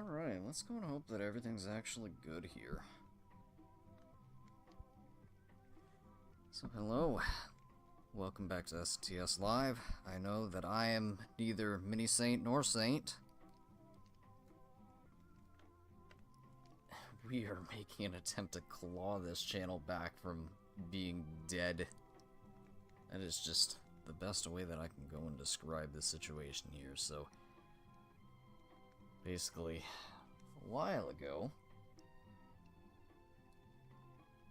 Alright, let's go and hope that everything's actually good here. So, hello. Welcome back to SNTS Live. I know that I am neither mini saint nor saint. We are making an attempt to claw this channel back from being dead. That is just the best way that I can go and describe the situation here. So, basically, a while ago,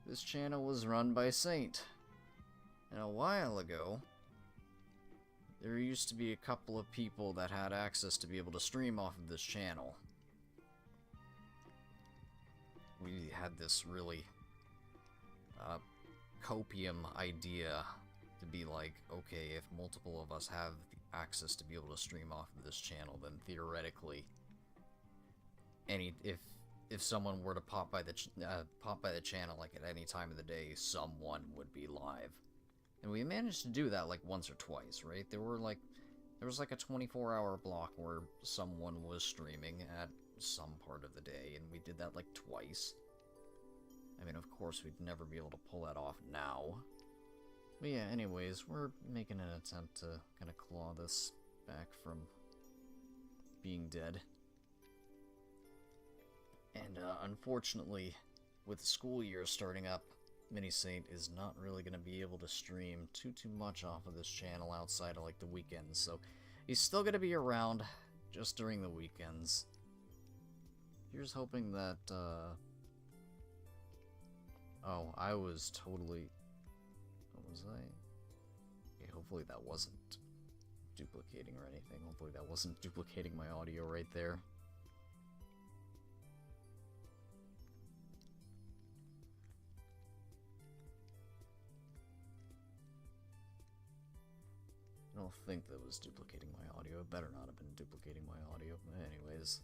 this channel was run by Saint. And a while ago, there used to be a couple of people that had access to be able to stream off of this channel. We had this really copium idea to be like, okay, if multiple of us have the access to be able to stream off of this channel, then theoretically, if someone were to pop by the channel like at any time of the day, someone would be live. And we managed to do that like once or twice, right? There was like a 24-hour block where someone was streaming at some part of the day, and we did that like twice. I mean, of course, we'd never be able to pull that off now. But yeah, anyways, we're making an attempt to kind of claw this back from being dead. And unfortunately, with the school year starting up, Mini Saint is not really going to be able to stream too much off of this channel outside of like the weekends, so he's still going to be around just during the weekends. Here's hoping that, oh, I was totally... What was I? Okay, hopefully that wasn't duplicating or anything. Hopefully that wasn't duplicating my audio right there. I don't think that was duplicating my audio. It better not have been duplicating my audio. But anyways.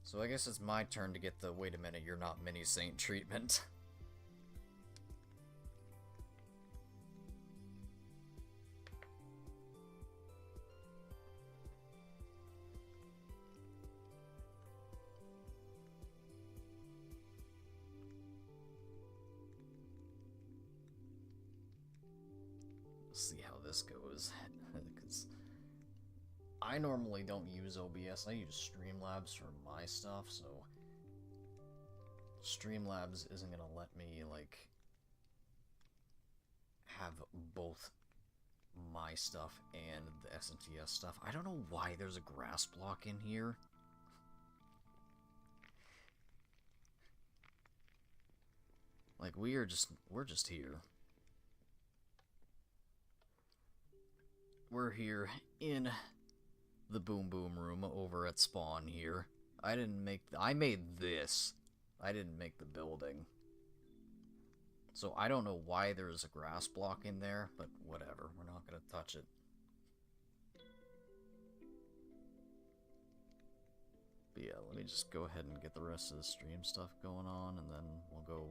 So I guess it's my turn to get the wait a minute, you're not Mini Saint treatment. See how this goes, because I normally don't use OBS. I use Streamlabs for my stuff, so Streamlabs isn't gonna let me like have both my stuff and the SNTS stuff. I don't know why there's a grass block in here. Like we're just here. We're here in the Boom Boom room over at Spawn here. I made this. I didn't make the building. So I don't know why there's a grass block in there, but whatever. We're not gonna touch it. But yeah, let me just go ahead and get the rest of the stream stuff going on, and then we'll go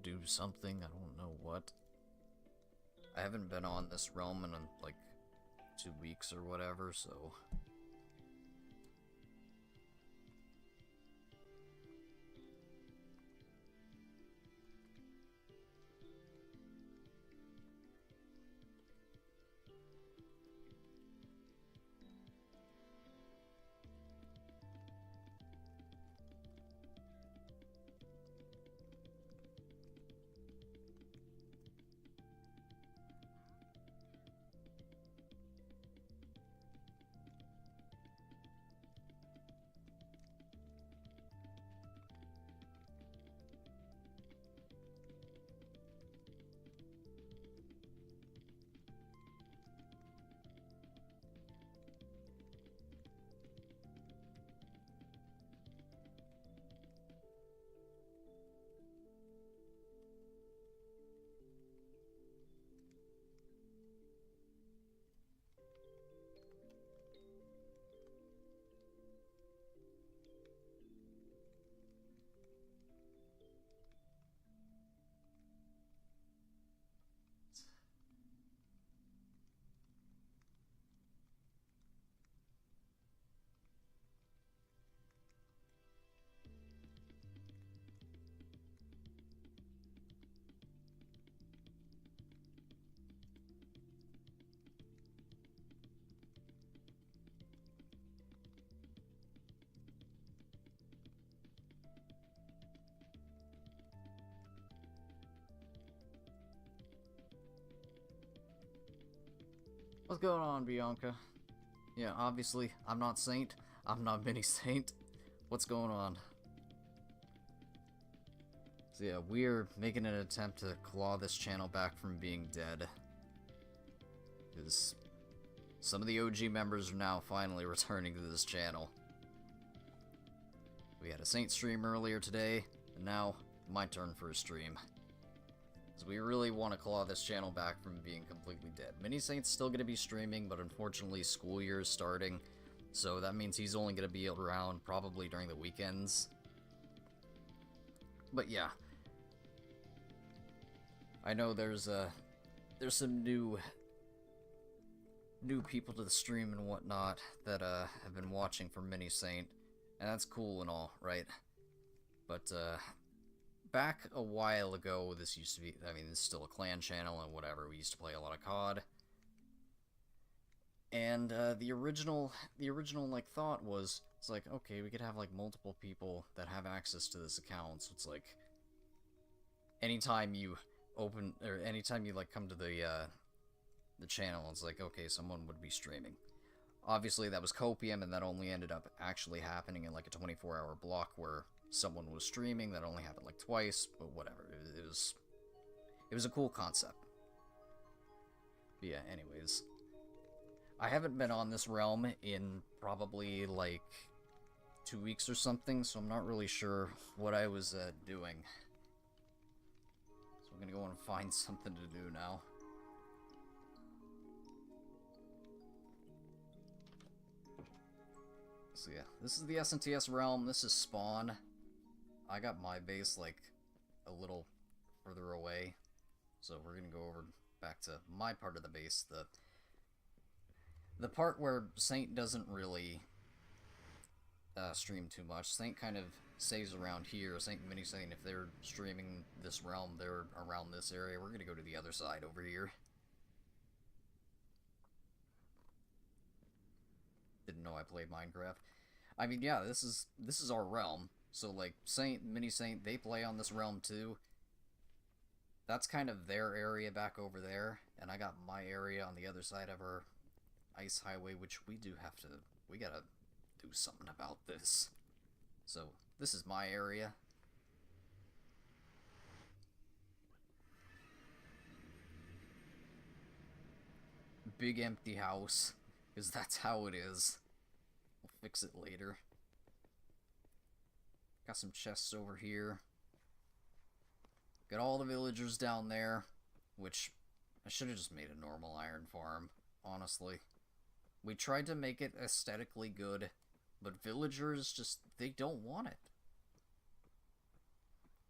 do something. I don't know what. I haven't been on this realm in like 2 weeks or whatever, so... What's going on, Bianca? Yeah, obviously, I'm not Saint. I'm not Mini Saint. What's going on? So yeah, we're making an attempt to claw this channel back from being dead. Because some of the OG members are now finally returning to this channel. We had a Saint stream earlier today, and now my turn for a stream. So we really want to claw this channel back from being completely dead. Mini Saint's still going to be streaming, but unfortunately school year is starting, so that means he's only going to be around probably during the weekends. But yeah, I know there's some new people to the stream and whatnot that have been watching for Mini Saint, and that's cool and all, right? But back a while ago, this used to be, I mean, this is still a clan channel and whatever. We used to play a lot of COD, and the original like thought was, it's like, okay, we could have like multiple people that have access to this account. So it's like anytime you open, or anytime you like come to the channel, it's like, okay, someone would be streaming. Obviously that was copium, and that only ended up actually happening in like a 24-hour block where someone was streaming. That only happened like twice, but whatever. It was a cool concept. But yeah, anyways, I haven't been on this realm in probably like 2 weeks or something, so I'm not really sure what I was doing. So I'm gonna go and find something to do now. So yeah, this is the SNTS realm. This is spawn. I got my base like a little further away, so we're gonna go over back to my part of the base, the part where Saint doesn't really stream too much. Saint kind of stays around here. Saint and Mini Saint, if they're streaming this realm, they're around this area. We're gonna go to the other side over here. Didn't know I played Minecraft. I mean, yeah, this is our realm. So like Saint, Mini Saint, they play on this realm too. That's kind of their area back over there, and I got my area on the other side of our ice highway, which we gotta do something about this. So this is my area. Big empty house, because that's how it is. We'll fix it later. Got some chests over here. Got all the villagers down there, which I should have just made a normal iron farm, honestly. We tried to make it aesthetically good, but villagers just, they don't want it.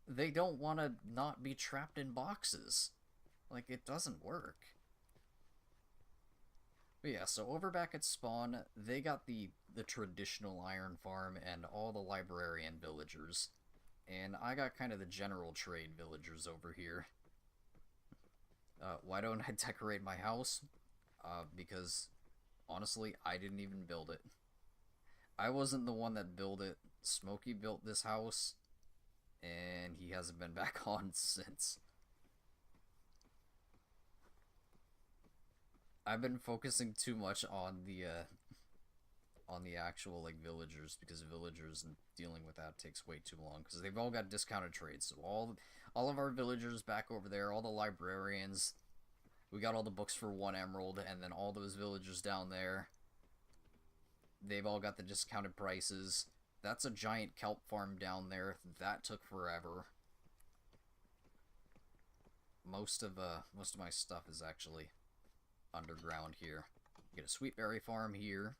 They don't want to not be trapped in boxes. Like, it doesn't work. But yeah, so over back at spawn, they got the traditional iron farm and all the librarian villagers. And I got kind of the general trade villagers over here. Why don't I decorate my house? Because, honestly, I didn't even build it. I wasn't the one that built it. Smokey built this house, and he hasn't been back on since. I've been focusing too much on the actual like villagers, because villagers and dealing with that takes way too long, because they've all got discounted trades. So all of our villagers back over there, all the librarians, we got all the books for 1 emerald, and then all those villagers down there, they've all got the discounted prices. That's a giant kelp farm down there. That took forever. Most of my stuff is actually underground here. Get a sweet berry farm here.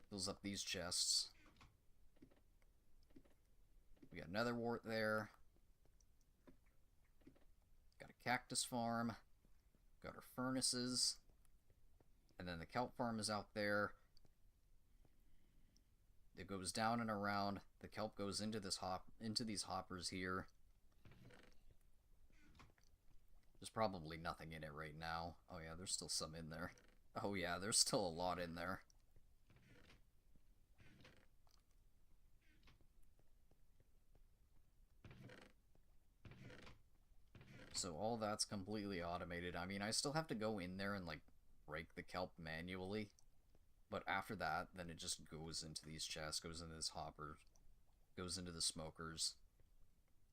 Fills up these chests. We got another wart there. Got a cactus farm. Got our furnaces. And then the kelp farm is out there. It goes down and around. The kelp goes into these hoppers here. There's probably nothing in it right now. Oh yeah, there's still some in there. Oh yeah, there's still a lot in there. So all that's completely automated. I mean, I still have to go in there and, like, break the kelp manually. But after that, then it just goes into these chests, goes into this hopper, goes into the smokers,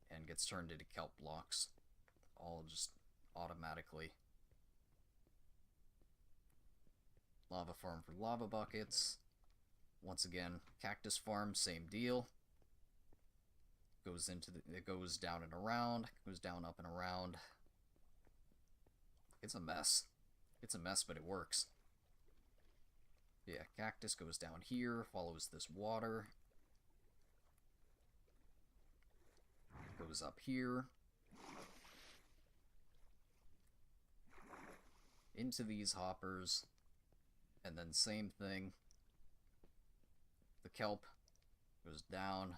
and gets turned into kelp blocks. All just automatically. Lava farm for lava buckets. Once again, cactus farm, same deal. It goes down and around, goes down, up and around. It's a mess. It's a mess, but it works. Yeah, cactus goes down here, follows this water. Goes up here. Into these hoppers. And then same thing. The kelp goes down,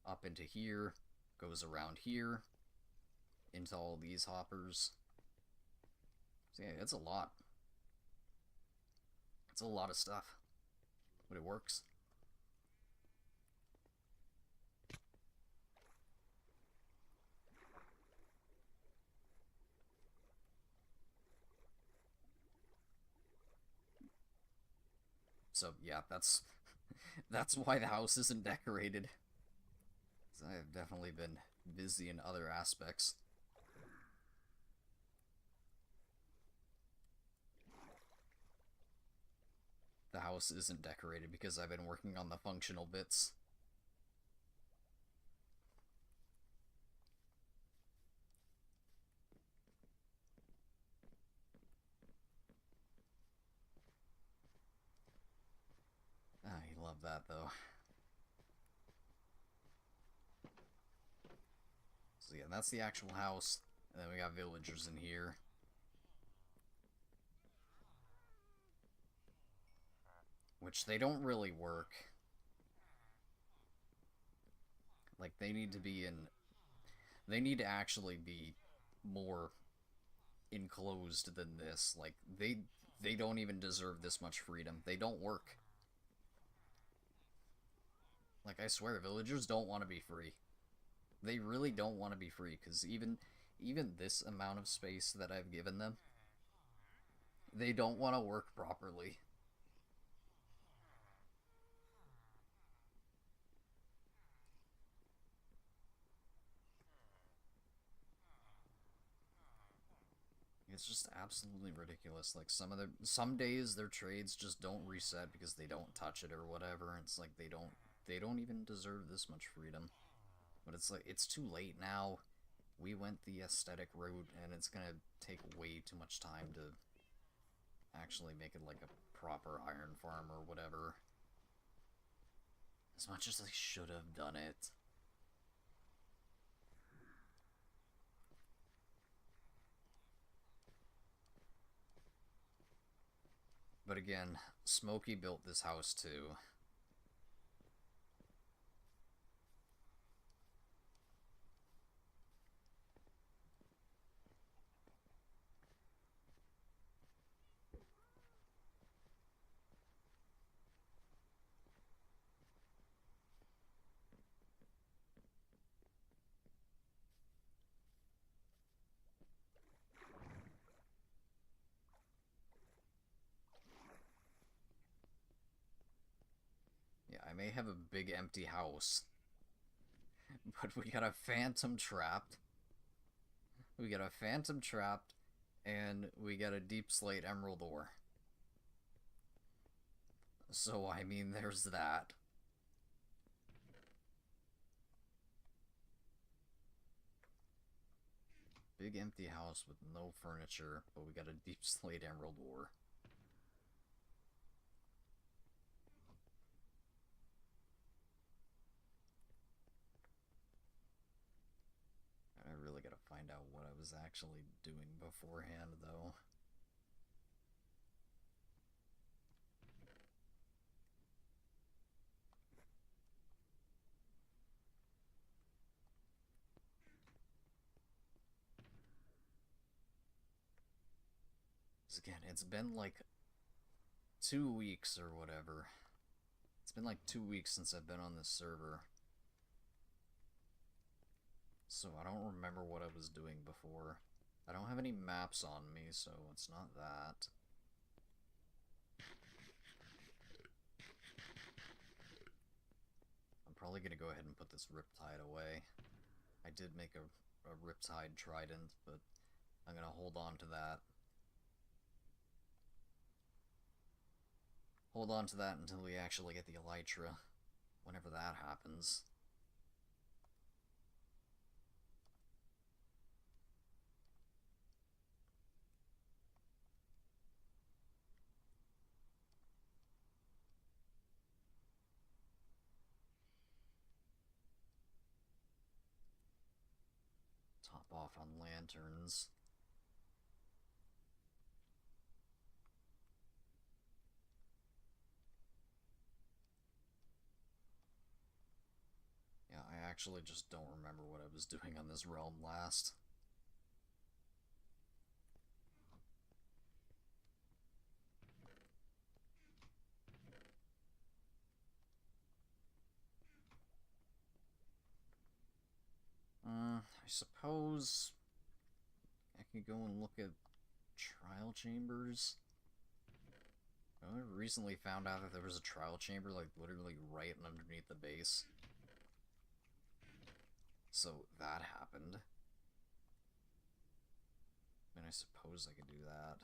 up into here, goes around here, into all these hoppers. So yeah, it's a lot. It's a lot of stuff, but it works. So yeah, that's why the house isn't decorated. I have definitely been busy in other aspects. The house isn't decorated because I've been working on the functional bits. Ah, you love that though. So yeah, that's the actual house. And then we got villagers in here. Which they don't really work. Like, they need to be in... They need to actually be more enclosed than this. Like, they don't even deserve this much freedom. They don't work. Like, I swear, villagers don't want to be free. They really don't want to be free, because even this amount of space that I've given them, they don't want to work properly. It's just absolutely ridiculous. Like, some days their trades just don't reset because they don't touch it or whatever. And it's like they don't even deserve this much freedom. But it's like, it's too late now. We went the aesthetic route, and it's gonna take way too much time to actually make it like a proper iron farm or whatever. As much as I should have done it. But again, Smokey built this house too. Yeah, I may have a big empty house, but we got a phantom trapped. We got a phantom trapped, and we got a deep slate emerald ore. So, I mean, there's that. Big empty house with no furniture, but we got a deep slate emerald ore. I really gotta find out what I was actually doing beforehand, though. Because again, it's been like 2 weeks or whatever. It's been like 2 weeks since I've been on this server. So I don't remember what I was doing before. I don't have any maps on me, so it's not that. I'm probably gonna go ahead and put this Riptide away. I did make a Riptide Trident, but I'm gonna hold on to that. Hold on to that until we actually get the Elytra, whenever that happens. Top off on lanterns. Yeah, I actually just don't remember what I was doing on this realm last. I suppose I could go and look at trial chambers. I recently found out that there was a trial chamber, like, literally right underneath the base. So that happened. And I suppose I could do that.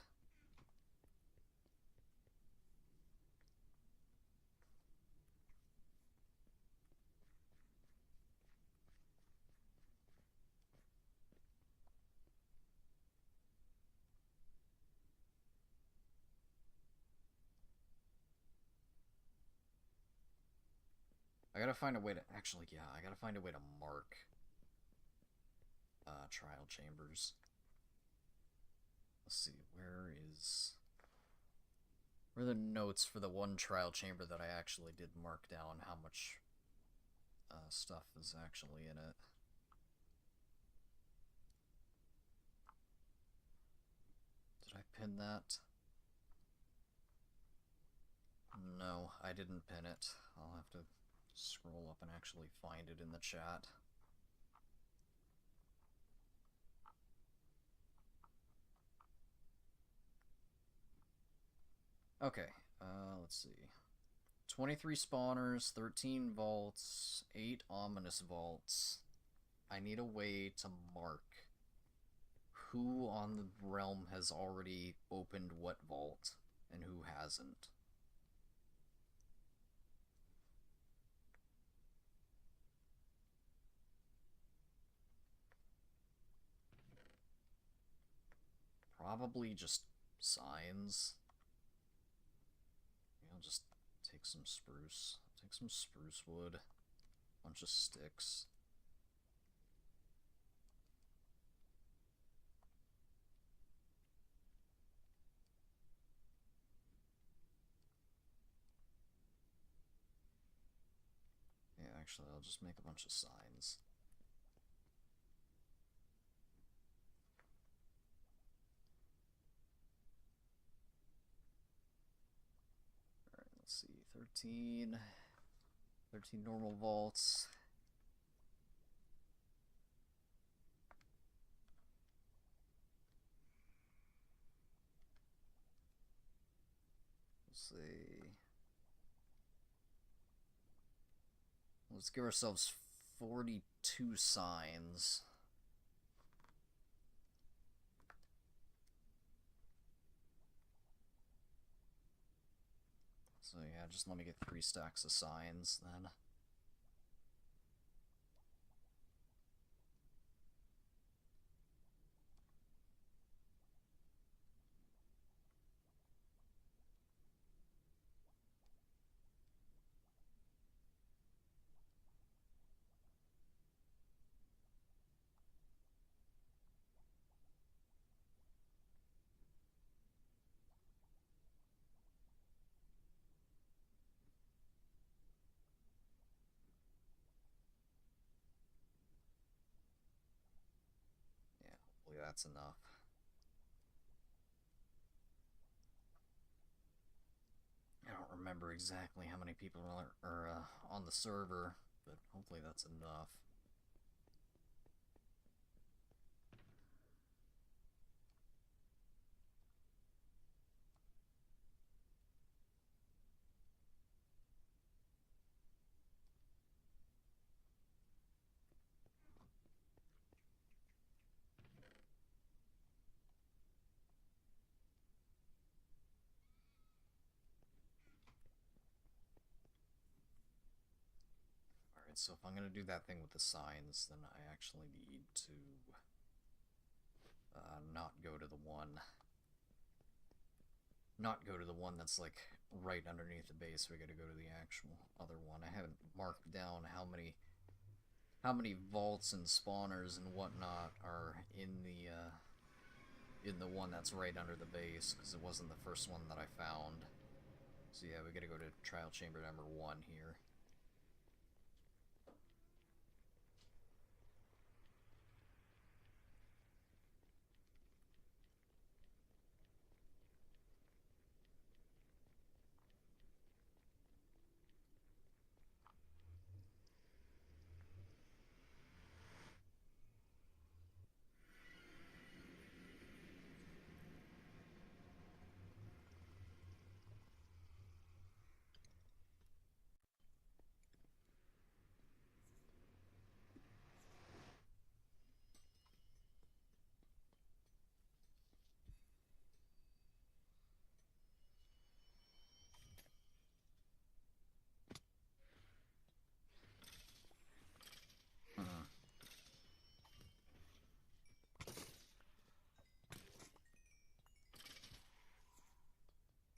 I gotta find a way to, actually, yeah, I gotta find a way to mark trial chambers. Let's see, where are the notes for the one trial chamber that I actually did mark down how much stuff is actually in it? Did I pin that? No, I didn't pin it. I'll have to scroll up and actually find it in the chat. Okay, let's see. 23 spawners, 13 vaults, 8 ominous vaults. I need a way to mark who on the realm has already opened what vault and who hasn't. Probably just signs. I'll just take some spruce. Take some spruce wood. Bunch of sticks. Yeah, actually, I'll just make a bunch of signs. Alright, let's see. 13 normal vaults. Let's see. Let's give ourselves 42 signs. So yeah, just let me get 3 stacks of signs then. Yeah, hopefully that's enough. I don't remember exactly how many people are on the server, but hopefully that's enough. Alright, so if I'm gonna do that thing with the signs, then I actually need to not go to the one that's like right underneath the base. We gotta go to the actual other one. I haven't marked down how many vaults and spawners and whatnot are in the one that's right under the base, because it wasn't the first one that I found. So yeah, we gotta go to trial chamber number 1 here.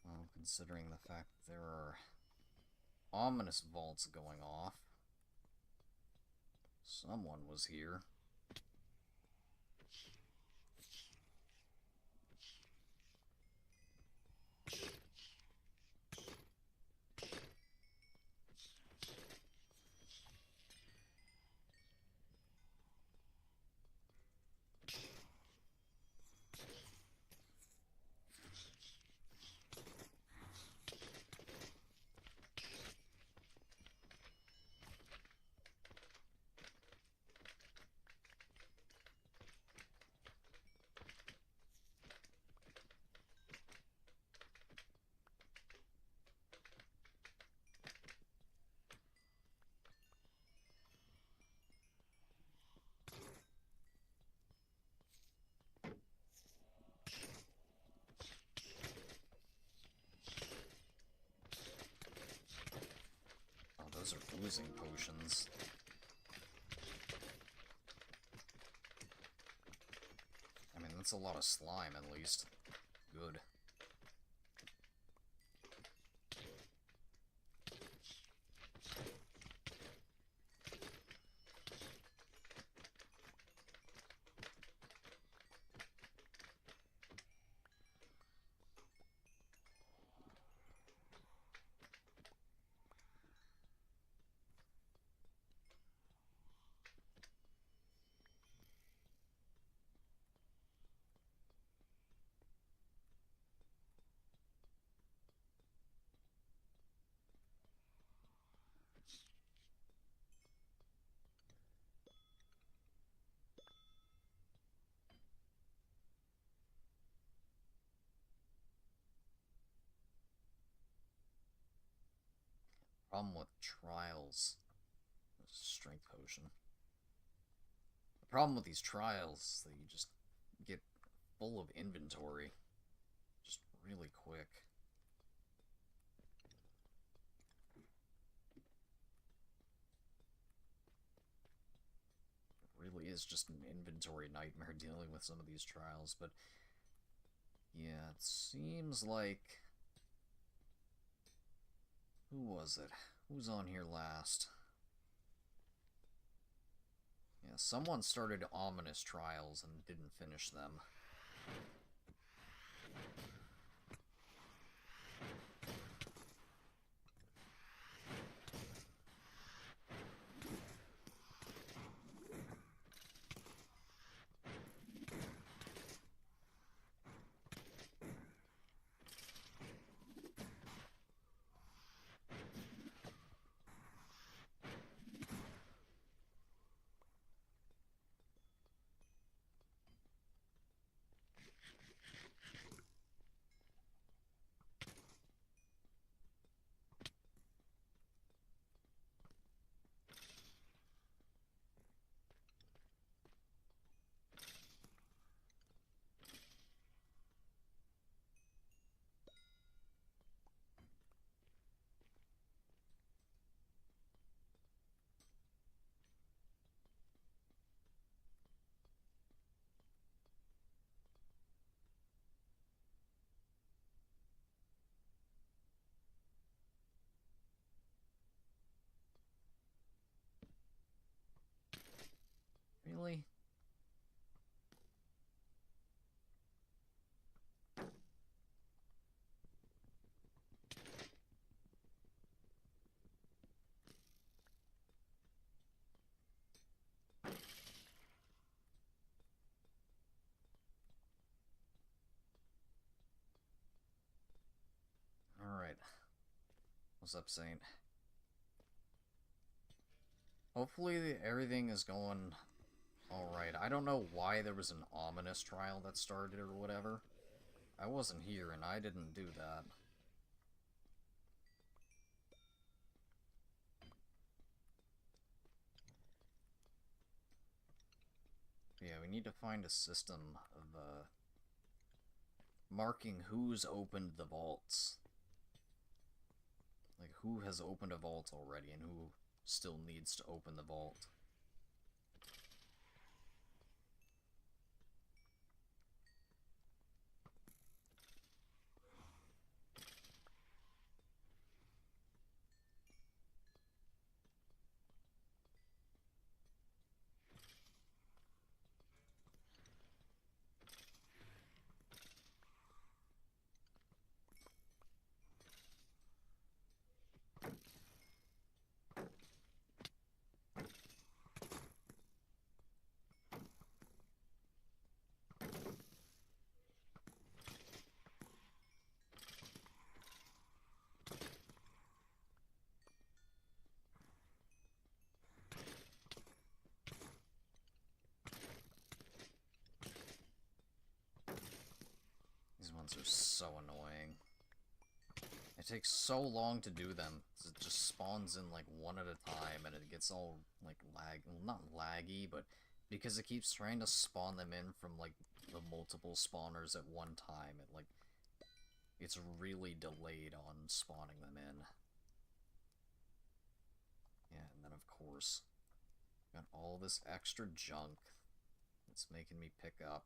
Well, considering the fact that there are ominous vaults going off, someone was here. Those are oozing potions. I mean, that's a lot of slime, at least. Good. Problem with trials. Strength potion. The problem with these trials is that you just get full of inventory. Just really quick. It really is just an inventory nightmare dealing with some of these trials, but yeah, it seems like... Who was it? Who's on here last? Yeah, someone started ominous trials and didn't finish them. What's up, Saint? Hopefully everything is going alright. I don't know why there was an ominous trial that started or whatever. I wasn't here and I didn't do that. Yeah, we need to find a system of, marking who's opened the vaults. Like, who has opened a vault already and who still needs to open the vault. These ones are so annoying. It takes so long to do them. It just spawns in like one at a time and it gets all like not laggy, but because it keeps trying to spawn them in from like the multiple spawners at one time, it's really delayed on spawning them in. Yeah, and then of course, got all this extra junk that's making me pick up.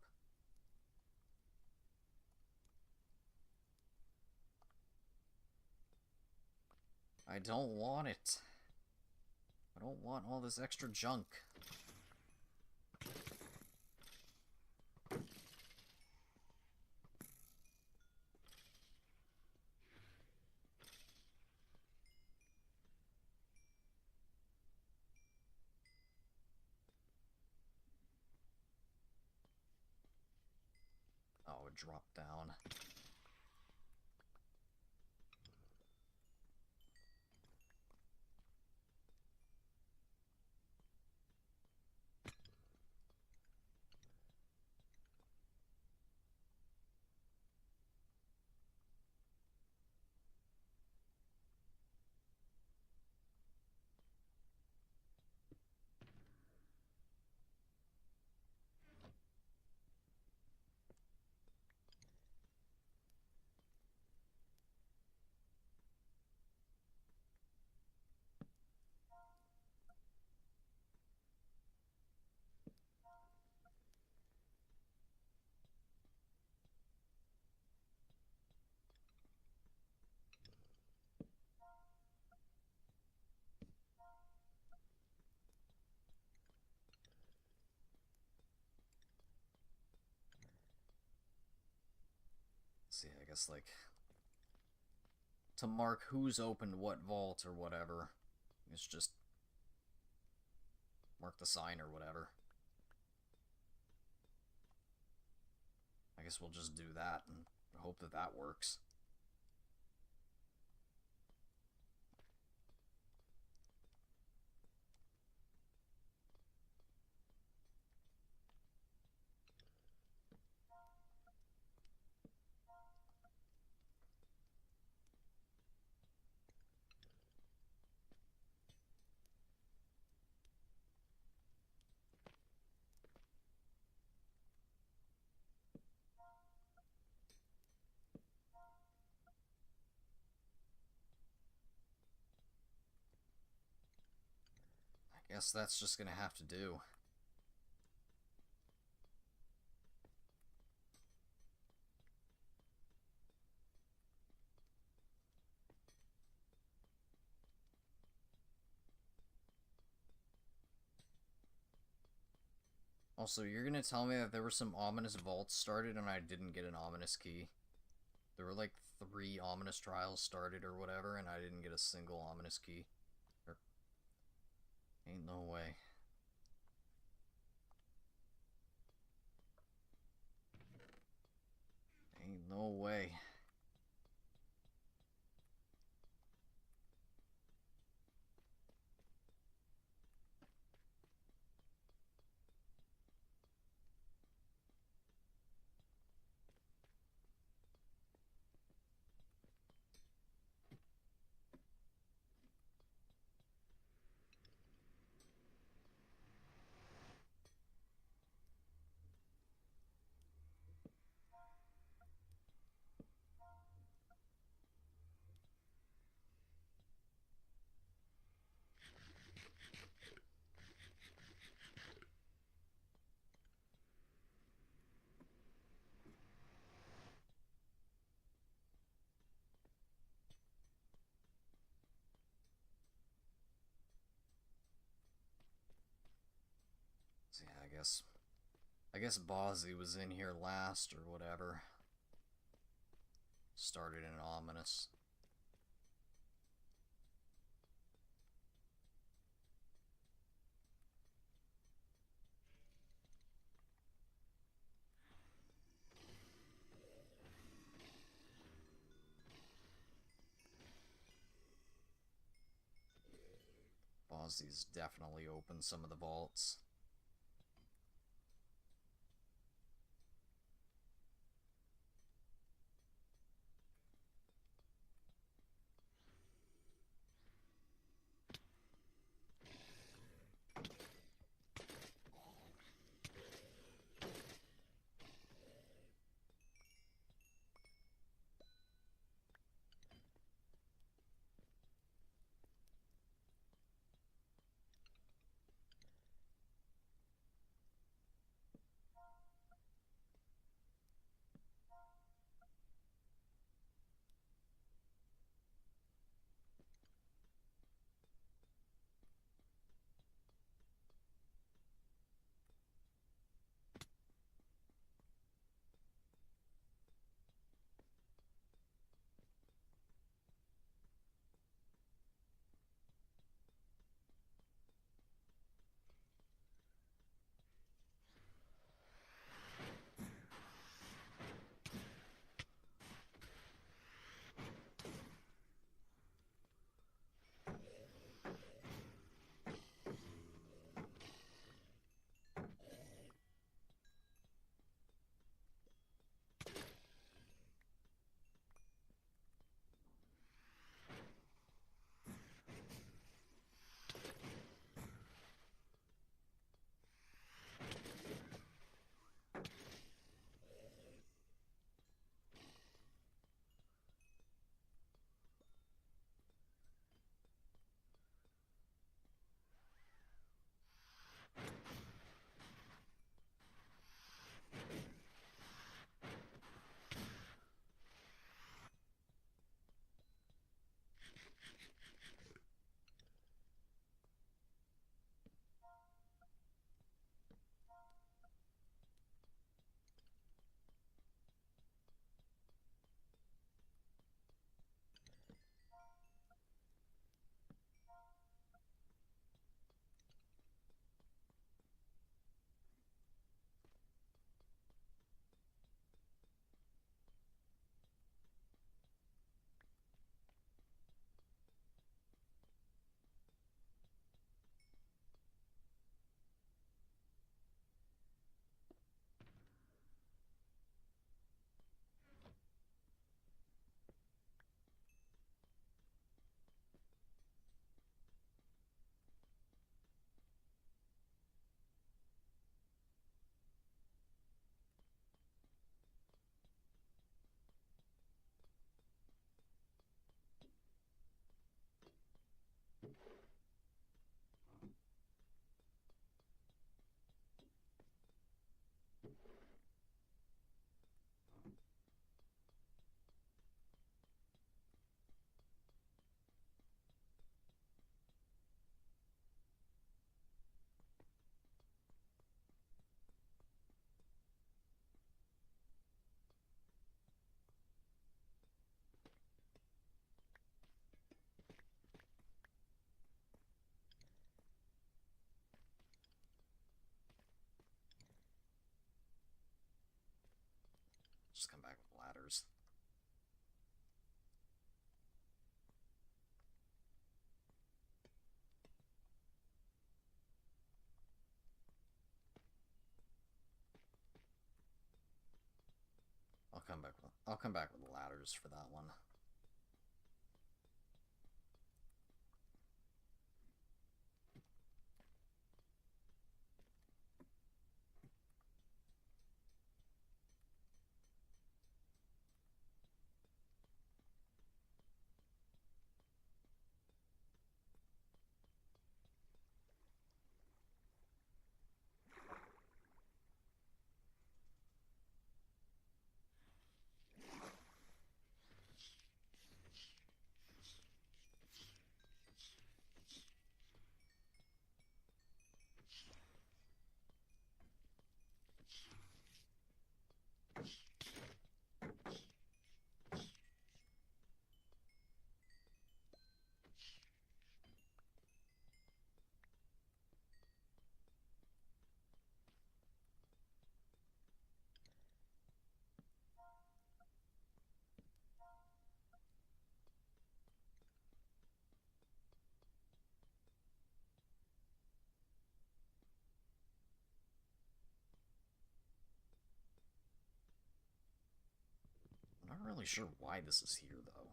I don't want it. I don't want all this extra junk. Oh, it dropped down. See, I guess, like, to mark who's opened what vault or whatever, it's just mark the sign or whatever. I guess we'll just do that and hope that that works. I guess that's just gonna have to do. Also, you're gonna tell me that there were some ominous vaults started and I didn't get an ominous key? There were like 3 ominous trials started or whatever, and I didn't get a single ominous key. Ain't no way. Ain't no way. So yeah, I guess Bozzy was in here last or whatever. Started in ominous. Bozzy's definitely opened some of the vaults. Just come back with ladders. I'll come back with ladders for that one. really sure why this is here, though.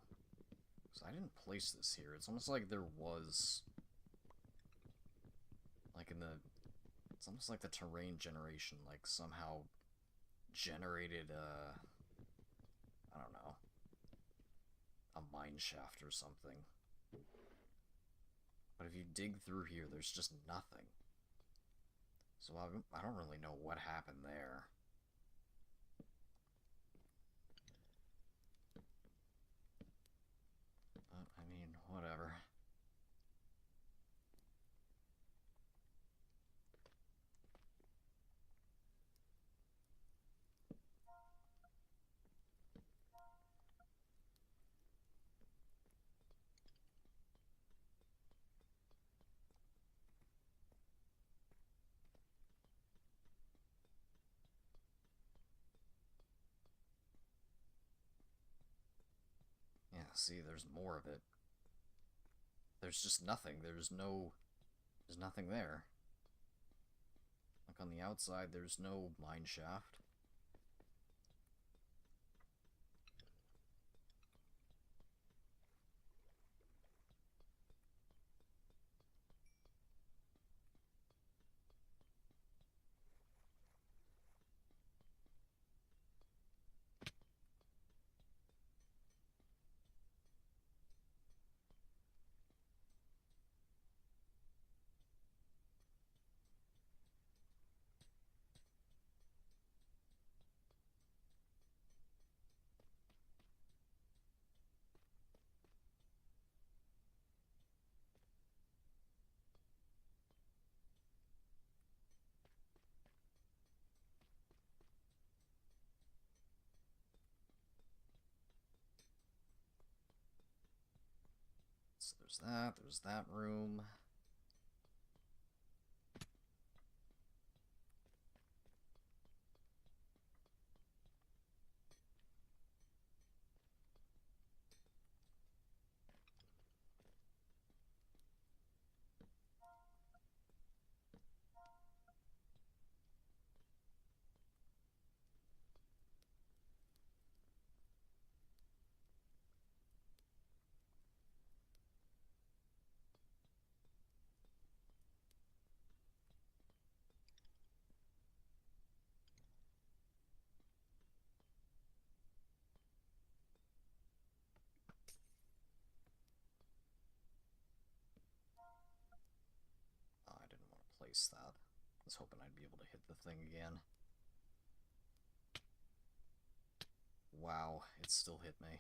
Because I didn't place this here. It's almost like there was... Like in the... It's almost like the terrain generation, like, somehow generated, I don't know, a mine shaft or something. But if you dig through here, there's just nothing. So I don't really know what happened there. But, I mean, whatever. Yeah, see, there's more of it. There's just nothing. There's nothing there. Like on the outside, there's no mine shaft. So there's that room. Oh, I didn't want to place that. I was hoping I'd be able to hit the thing again. Wow, it still hit me.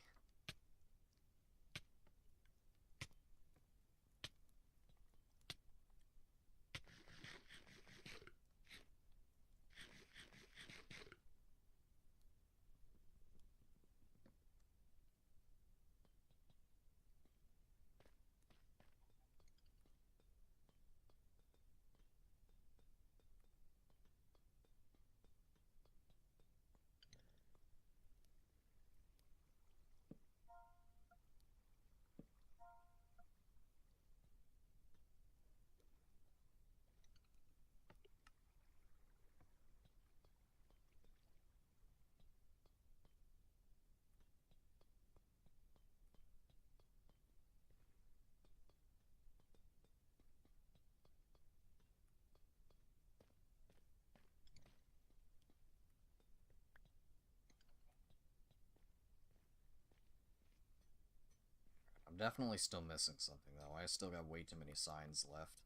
I'm definitely still missing something, though. I still got way too many signs left.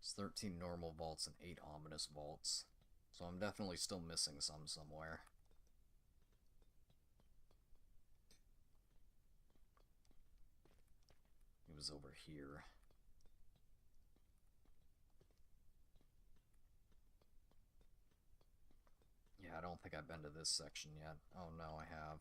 It's 13 normal vaults and 8 ominous vaults. So I'm definitely still missing some somewhere. It was over here. Yeah, I don't think I've been to this section yet. Oh no, I have.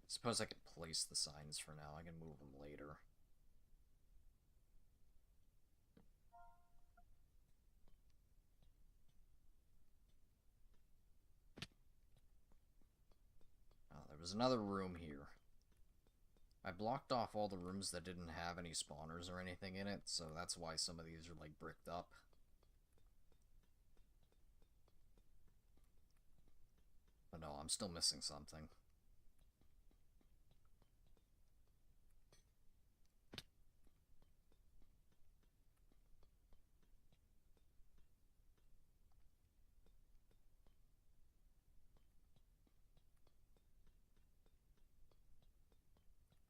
Suppose I could place the signs for now. I can move them later. was another room here. I blocked off all the rooms that didn't have any spawners or anything in it, so that's why some of these are, like, bricked up. But no, I'm still missing something.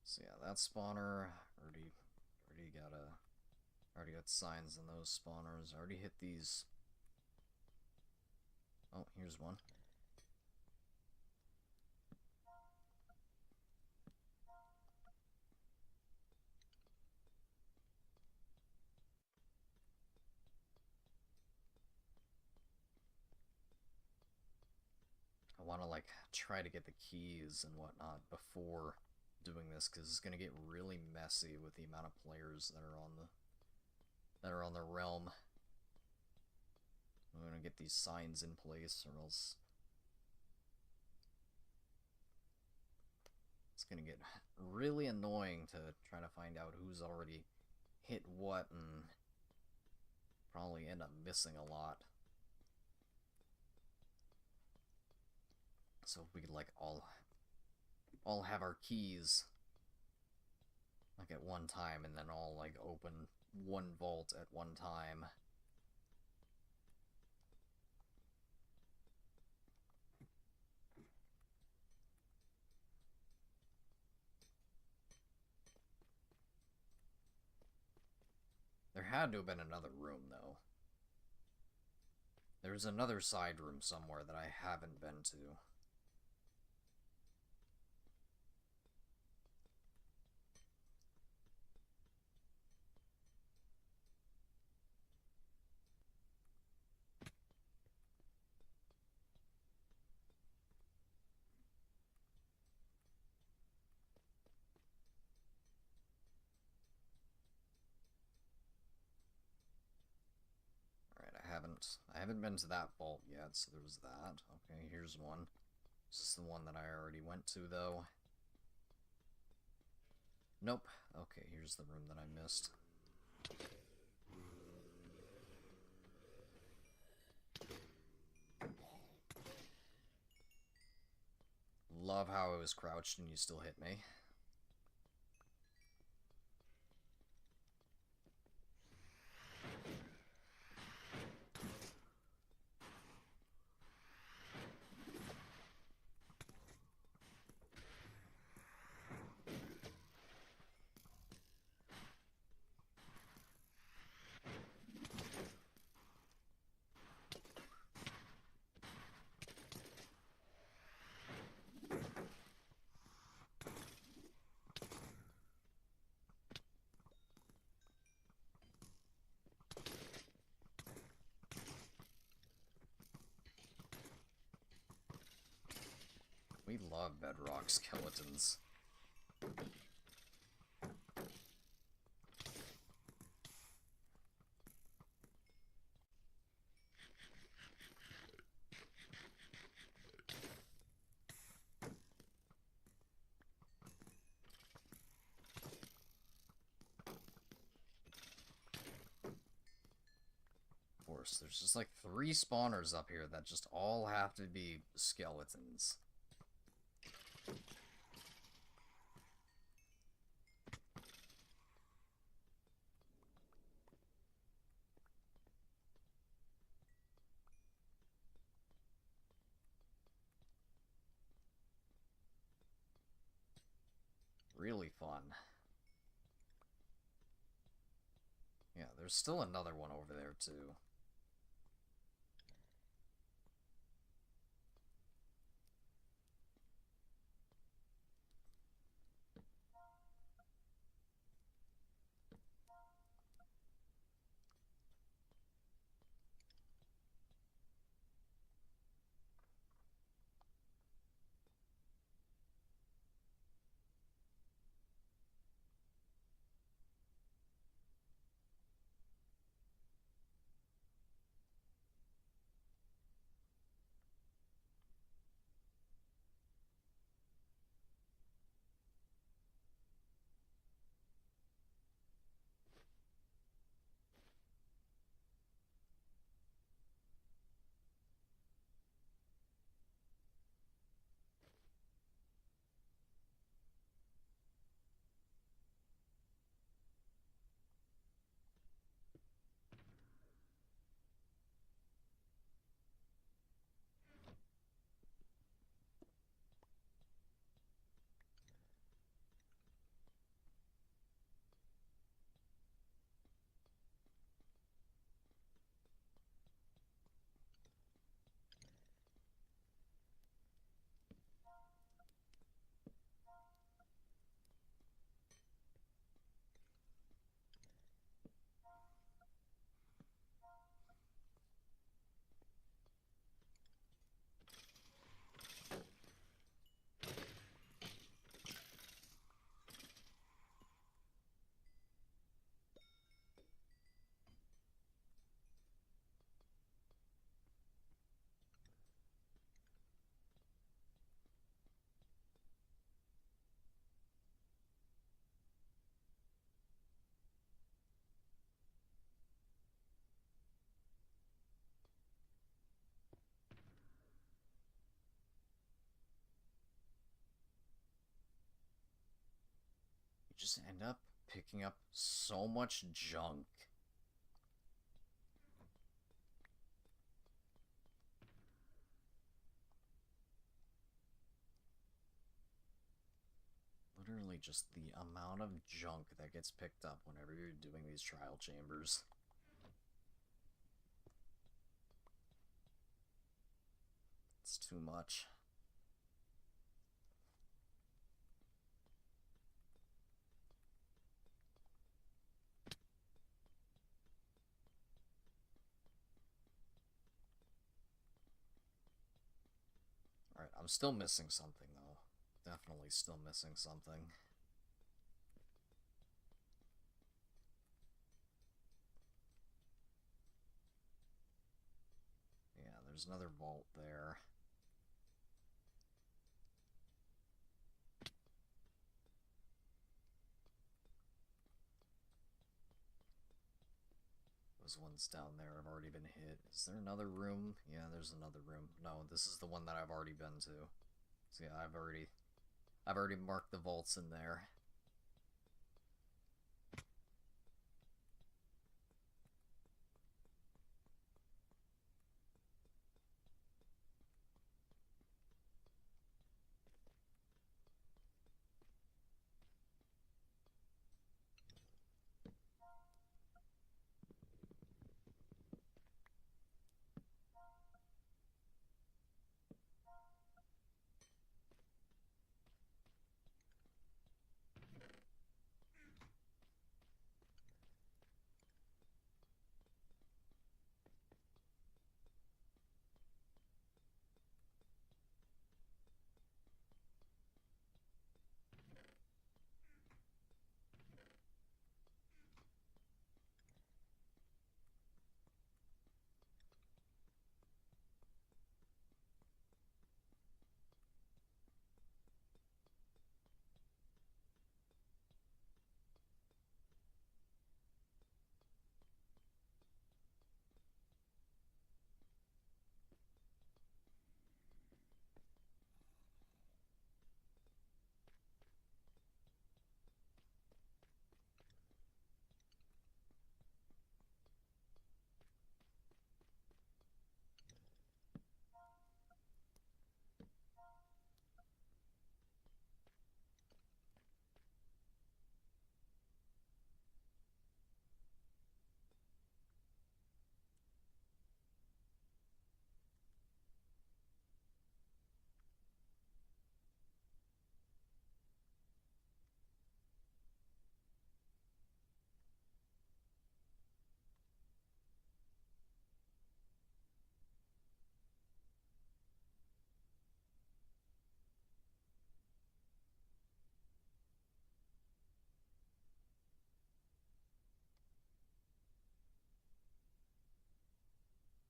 So yeah, that spawner already got signs in those spawners. Already hit these. Oh, here's one. I want to like try to get the keys and whatnot before doing this, because it's gonna get really messy with the amount of players that are on the realm. I'm gonna get these signs in place, or else it's gonna get really annoying to try to find out who's already hit what, and probably end up missing a lot. So if we could like all have our keys like at one time, and then all like open one vault at one time. There had to have been another room, though. There's another side room somewhere that I haven't been to. I haven't been to that vault yet, so there was that. Okay, here's one. This is the one that I already went to, though. Nope. Okay, here's the room that I missed. Love how I was crouched and you still hit me. We love bedrock skeletons. Of course, there's just like 3 spawners up here that just all have to be skeletons. Really fun. Yeah, there's still another one over there, too. just end up picking up so much junk. Literally just the amount of junk that gets picked up whenever you're doing these trial chambers. It's too much. Alright, I'm still missing something, though. Definitely still missing something. Yeah, there's another vault there. Those ones down there have already been hit. Is there another room? Yeah, there's another room. No, this is the one that I've already been to. So yeah, I've already marked the vaults in there.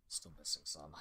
Still missing some.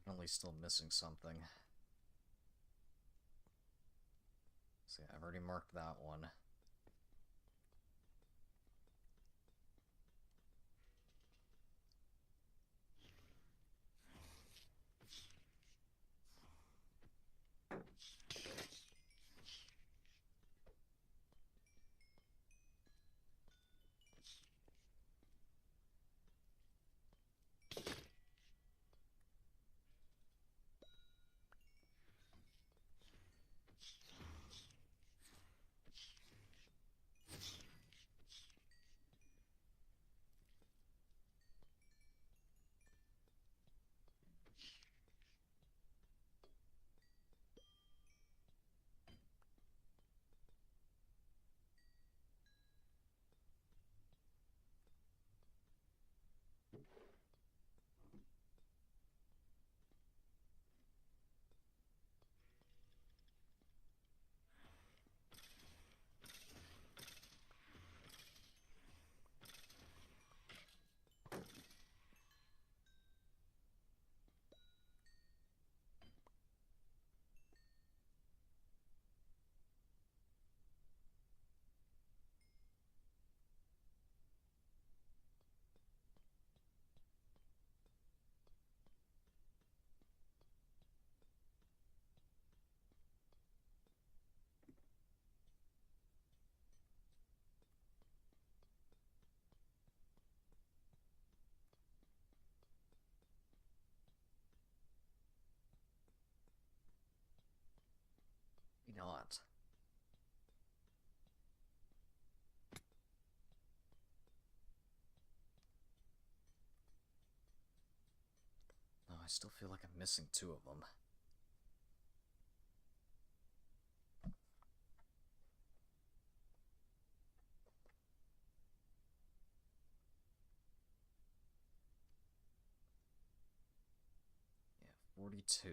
Definitely still missing something. See, I've already marked that one. not? Oh, I still feel like I'm missing 2 of them. Yeah, 42.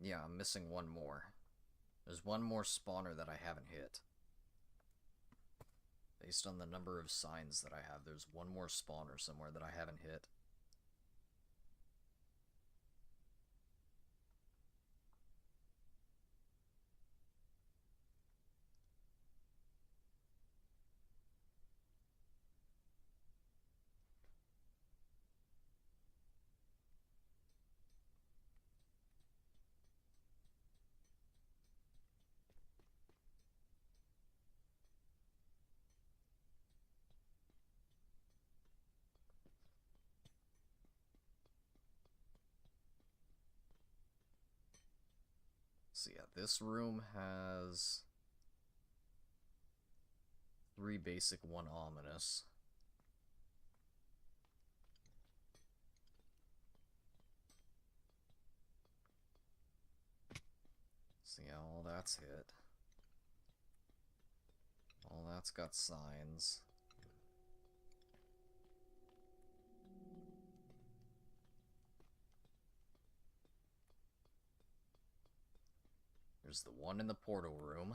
Yeah, I'm missing 1 more. There's 1 more spawner that I haven't hit. Based on the number of signs that I have, there's 1 more spawner somewhere that I haven't hit. So yeah, this room has 3 basic, 1 ominous. So yeah, all that's hit. All that's got signs. There's the 1 in the portal room.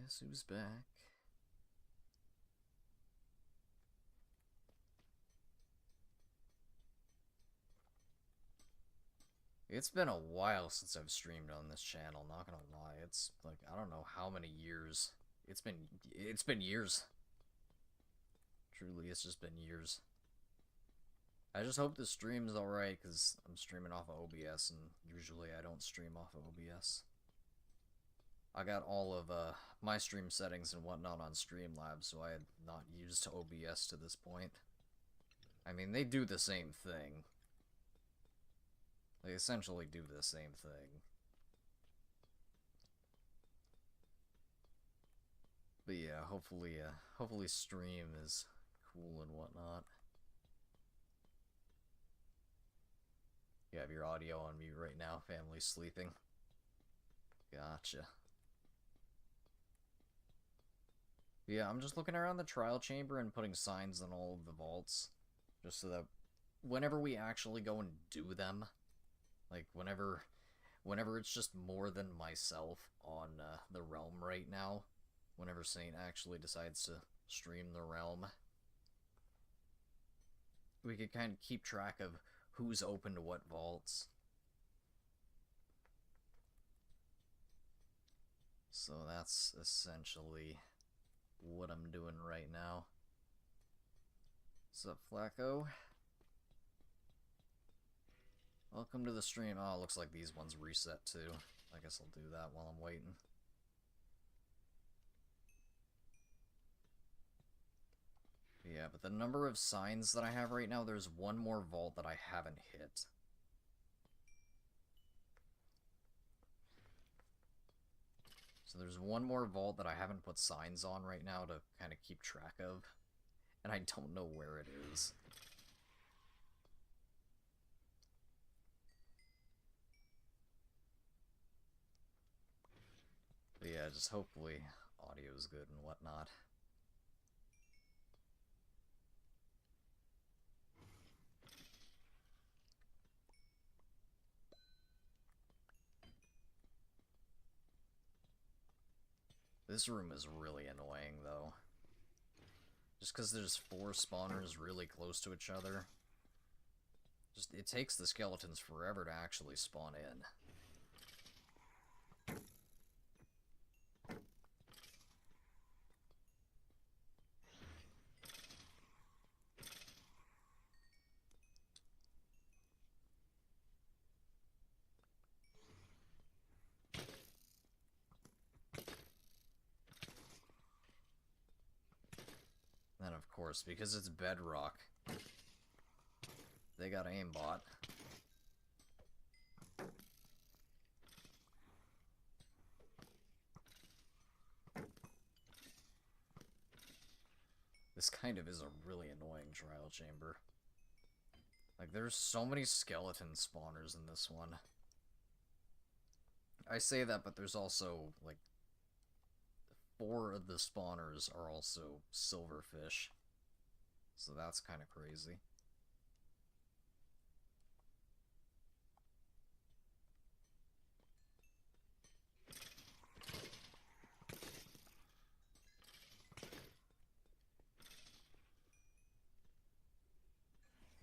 Guess who's back? It's been a while since I've streamed on this channel, not gonna lie. It's like, I don't know how many years. It's been years. Truly, it's just been years. I just hope the stream's alright, because I'm streaming off of OBS, and usually I don't stream off of OBS. I got all of my stream settings and whatnot on Streamlabs, so I had not used OBS to this point. I mean, they do the same thing. They essentially do the same thing. But yeah, hopefully stream is cool and whatnot. You have your audio on mute right now, family's sleeping. Gotcha. Yeah, I'm just looking around the trial chamber and putting signs on all of the vaults, just so that whenever we actually go and do them, like whenever it's just more than myself on the realm right now, whenever Saint actually decides to stream the realm, we could kind of keep track of who's open to what vaults. So that's essentially what I'm doing right now. What's up, Flacco? Welcome to the stream. Oh, looks like these ones reset too. I guess I'll do that while I'm waiting. Yeah, but the number of signs that I have right now, there's 1 more vault that I haven't hit. So there's 1 more vault that I haven't put signs on right now to kind of keep track of. And I don't know where it is. But yeah, just hopefully audio's good and whatnot. This room is really annoying, though. Just because there's 4 spawners really close to each other. Just, it takes the skeletons forever to actually spawn in. Then, of course, because it's bedrock, they got aimbot. This kind of is a really annoying trial chamber. Like, there's so many skeleton spawners in this one. I say that, but there's also, like, 4 of the spawners are also silverfish. So that's kind of crazy.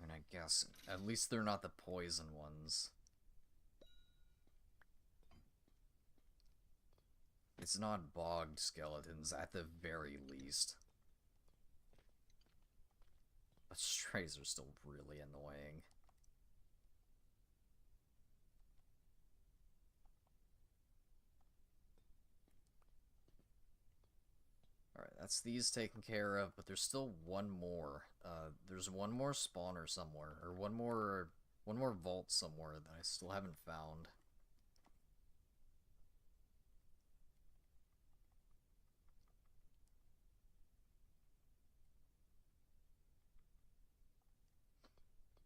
And I guess, at least they're not the poison ones. It's not bogged skeletons, at the very least. But strays are still really annoying. Alright, that's these taken care of, but there's still one more. There's one more spawner somewhere, or one more vault somewhere that I still haven't found.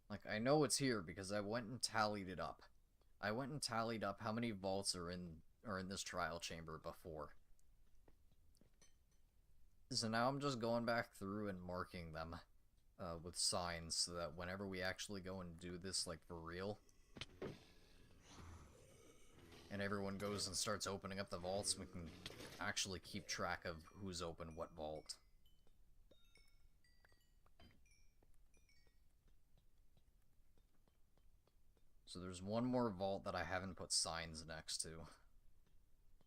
Like, I know it's here because I went and tallied it up. I went and tallied up how many vaults are in this trial chamber before. So now I'm just going back through and marking them with signs so that whenever we actually go and do this, like, for real, and everyone goes and starts opening up the vaults, we can actually keep track of who's opened what vault. So there's one more vault that I haven't put signs next to.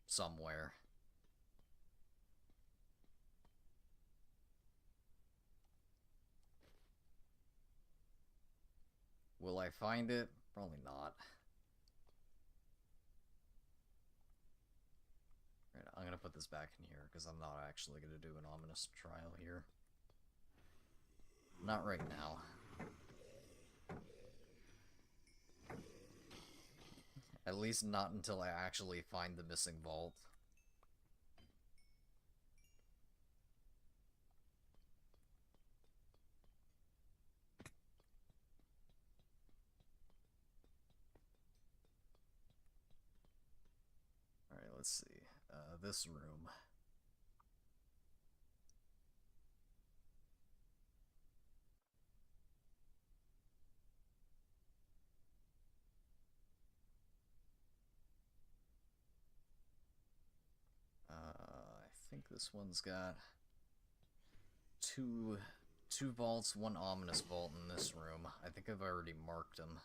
Somewhere. Will I find it? Probably not. Right, I'm gonna put this back in here, because I'm not actually gonna do an ominous trial here. Not right now. At least not until I actually find the missing vault. Alright, let's see. This room. I think this one's got two vaults, one ominous vault in this room. I think I've already marked them.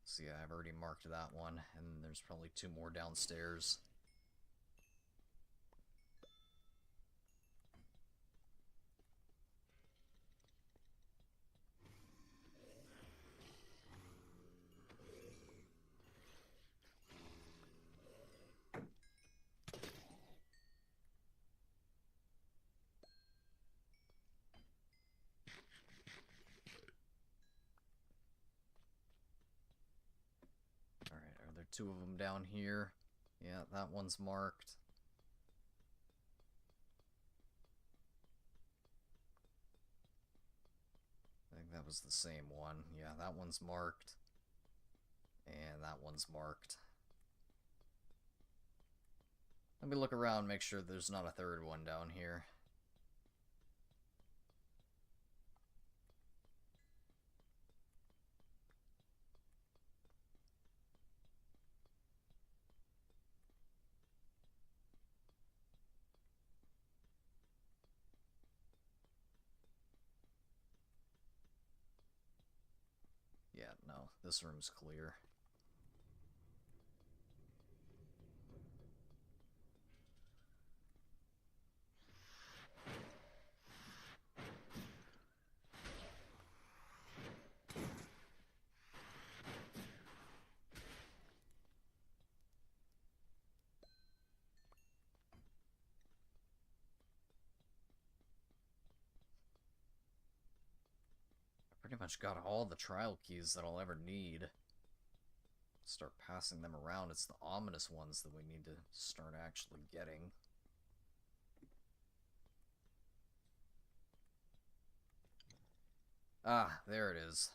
So yeah, I've already marked that one, and there's probably 2 more downstairs. Alright, are there 2 of them down here? Yeah, that one's marked. I think that was the same one. Yeah, that one's marked. And that one's marked. Let me look around, make sure there's not a 3rd one down here. Yeah, no, this room's clear. Pretty much got all the trial keys that I'll ever need. Start passing them around. It's the ominous ones that we need to start actually getting. Ah, there it is.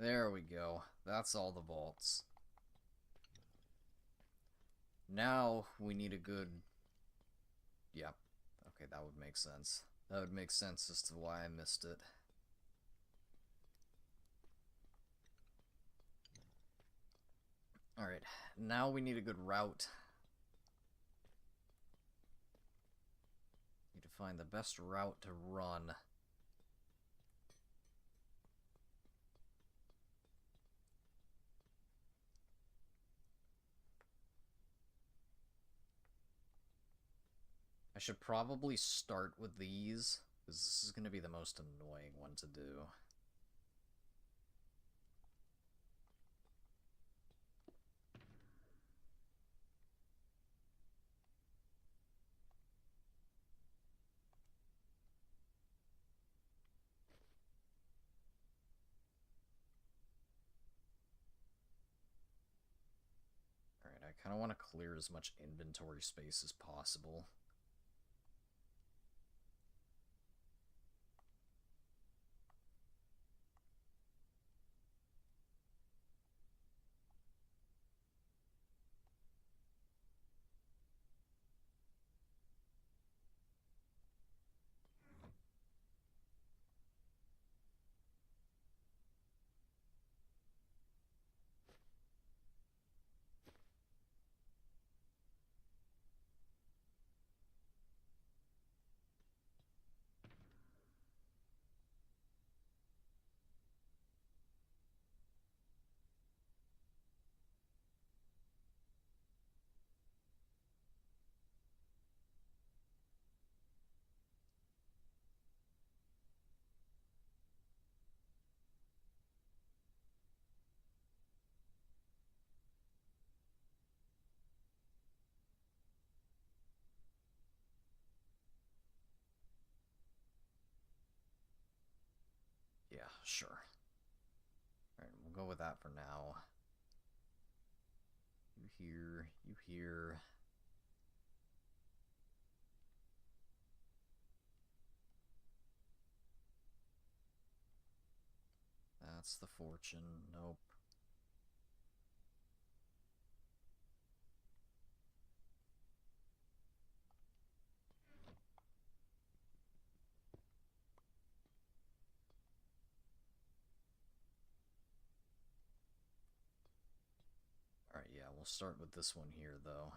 There we go. That's all the vaults. Now we need a good... Yep. Okay, that would make sense. That would make sense as to why I missed it. Alright, now we need a good route. Need to find the best route to run. I should probably start with these, because this is going to be the most annoying one to do. Alright, I kind of want to clear as much inventory space as possible. Yeah, sure. Alright, we'll go with that for now. You here, you here. That's the fortune. Nope. Alright, yeah, we'll start with this one here, though.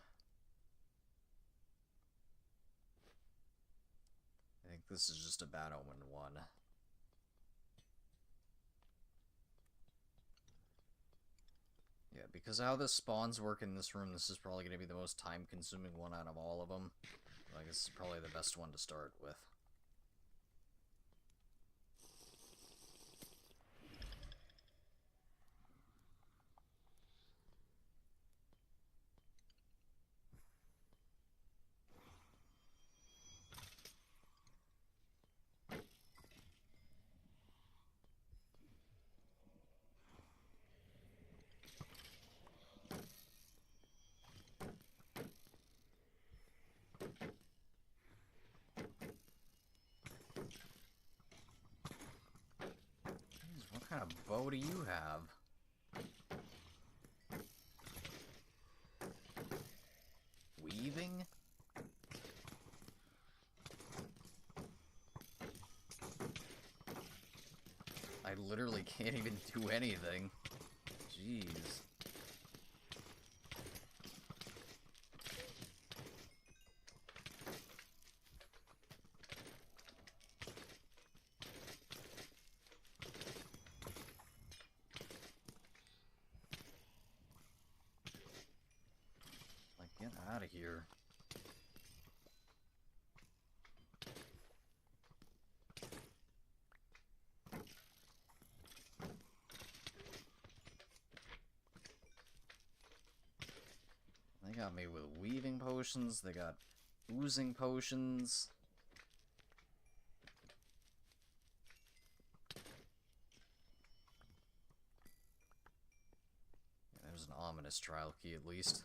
I think this is just a bad omen one. Yeah, because how the spawns work in this room, this is probably going to be the most time-consuming one out of all of them. I guess it's probably the best one to start with. What kind of bow do you have? Weaving? I literally can't even do anything. Jeez. out of here. They got me with weaving potions, they got oozing potions. There's an ominous trial key at least.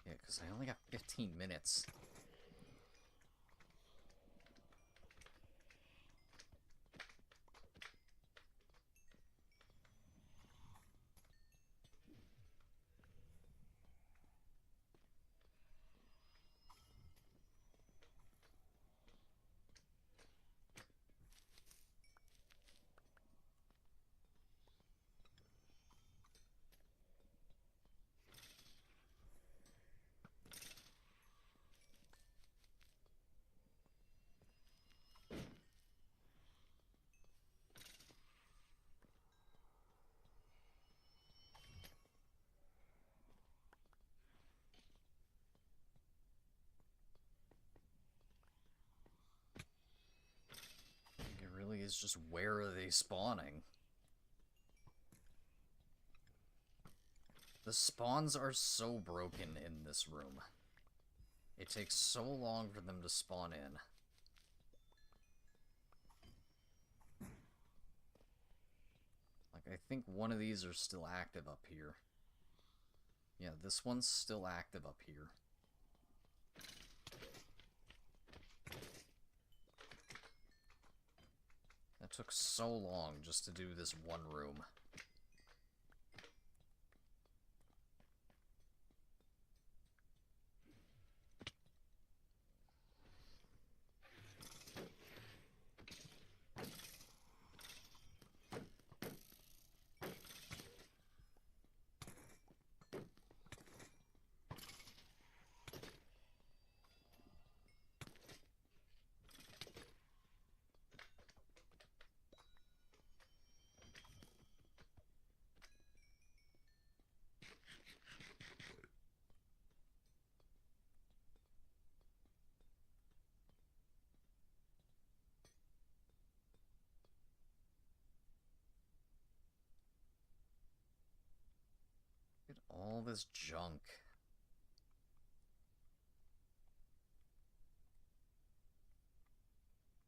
Yeah, because I only got 15 minutes. It really is just, where are they spawning? The spawns are so broken in this room. It takes so long for them to spawn in. Like, I think one of these are still active up here. Yeah, this one's still active up here. That took so long just to do this one room. Look at all this junk.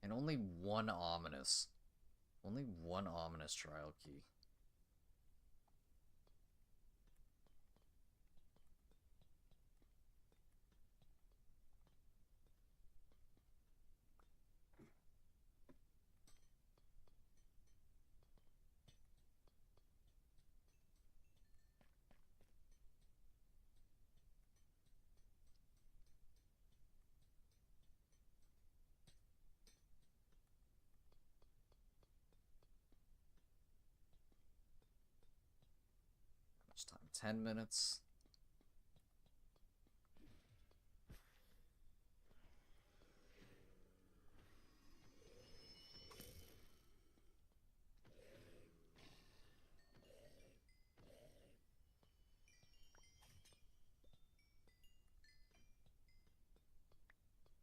And only one ominous. Only one ominous trial key. Time 10 minutes.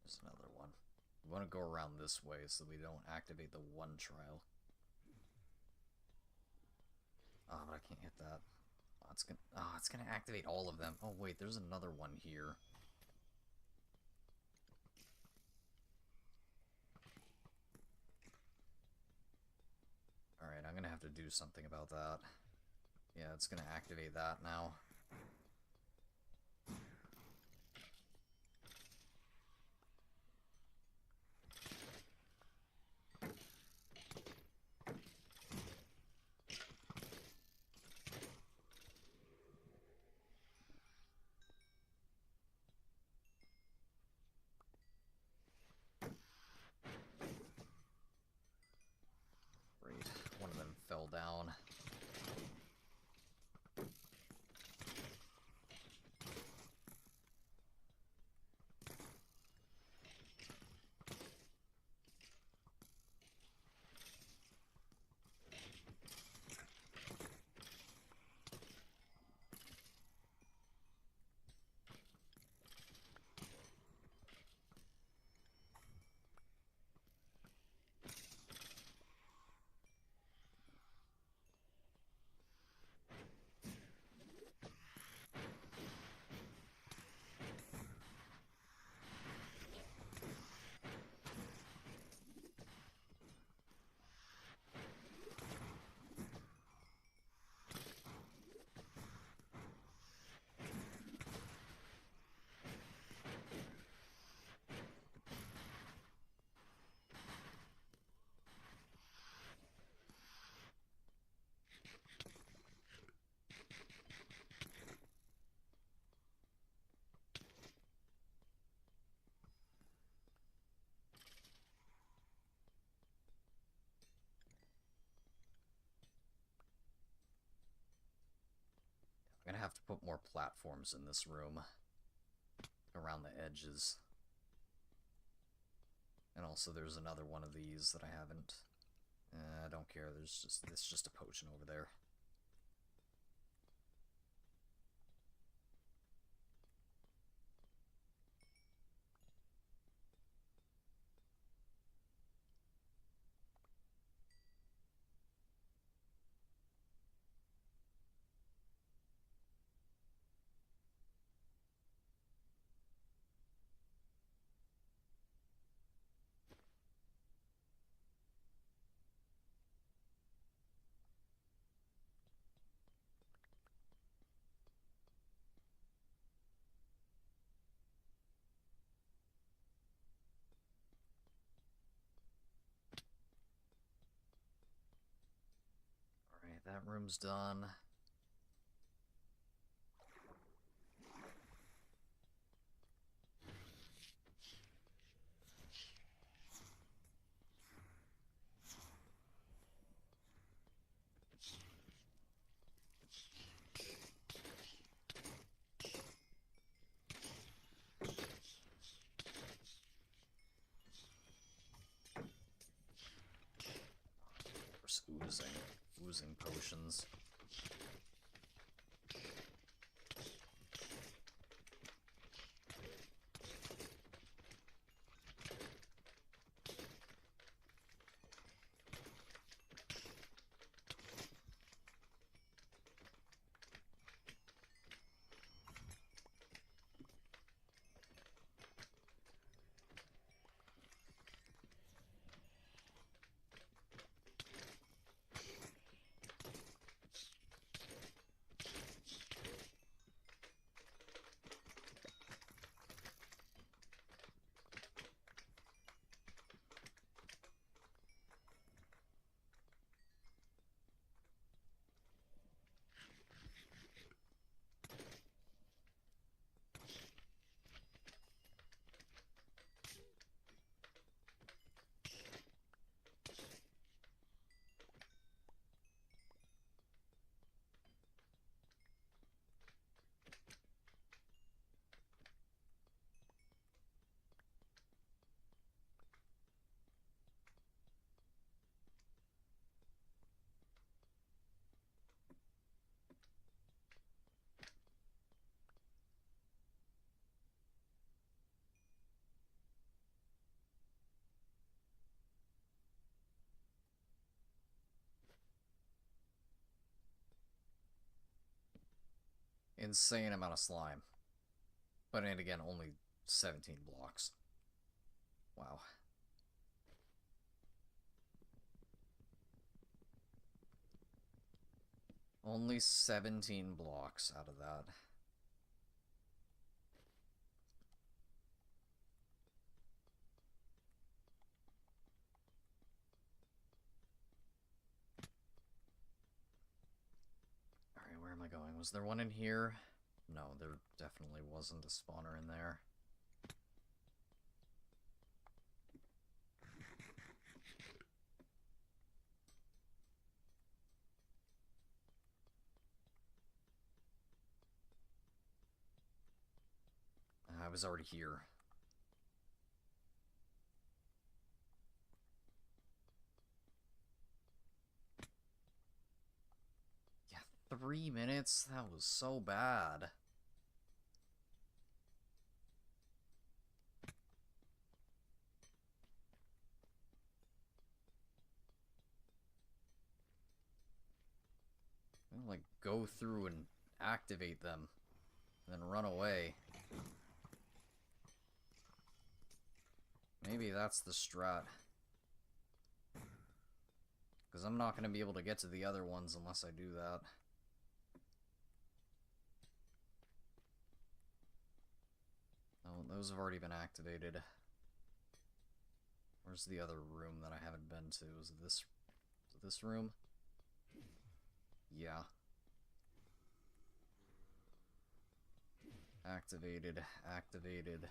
There's another one. We want to go around this way so we don't activate the one trial. Oh, but I can't hit that. It's gonna activate all of them. Oh wait, there's another one here. Alright, I'm gonna have to do something about that. Yeah, it's gonna activate that now. One of them fell down. have to put more platforms in this room. Around the edges. And also there's another one of these that I haven't. I don't care, it's just a potion over there. Alright, that room's done. Oozing potions. Insane amount of slime. But and again, only 17 blocks. Wow. Only 17 blocks out of that. Alright, where am I going? Was there one in here? No, there definitely wasn't a spawner in there. I was already here. Yeah, 3 minutes? That was so bad. I'm gonna, like, go through and activate them, and then run away. Maybe that's the strat. Because I'm not going to be able to get to the other ones unless I do that. Oh, those have already been activated. Where's the other room that I haven't been to? Is it this room? Yeah. Activated, activated.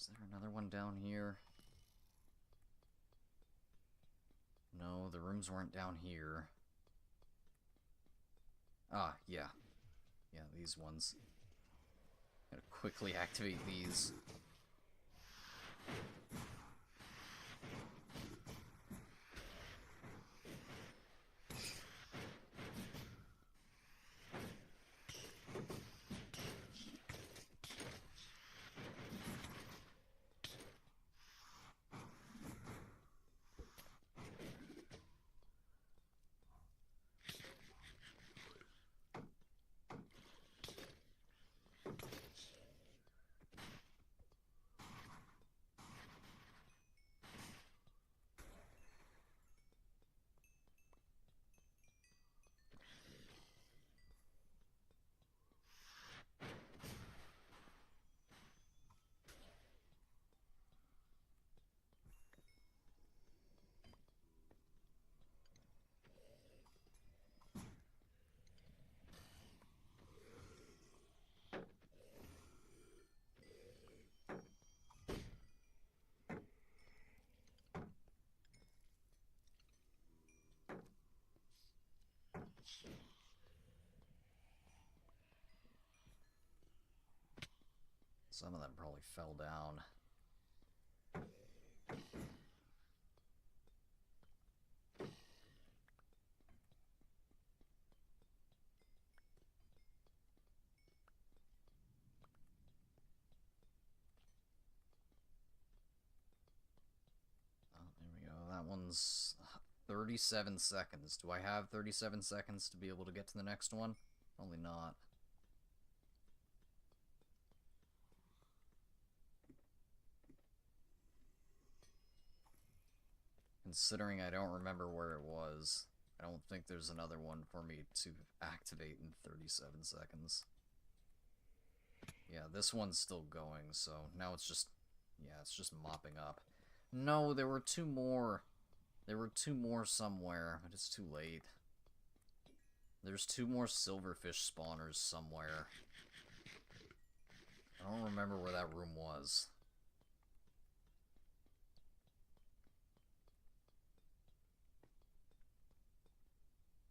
Is there another one down here? No, the rooms weren't down here. Ah, yeah. Yeah, these ones. Gotta quickly activate these. Some of them probably fell down. Oh, there we go. That one's 37 seconds. Do I have 37 seconds to be able to get to the next one? Probably not. Considering I don't remember where it was, I don't think there's another one for me to activate in 37 seconds. Yeah, this one's still going, so now it's just... yeah, it's just mopping up. No, there were two more. There were two more somewhere, but it's too late. There's two more silverfish spawners somewhere. I don't remember where that room was.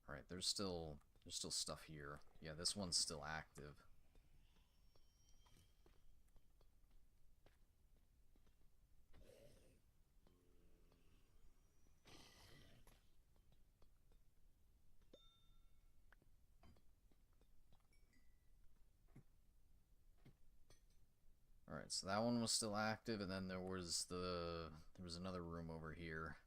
Alright, there's still stuff here. Yeah, this one's still active. Alright, so that one was still active, and then there was another room over here.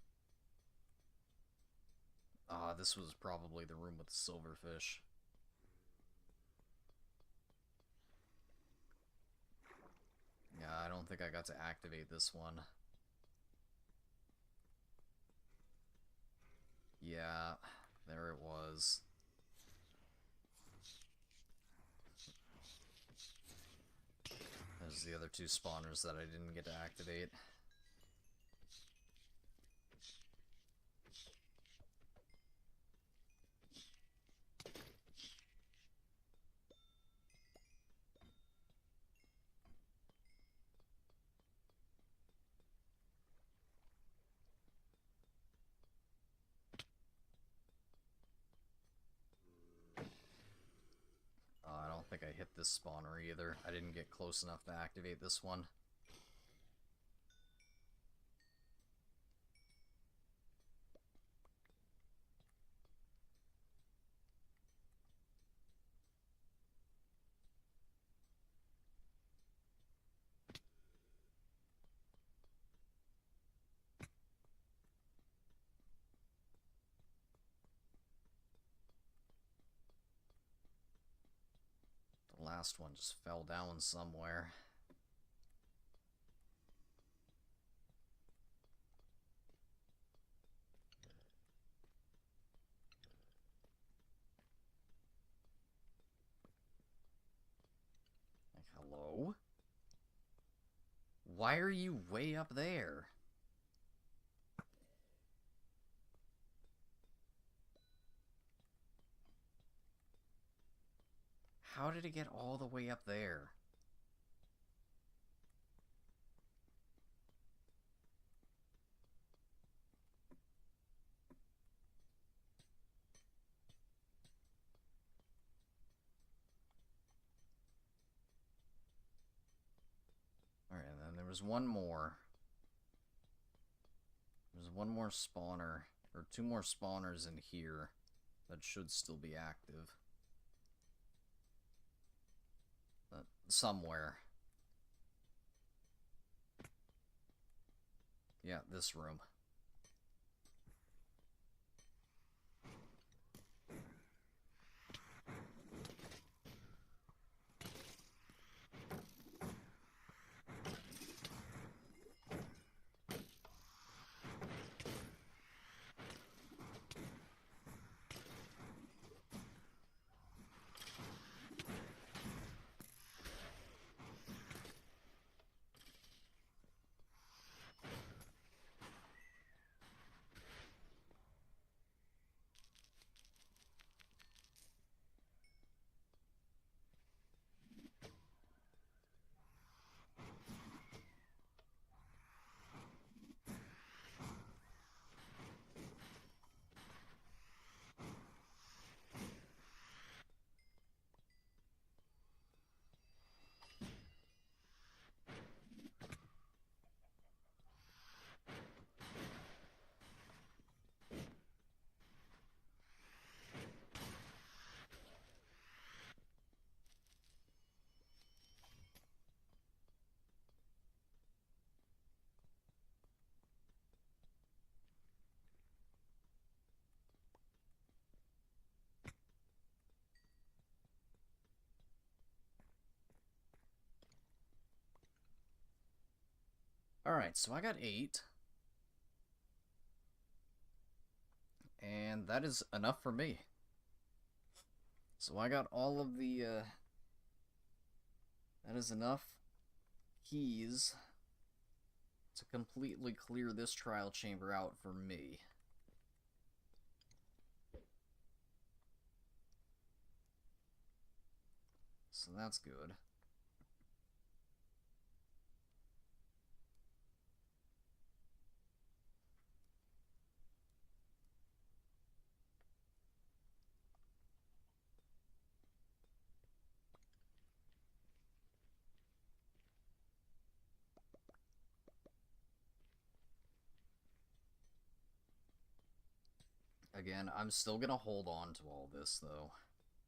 Ah, this was probably the room with the silverfish. Yeah, I don't think I got to activate this one. Yeah, there it was. There's the other two spawners that I didn't get to activate. I don't think I hit this spawner either. I didn't get close enough to activate this one. The last one just fell down somewhere. Like, hello? Why are you way up there? How did it get all the way up there? There's one more. There's one more spawner, or two more spawners in here that should still be active. Somewhere. Yeah, this room. Alright, so I got 8. And that is enough for me. So I got all of the, that is enough keys to completely clear this trial chamber out for me. So that's good. Again, I'm still gonna hold on to all this, though.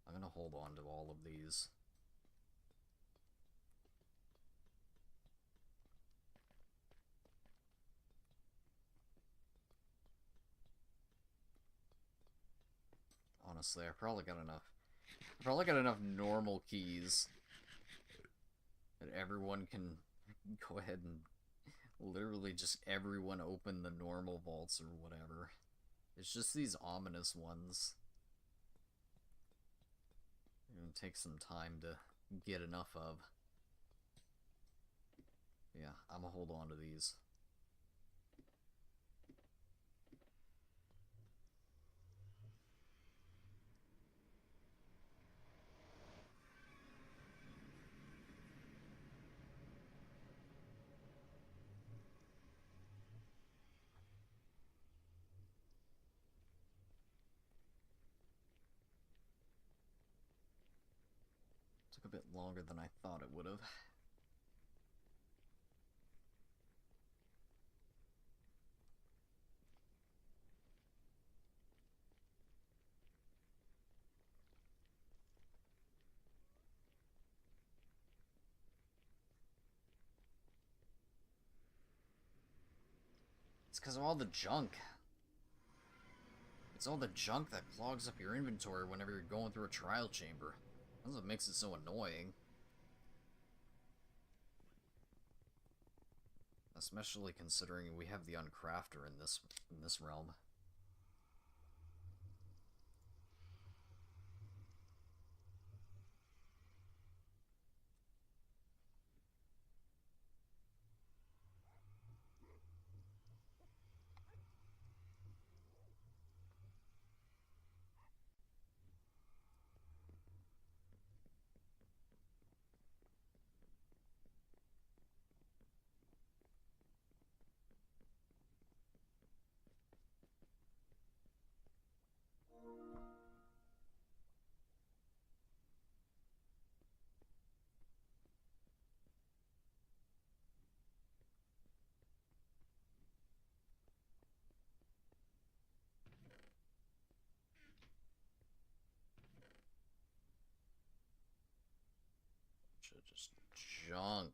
I'm gonna hold on to all of these. Honestly, I probably got enough normal keys that everyone can go ahead and literally just everyone open the normal vaults or whatever. It's just these ominous ones. It's gonna take some time to get enough of. Yeah, I'm gonna hold on to these. Took a bit longer than I thought it would have. It's because of all the junk. It's all the junk that clogs up your inventory whenever you're going through a trial chamber. That's what makes it so annoying. Especially considering we have the uncrafter in this realm. junk.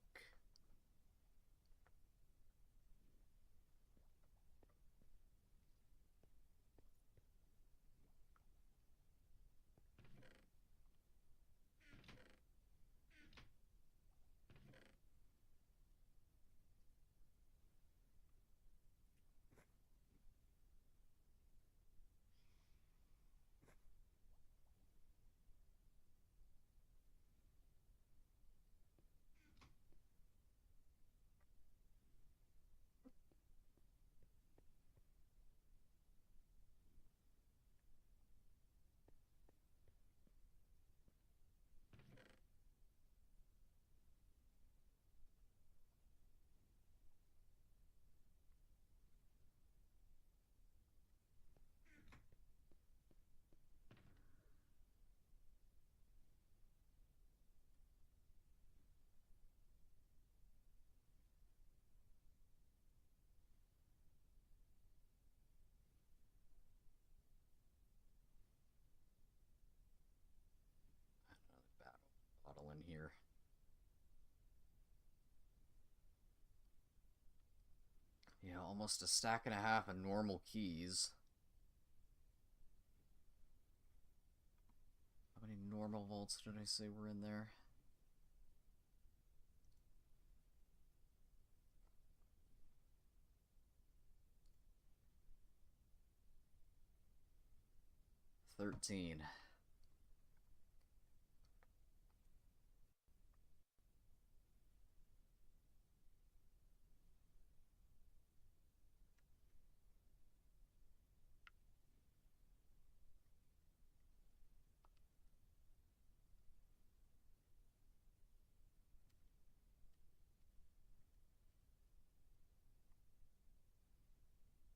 Another bottle in here. Yeah, almost a stack and a half of normal keys. How many normal vaults did I say were in there? $13.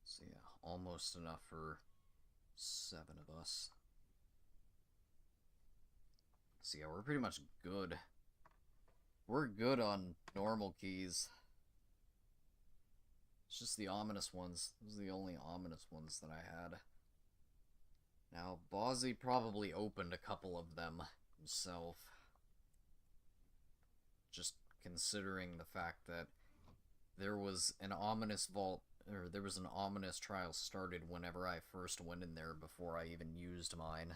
So yeah, almost enough for 7 of us. So yeah, we're pretty much good. We're good on normal keys. It's just the ominous ones. Those are the only ominous ones that I had. Now, Bozzy probably opened a couple of them himself. Just considering the fact that there was an ominous vault, or there was an ominous trial started whenever I first went in there before I even used mine.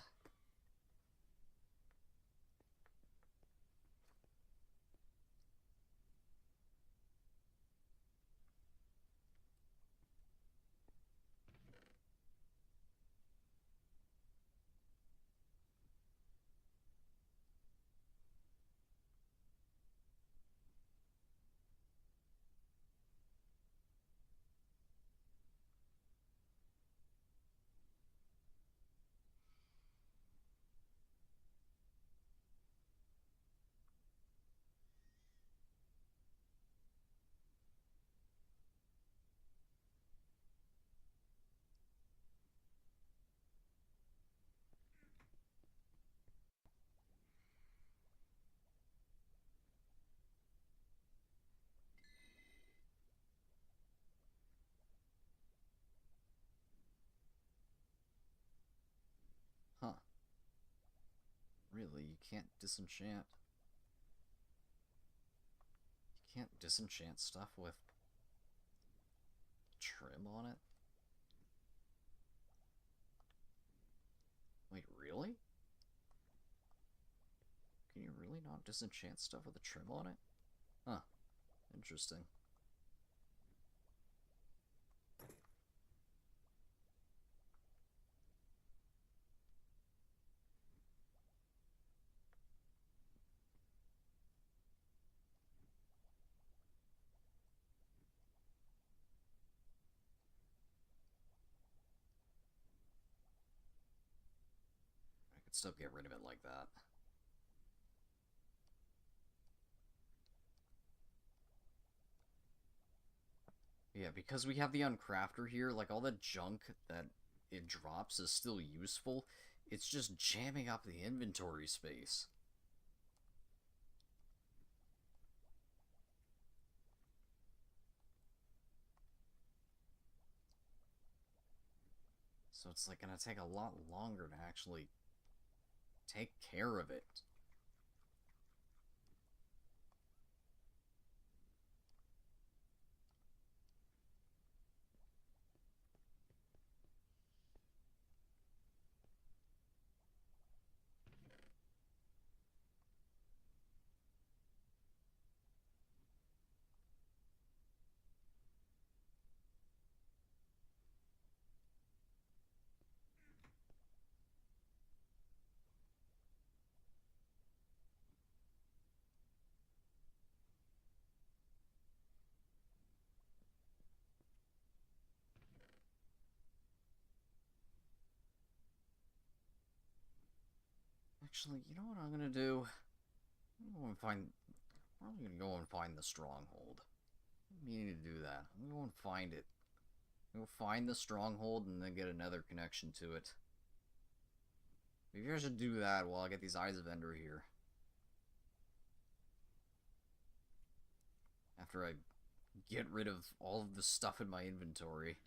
Huh. Really? You can't disenchant... You can't disenchant stuff with trim on it? Wait, really? Can you really not disenchant stuff with a trim on it? Huh. Interesting. I could still get rid of it like that. Yeah, because we have the uncrafter here, like all the junk that it drops is still useful. It's just jamming up the inventory space. So it's like gonna take a lot longer to actually take care of it. Actually, you know what I'm gonna do? I'm gonna go and find... I'm probably gonna go and find the stronghold. I'm meaning to do that. I'm gonna go and find it. I'm gonna go find the stronghold and then get another connection to it. Maybe I should do that while I get these Eyes of Ender here. After I get rid of all of the stuff in my inventory.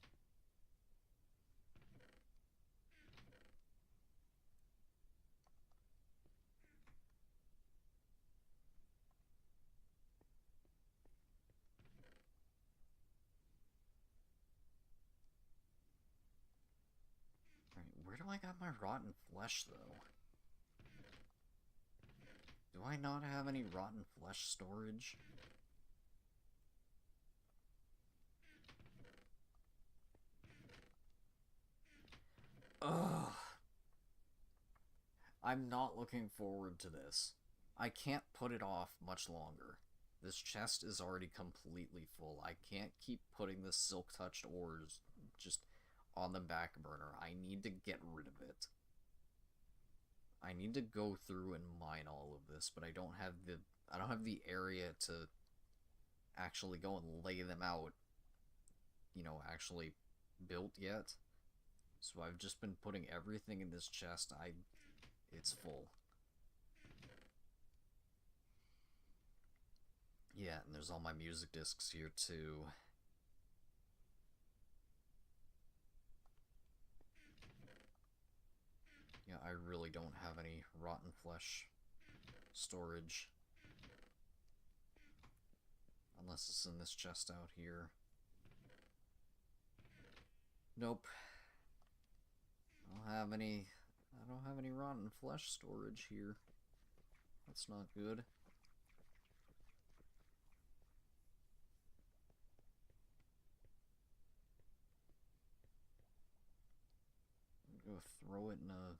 Alright, where do I got my rotten flesh, though? Do I not have any rotten flesh storage? Ugh. I'm not looking forward to this. I can't put it off much longer. This chest is already completely full. I can't keep putting the silk-touched ores just on the back burner. I need to get rid of it. I need to go through and mine all of this, but I don't have the area to actually go and lay them out, you know, actually built yet. So I've just been putting everything in this chest. It's full. Yeah, and there's all my music discs here too. Yeah, I really don't have any rotten flesh storage. Unless it's in this chest out here. Nope. I don't have any rotten flesh storage here. That's not good. I'll go throw it in I'll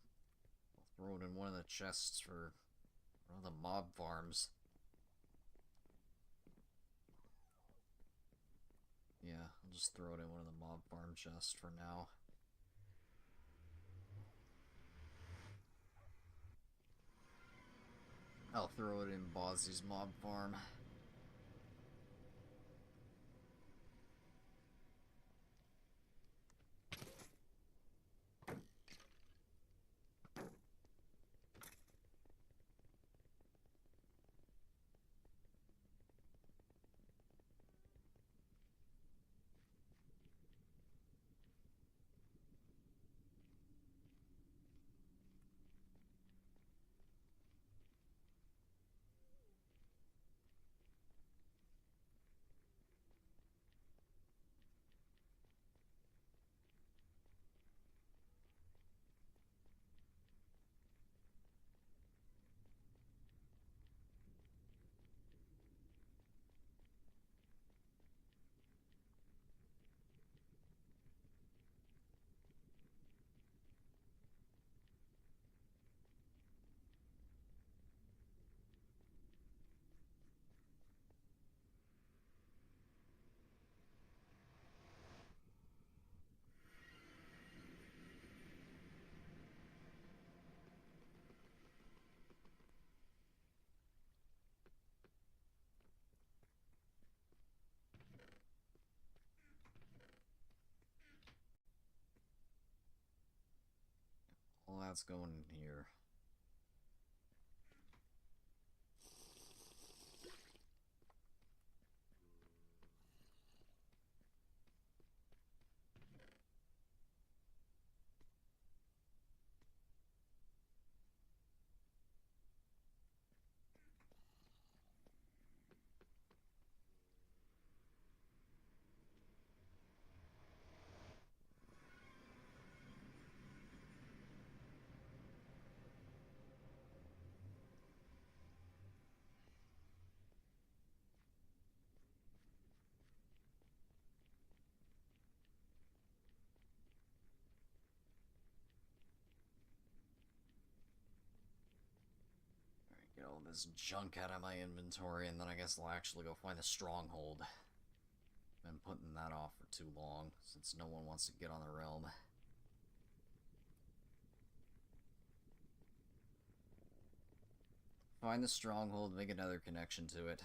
throw it in one of the chests for one of the mob farms. Yeah, I'll just throw it in one of the mob farm chests for now. I'll throw it in Bozzy's mob farm. All that's going in here. Get all this junk out of my inventory, and then I guess I'll actually go find the stronghold. Been putting that off for too long, since no one wants to get on the realm. Find the stronghold, make another connection to it.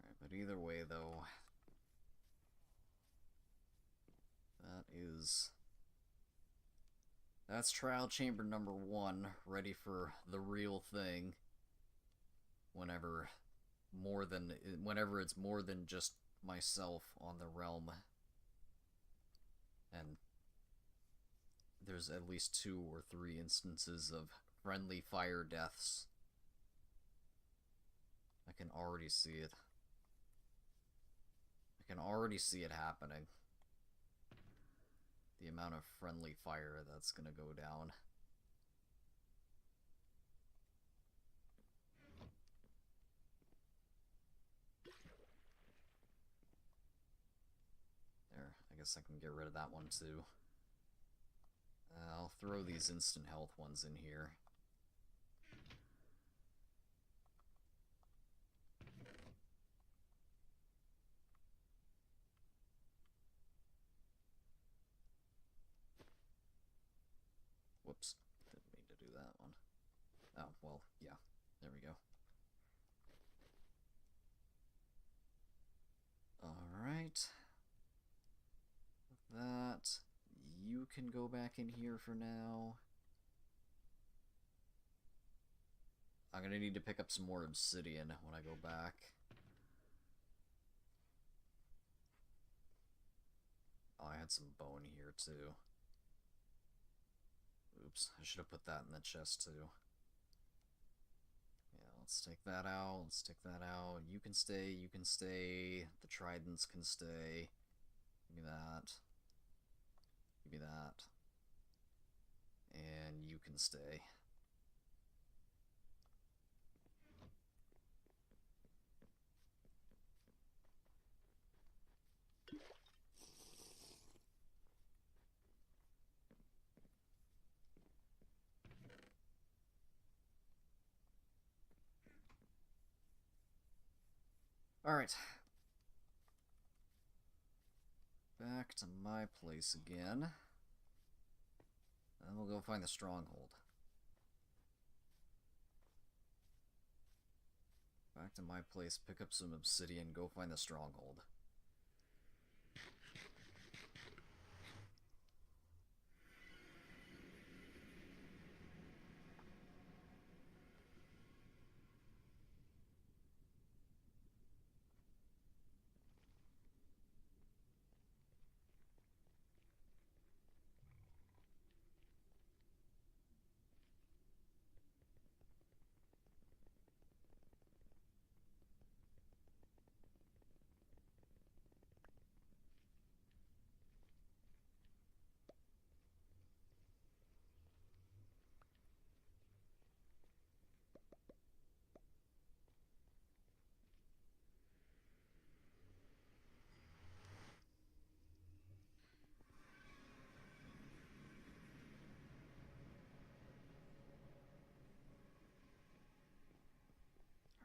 Alright, but either way, though, that's trial chamber number 1, ready for the real thing. Whenever it's more than just myself on the realm, and there's at least 2 or 3 instances of friendly fire deaths. I can already see it. I can already see it happening. The amount of friendly fire that's gonna go down. There, I guess I can get rid of that one too. I'll throw these instant health ones in here. Whoops, didn't mean to do that one. Oh, well, yeah, there we go. Alright. That. You can go back in here for now. I'm gonna need to pick up some more obsidian when I go back. Oh, I had some bone here too. Oops, I should have put that in the chest too. Yeah, let's take that out, let's take that out. You can stay, you can stay. The tridents can stay. Give me that. Give me that. And you can stay. Alright. Back to my place again. And we'll go find the stronghold. Back to my place, pick up some obsidian, go find the stronghold.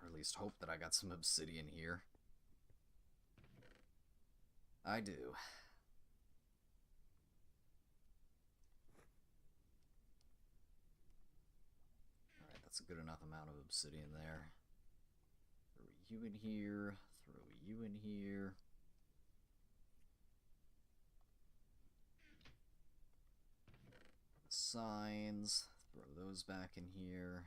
Or at least hope that I got some obsidian here. I do. Alright, that's a good enough amount of obsidian there. Throw you in here, throw you in here. Signs, throw those back in here.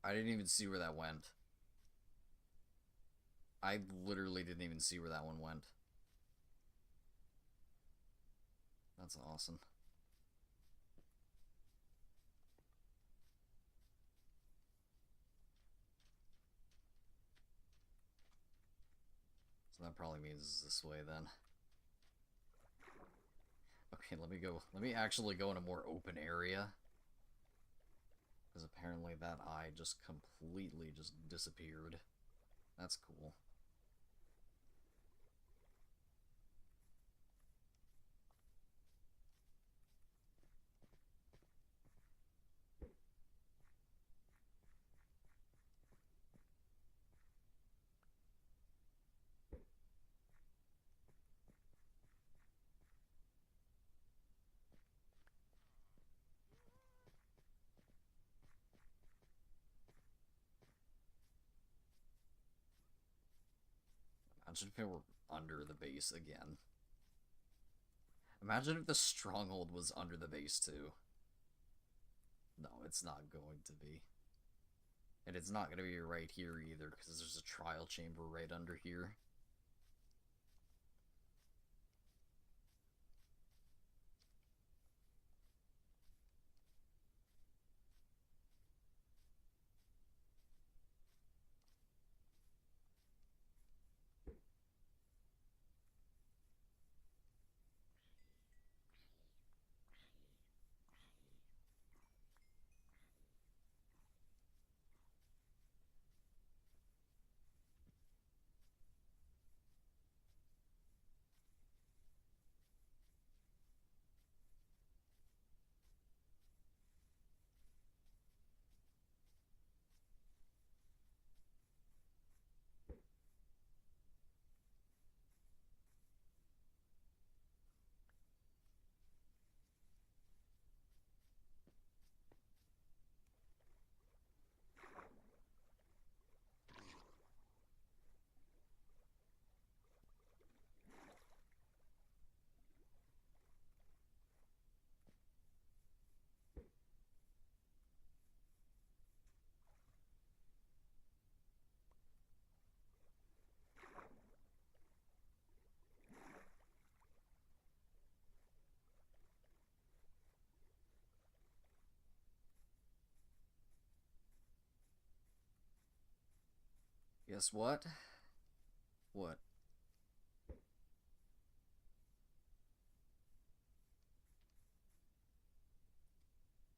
I didn't even see where that went. I literally didn't even see where that one went. That's awesome. So that probably means it's this way then. Okay, let me go. Let me actually go in a more open area. Because apparently that eye just completely just disappeared. That's cool. Imagine if it were under the base again. Imagine if the stronghold was under the base too. No, it's not going to be. And it's not going to be right here either, because there's a trial chamber right under here. Guess what? What?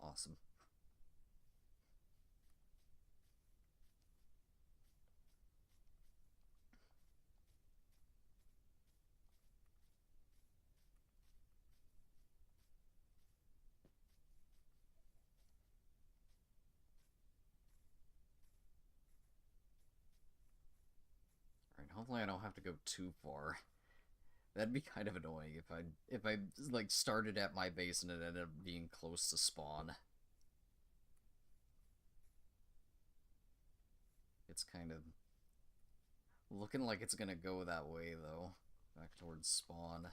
Awesome. Alright, hopefully I don't have to go too far. That'd be kind of annoying if I like started at my base and it ended up being close to spawn. It's kind of looking like it's gonna go that way though, back towards spawn.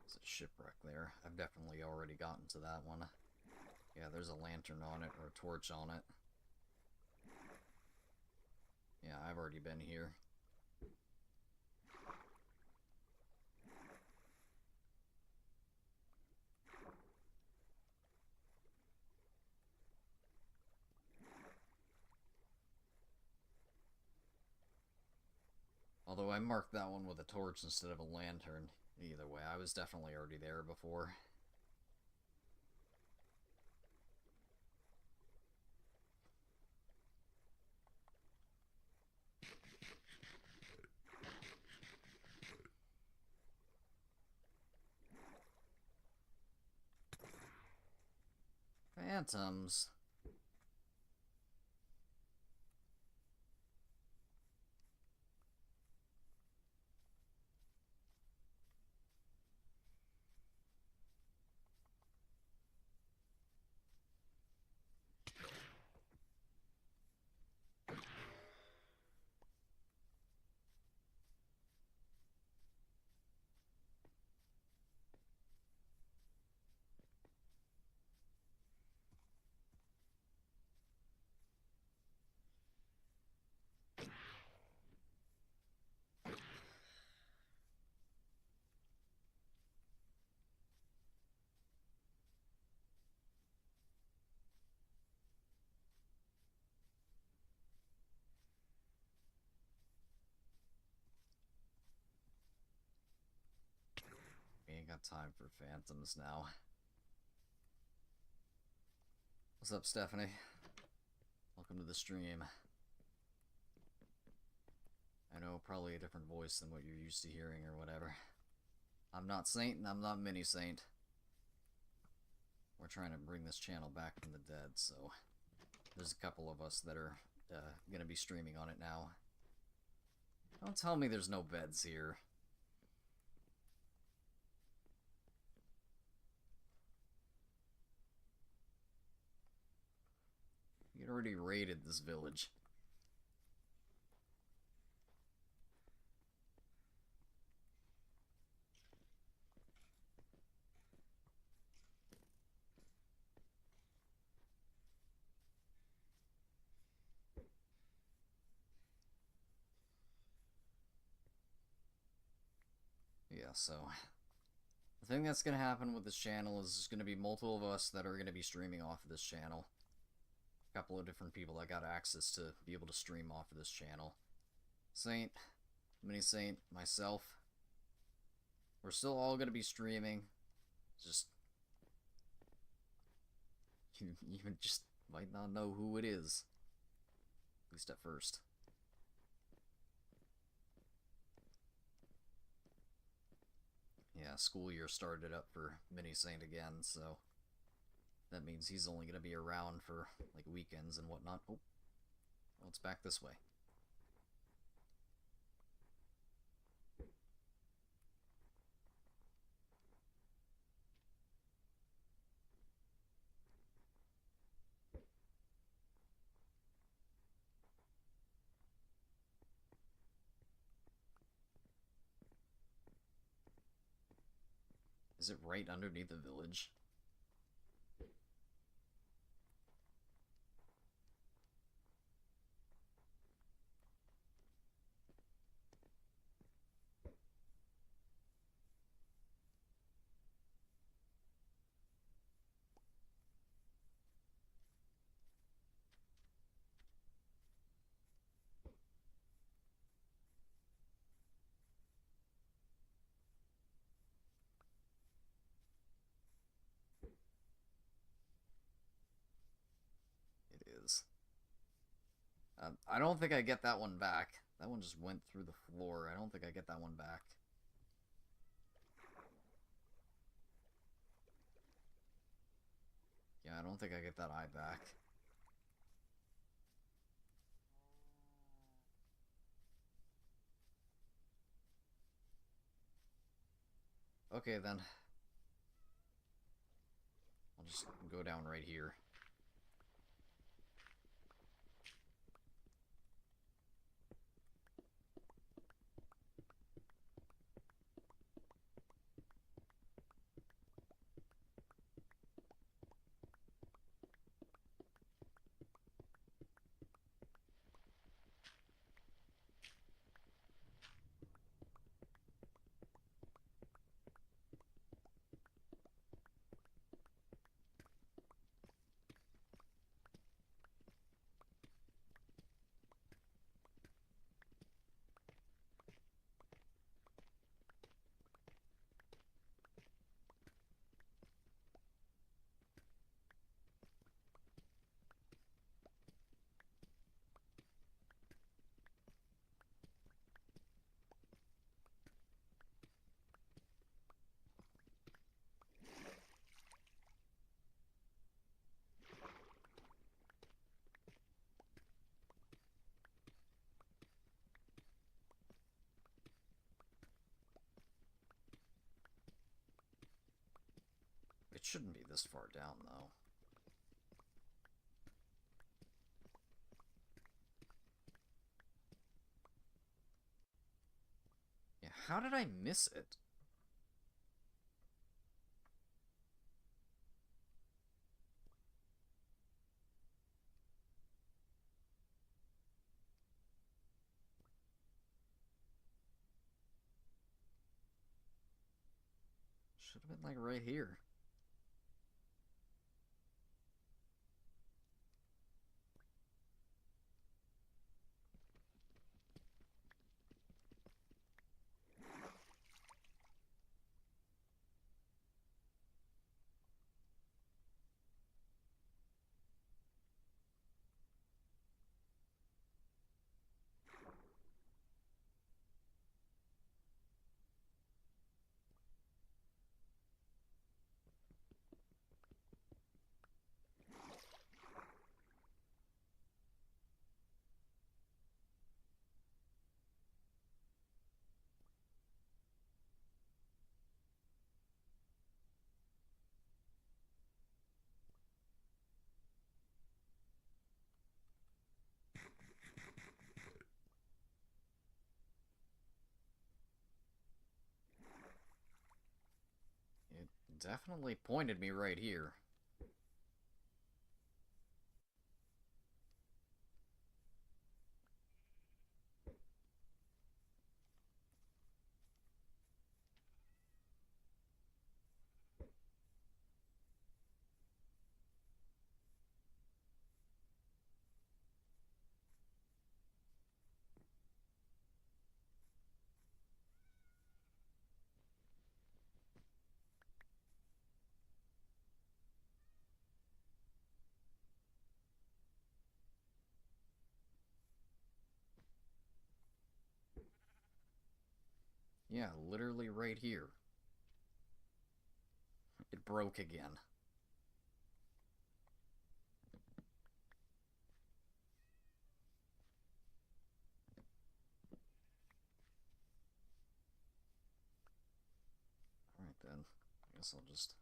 There's a shipwreck there. I've definitely already gotten to that one. Yeah, there's a lantern on it, or a torch on it. Yeah, I've already been here. Although I marked that one with a torch instead of a lantern. Either way, I was definitely already there before. Phantoms. We ain't got time for phantoms now. What's up, Stephanie? Welcome to the stream. I know, probably a different voice than what you're used to hearing or whatever. I'm not Saint and I'm not Mini Saint. We're trying to bring this channel back from the dead, so there's a couple of us that are gonna be streaming on it now. Don't tell me there's no beds here. You already raided this village. Yeah, so the thing that's going to happen with this channel is there's going to be multiple of us that are going to be streaming off of this channel. A couple of different people that got access to be able to stream off of this channel. Saint, Mini Saint, myself. We're still all going to be streaming. Just you even just might not know who it is. At least at first. Yeah, school year started up for Mini Saint again, so that means he's only going to be around for like weekends and whatnot. Oh, well, it's back this way. Is it right underneath the village? I don't think I get that one back. That one just went through the floor. I don't think I get that one back. Yeah, I don't think I get that eye back. Okay, then. I'll just go down right here. It shouldn't be this far down, though. Yeah, how did I miss it? Should have been, like, right here. It definitely pointed me right here. Yeah, literally right here. It broke again. Alright then. I guess I'll just...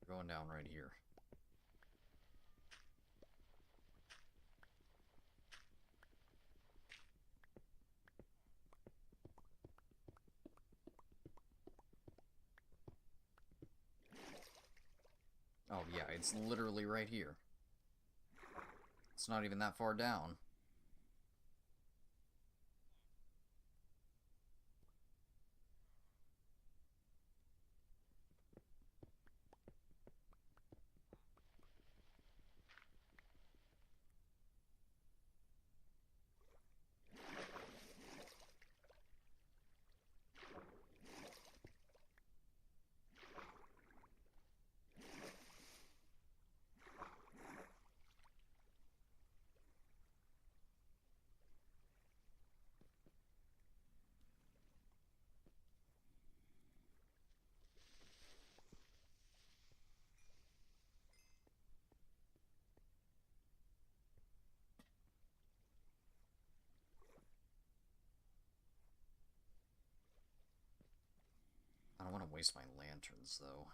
going down right here. Oh yeah, it's literally right here. It's not even that far down. I don't want to waste my lanterns, though.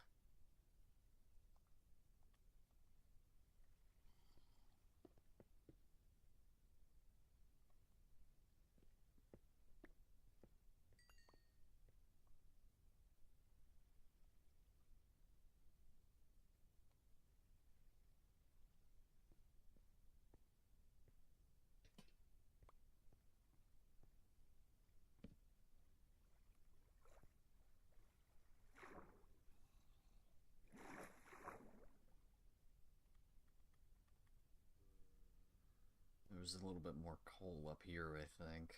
There's a little bit more coal up here, I think.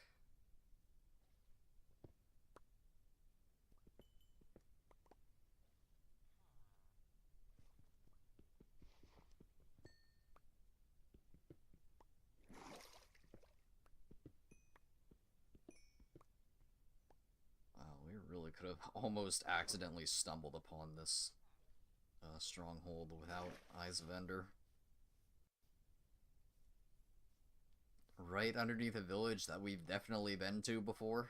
Wow, we really could have almost accidentally stumbled upon this stronghold without Eyes of Ender. Right underneath a village that we've definitely been to before.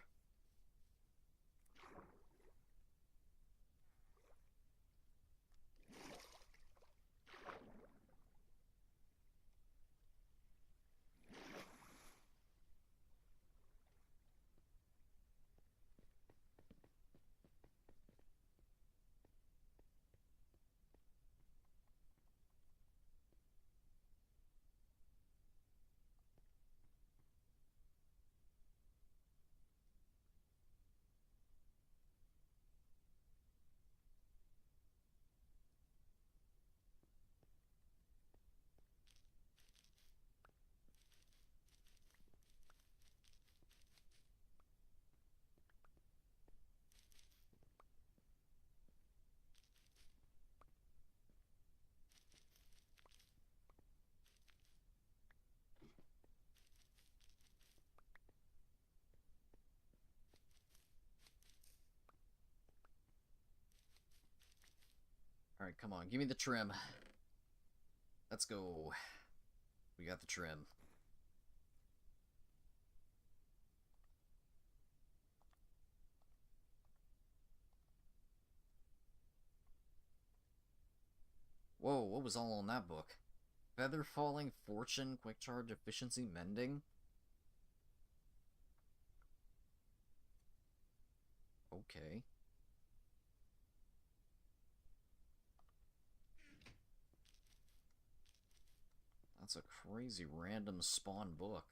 Alright, come on, give me the trim. Let's go. We got the trim. Whoa, what was all on that book? Feather falling, fortune, quick charge, efficiency, mending? Okay. That's a crazy random spawn book.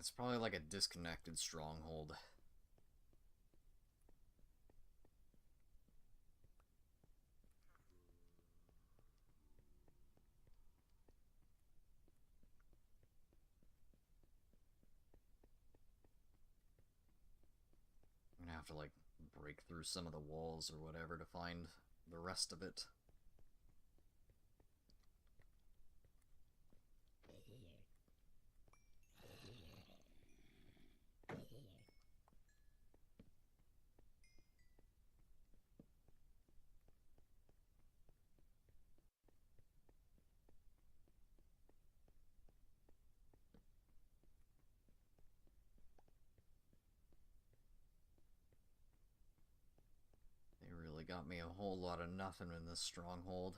it's probably like a disconnected stronghold. I'm gonna have to, like, break through some of the walls or whatever to find the rest of it. They really got me a whole lot of nothing in this stronghold.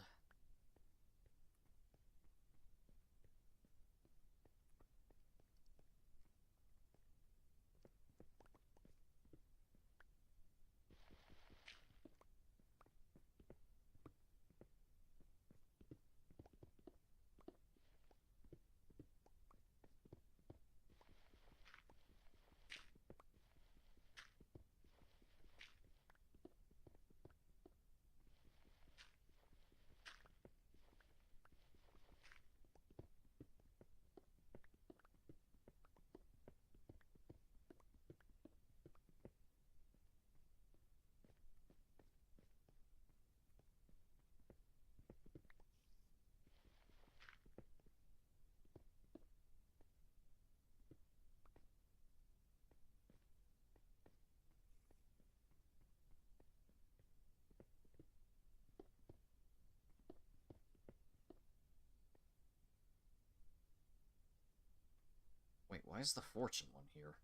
Wait, why is the fortune one here?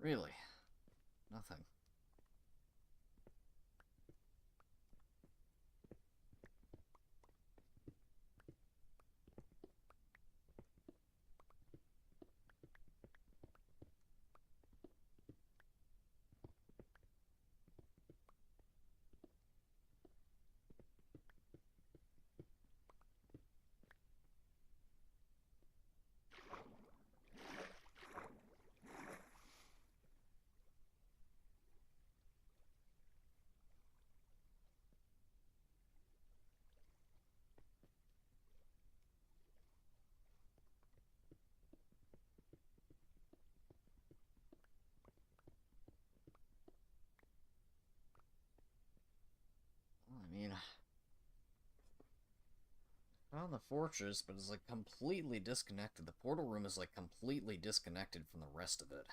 Really? Nothing. Well, I mean, I found the fortress, but it's like completely disconnected. The portal room is like completely disconnected from the rest of it.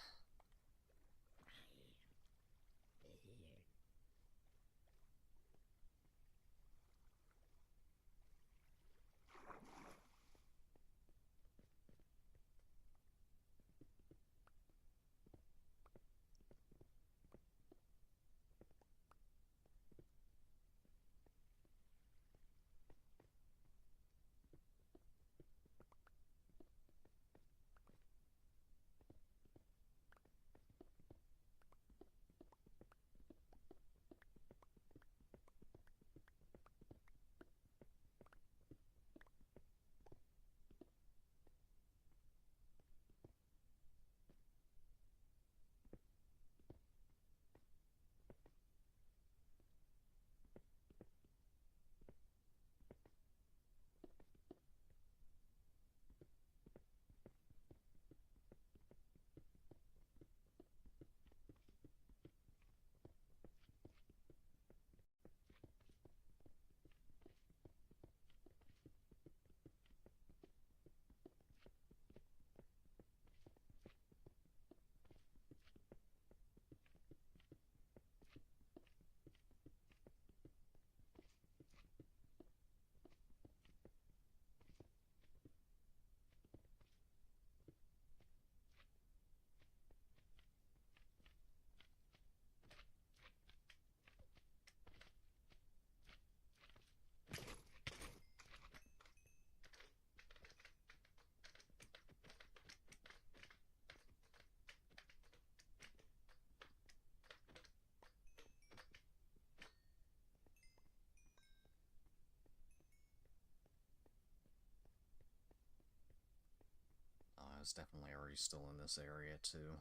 was definitely already still in this area, too.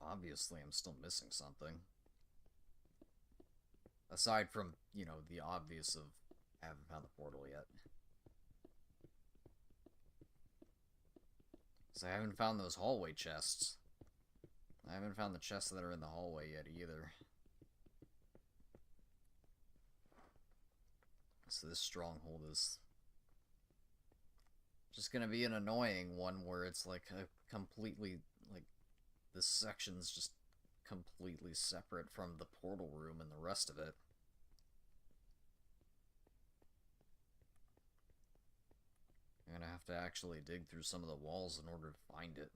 Obviously, I'm still missing something. Aside from, you know, the obvious of I haven't found the portal yet. So I haven't found those hallway chests. I haven't found the chests that are in the hallway yet either. So this stronghold is just gonna be an annoying one where it's like a completely, like, this section's just completely separate from the portal room and the rest of it. I'm gonna have to actually dig through some of the walls in order to find it.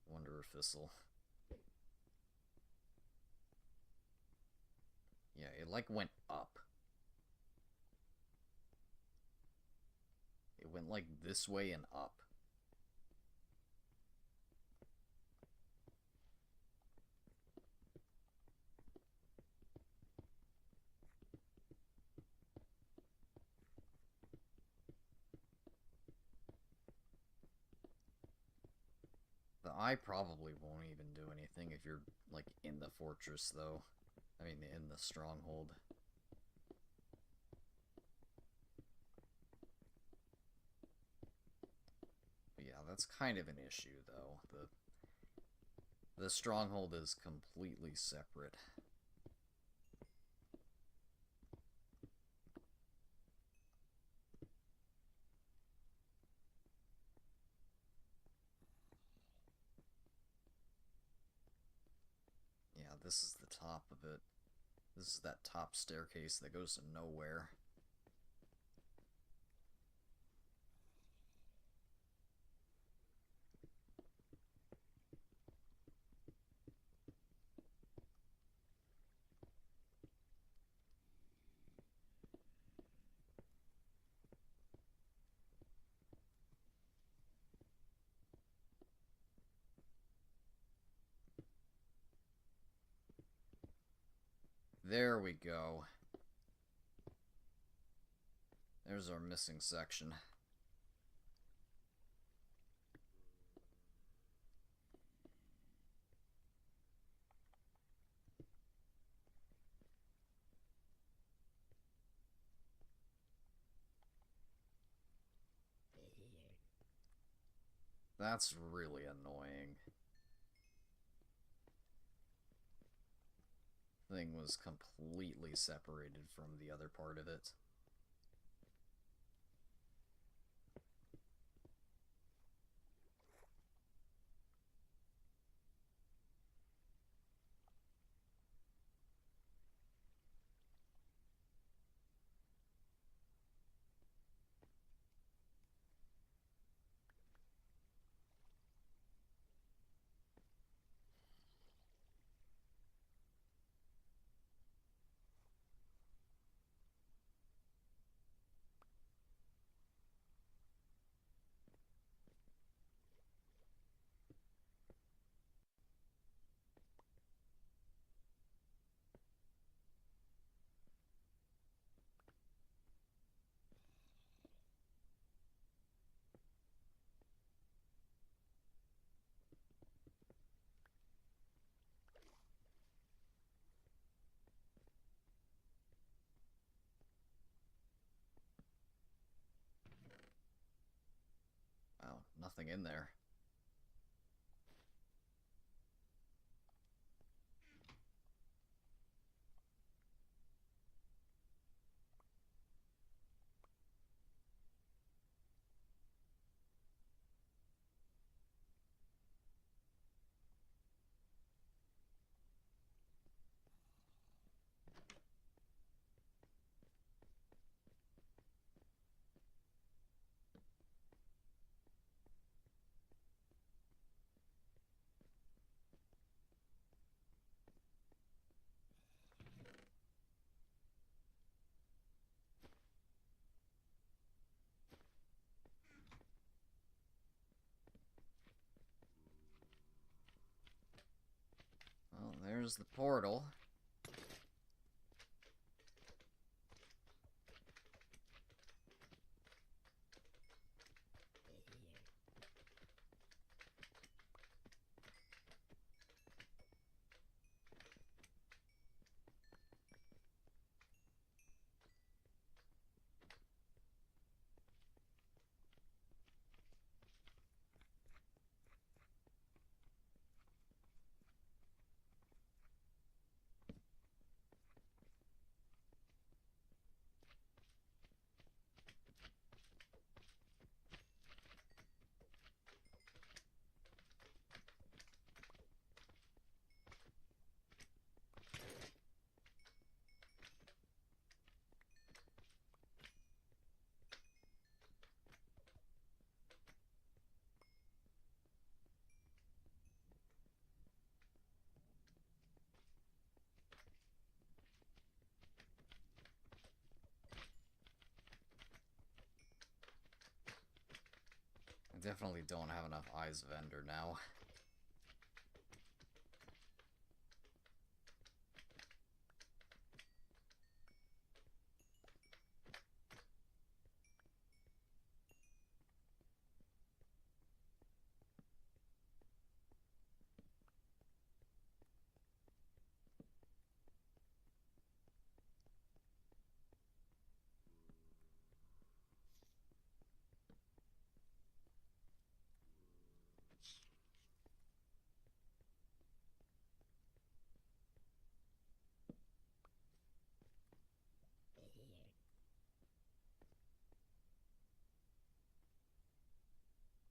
Wonder if this'll... Yeah, it like went up. It went like this way and up. The eye probably won't even do anything if you're, like, in the fortress, though. I mean, in the stronghold. But yeah, that's kind of an issue, though. The stronghold is completely separate. Yeah, this is the top of it. This is that top staircase that goes to nowhere. There we go. There's our missing section. That's really annoying. Thing was completely separated from the other part of it. Wow, nothing in there. there's the portal. I definitely don't have enough Eyes of Ender now.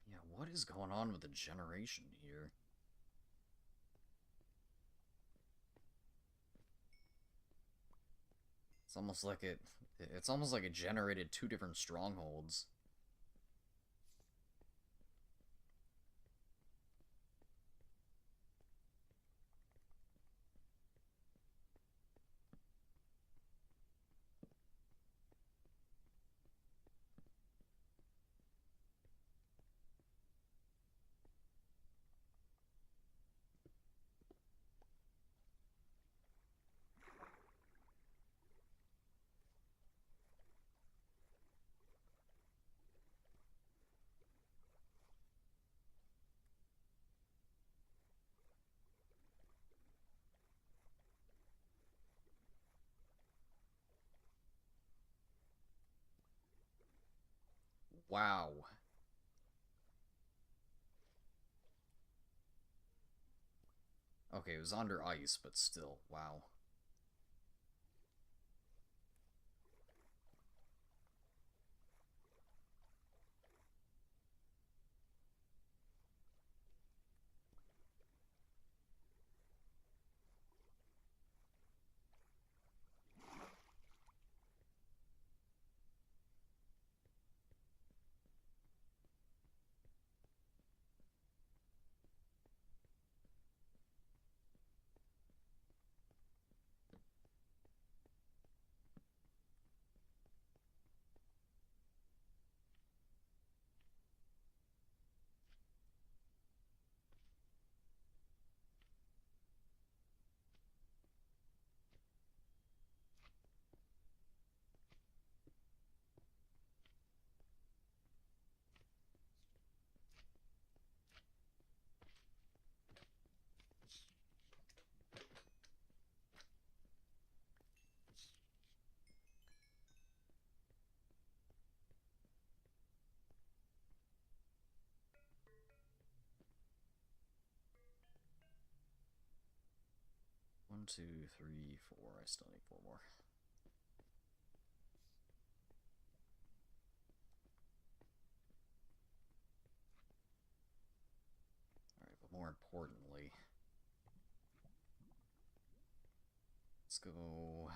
Yeah, what is going on with the generation here? It's almost like it generated two different strongholds. Wow. Okay, it was under ice, but still, wow. One, two, three, four. I still need four more. Alright, but more importantly, let's go.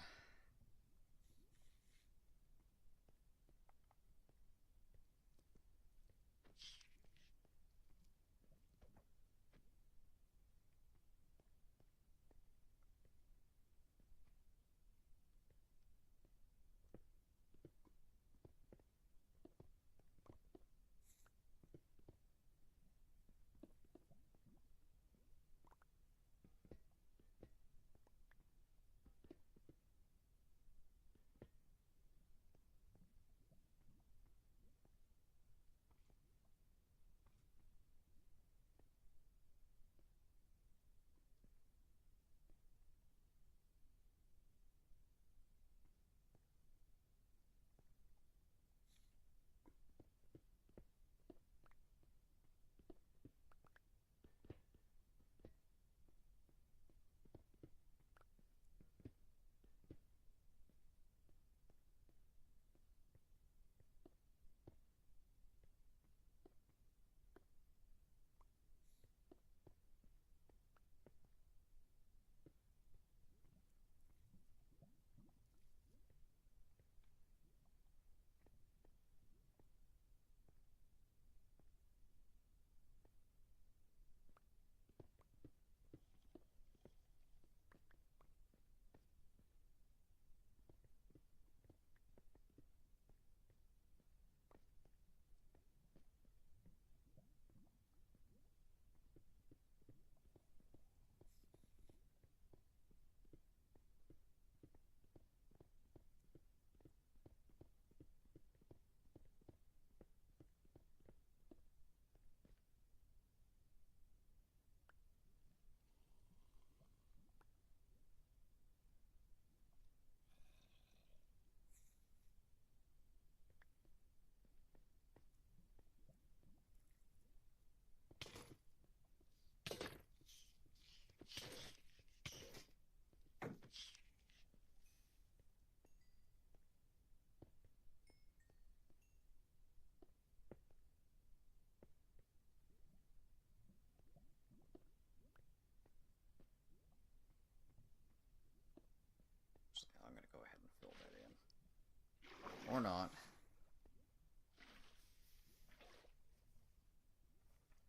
Or not.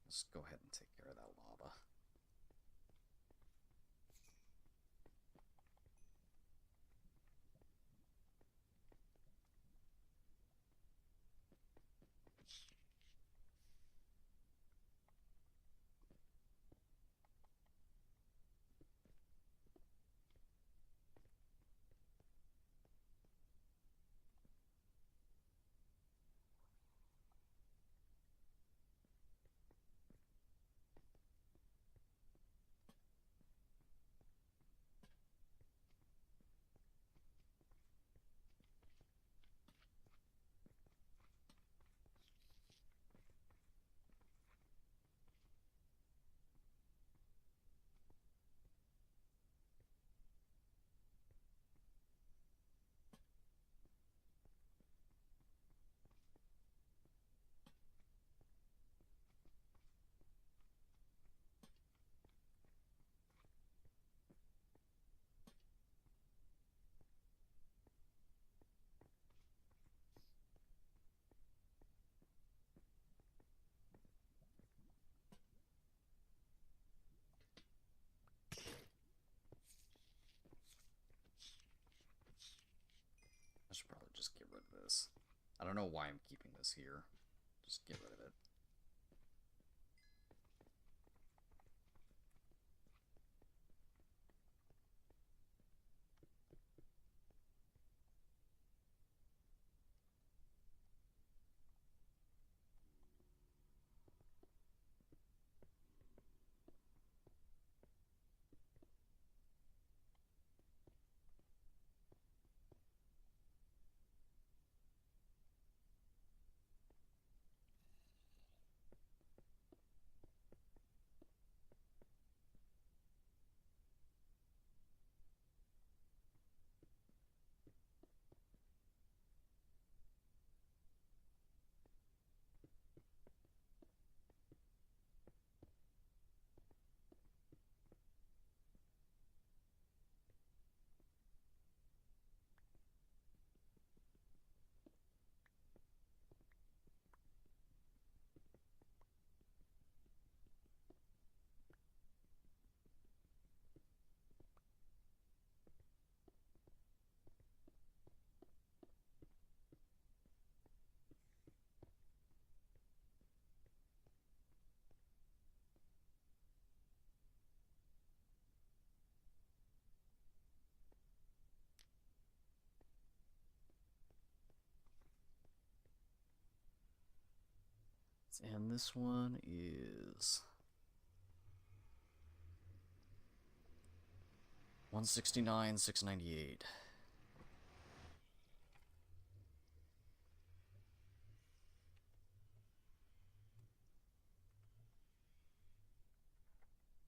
Let's go ahead and take care of that lava. I should probably just get rid of this. I don't know why I'm keeping this here. Just get rid of it. And this one is 169,698.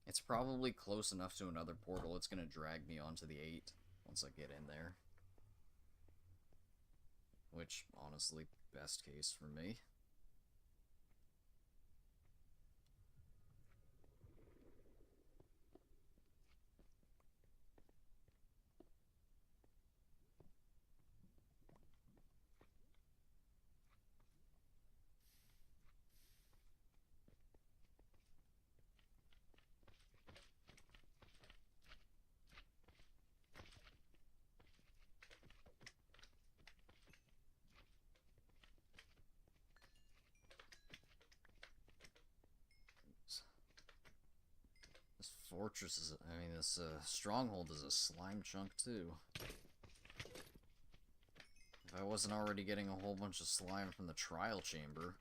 It's probably close enough to another portal. It's gonna drag me onto the 8 once I get in there. Which, honestly, best case for me. Fortress is, this stronghold is a slime chunk too. If I wasn't already getting a whole bunch of slime from the trial chamber.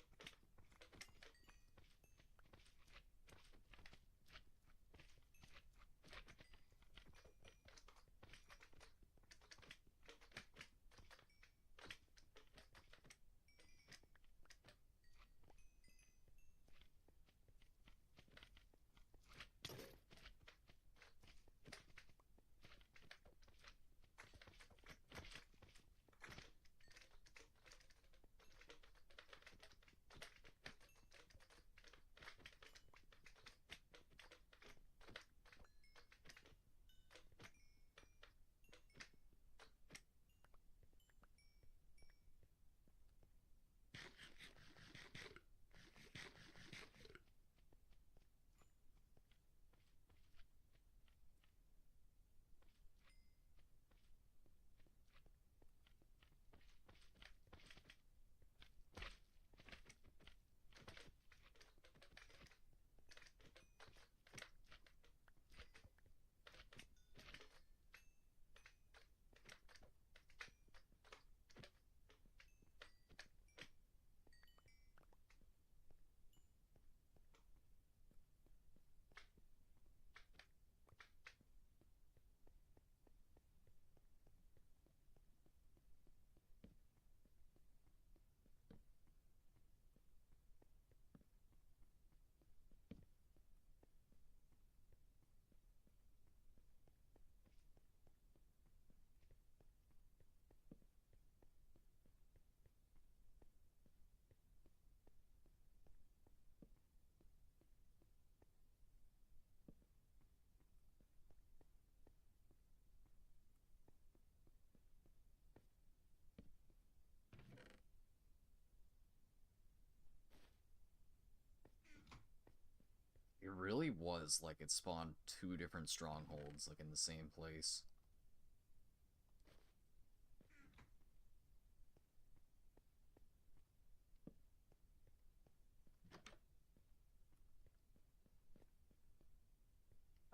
really was like it spawned two different strongholds, like in the same place.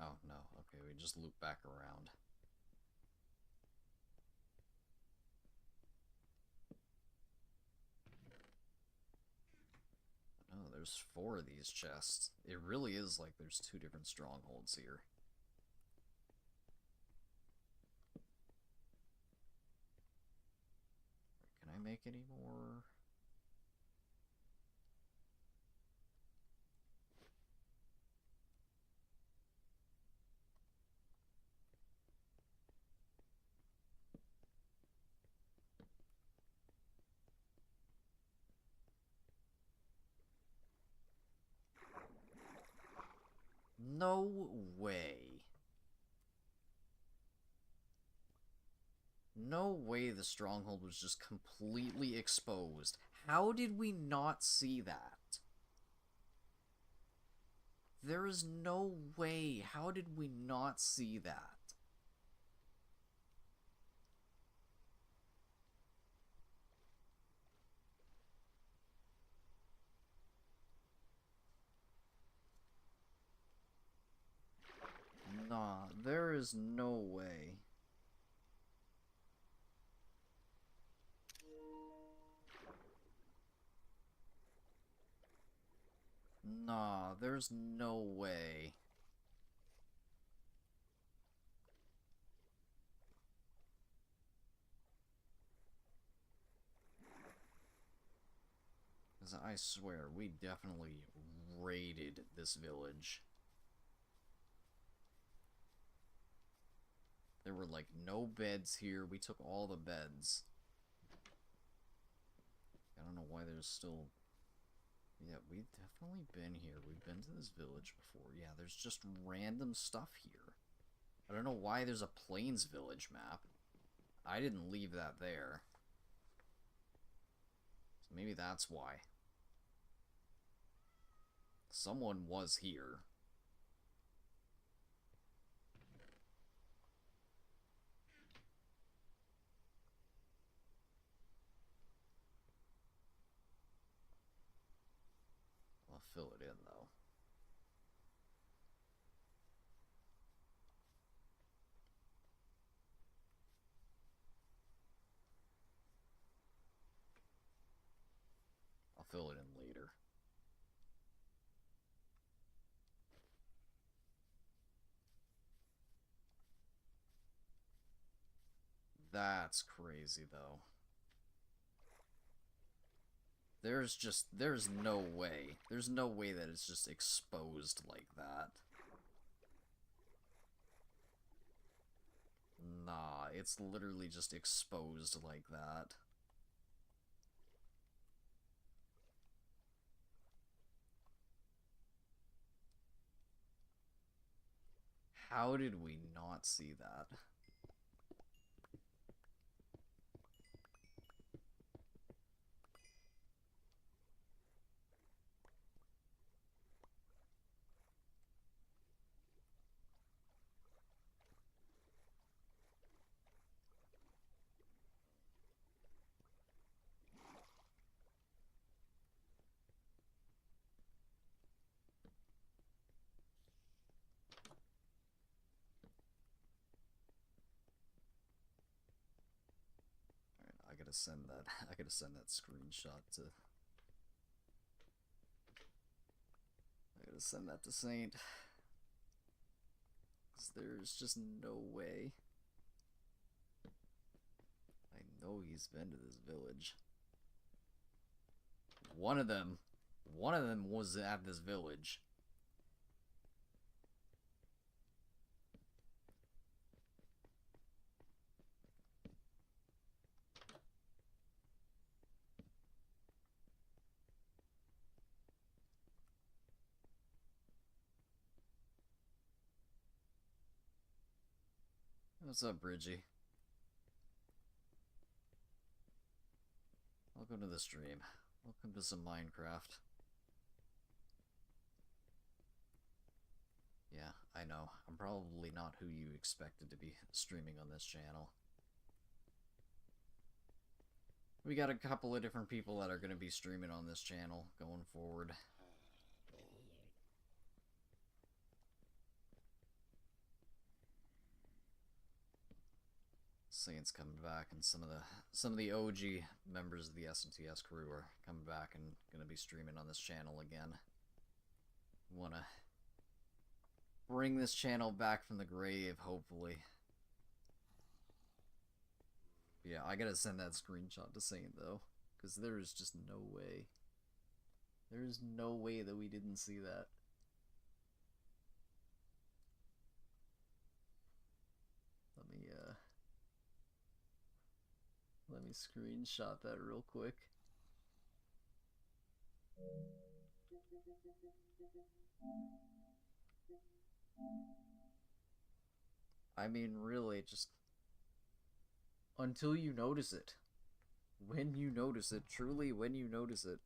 Oh, no. Okay, we just loop back around. Oh, there's 4 of these chests. It really is like there's 2 different strongholds here. Can I make any more? No way. No way the stronghold was just completely exposed. How did we not see that? There is no way. How did we not see that? Nah, there is no way. Nah, there's no way. Because I swear, we definitely raided this village. There were like no beds here. We took all the beds. I don't know why there's still... Yeah, we've definitely been here. We've been to this village before. Yeah, there's just random stuff here. I don't know why there's a Plains Village map. I didn't leave that there. So maybe that's why. Someone was here. I'll fill it in, though. I'll fill it in later. That's crazy, though. There's no way. There's no way that it's just exposed like that. Nah, it's literally just exposed like that. How did we not see that? Alright, I gotta send that screenshot to... I gotta send that to Saint. 'Cause there's just no way. I know he's been to this village. One of them was at this village. What's up, Bridgie? Welcome to the stream. Welcome to some Minecraft. Yeah, I know. I'm probably not who you expected to be streaming on this channel. We got a couple of different people that are going to be streaming on this channel going forward. Saint's coming back, and some of the OG members of the SNTS crew are coming back and going to be streaming on this channel again. Want to bring this channel back from the grave, hopefully. Yeah, I gotta send that screenshot to Saint, though, because there is just no way. There is no way that we didn't see that. Let me screenshot that real quick. I mean, really, just until you notice it. When you notice it, truly when you notice it.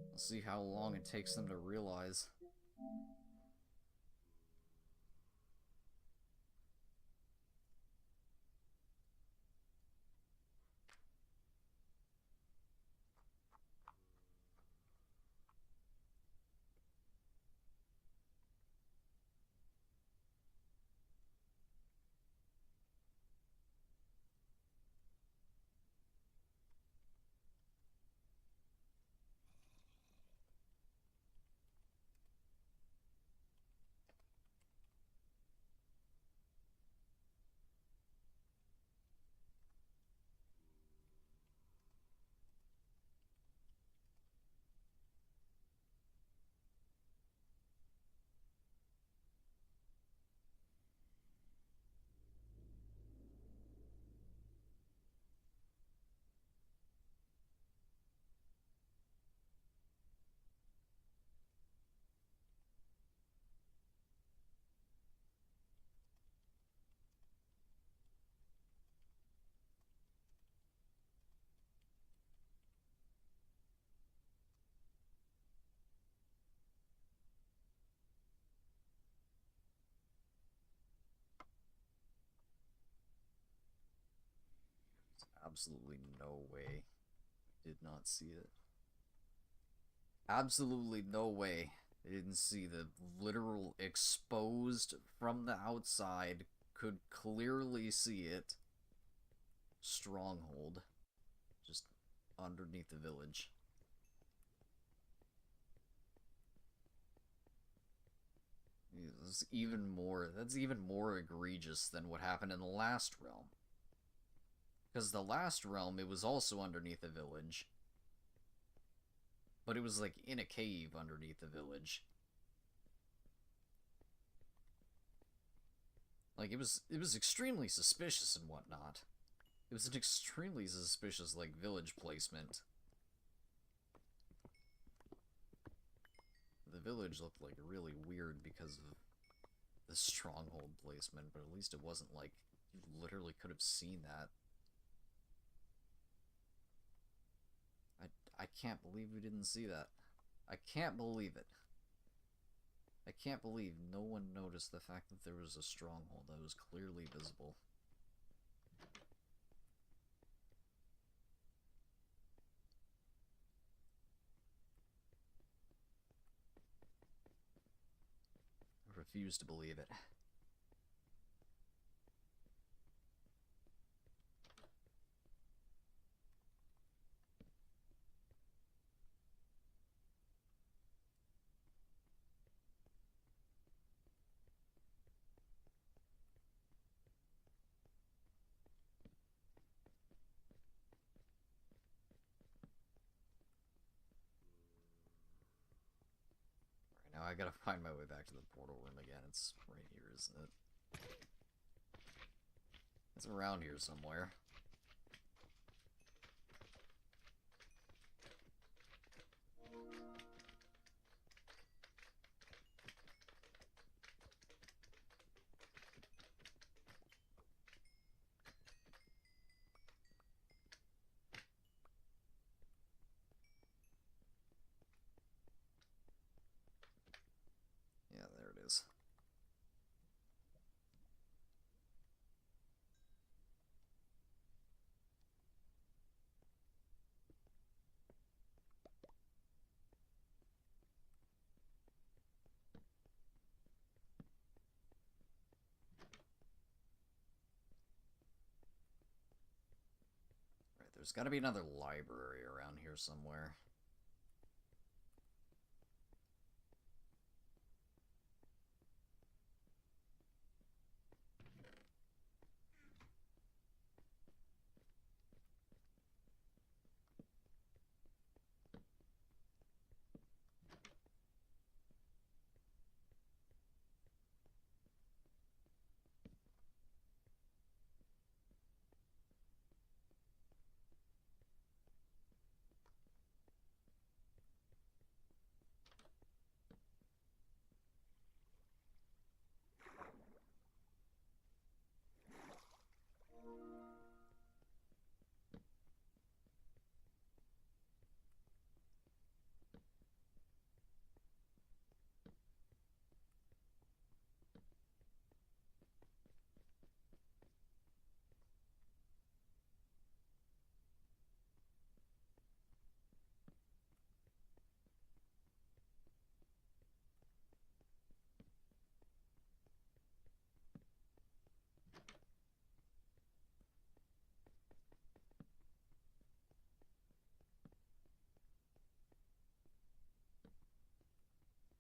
We'll see how long it takes them to realize. Absolutely no way. Did not see it. Absolutely no way. They didn't see the literal exposed from the outside, could clearly see it. Stronghold. Just underneath the village. That's even more egregious than what happened in the last realm. Because the last realm, it was also underneath the village. But it was like in a cave underneath the village. Like it was extremely suspicious and whatnot. It was an extremely suspicious like village placement. The village looked like really weird because of the stronghold placement, but at least it wasn't like you literally could have seen that. I can't believe we didn't see that. I can't believe it. I can't believe no one noticed the fact that there was a stronghold that was clearly visible. I refuse to believe it. Now I gotta find my way back to the portal room again. It's right here, isn't it? It's around here somewhere. There's gotta be another library around here somewhere.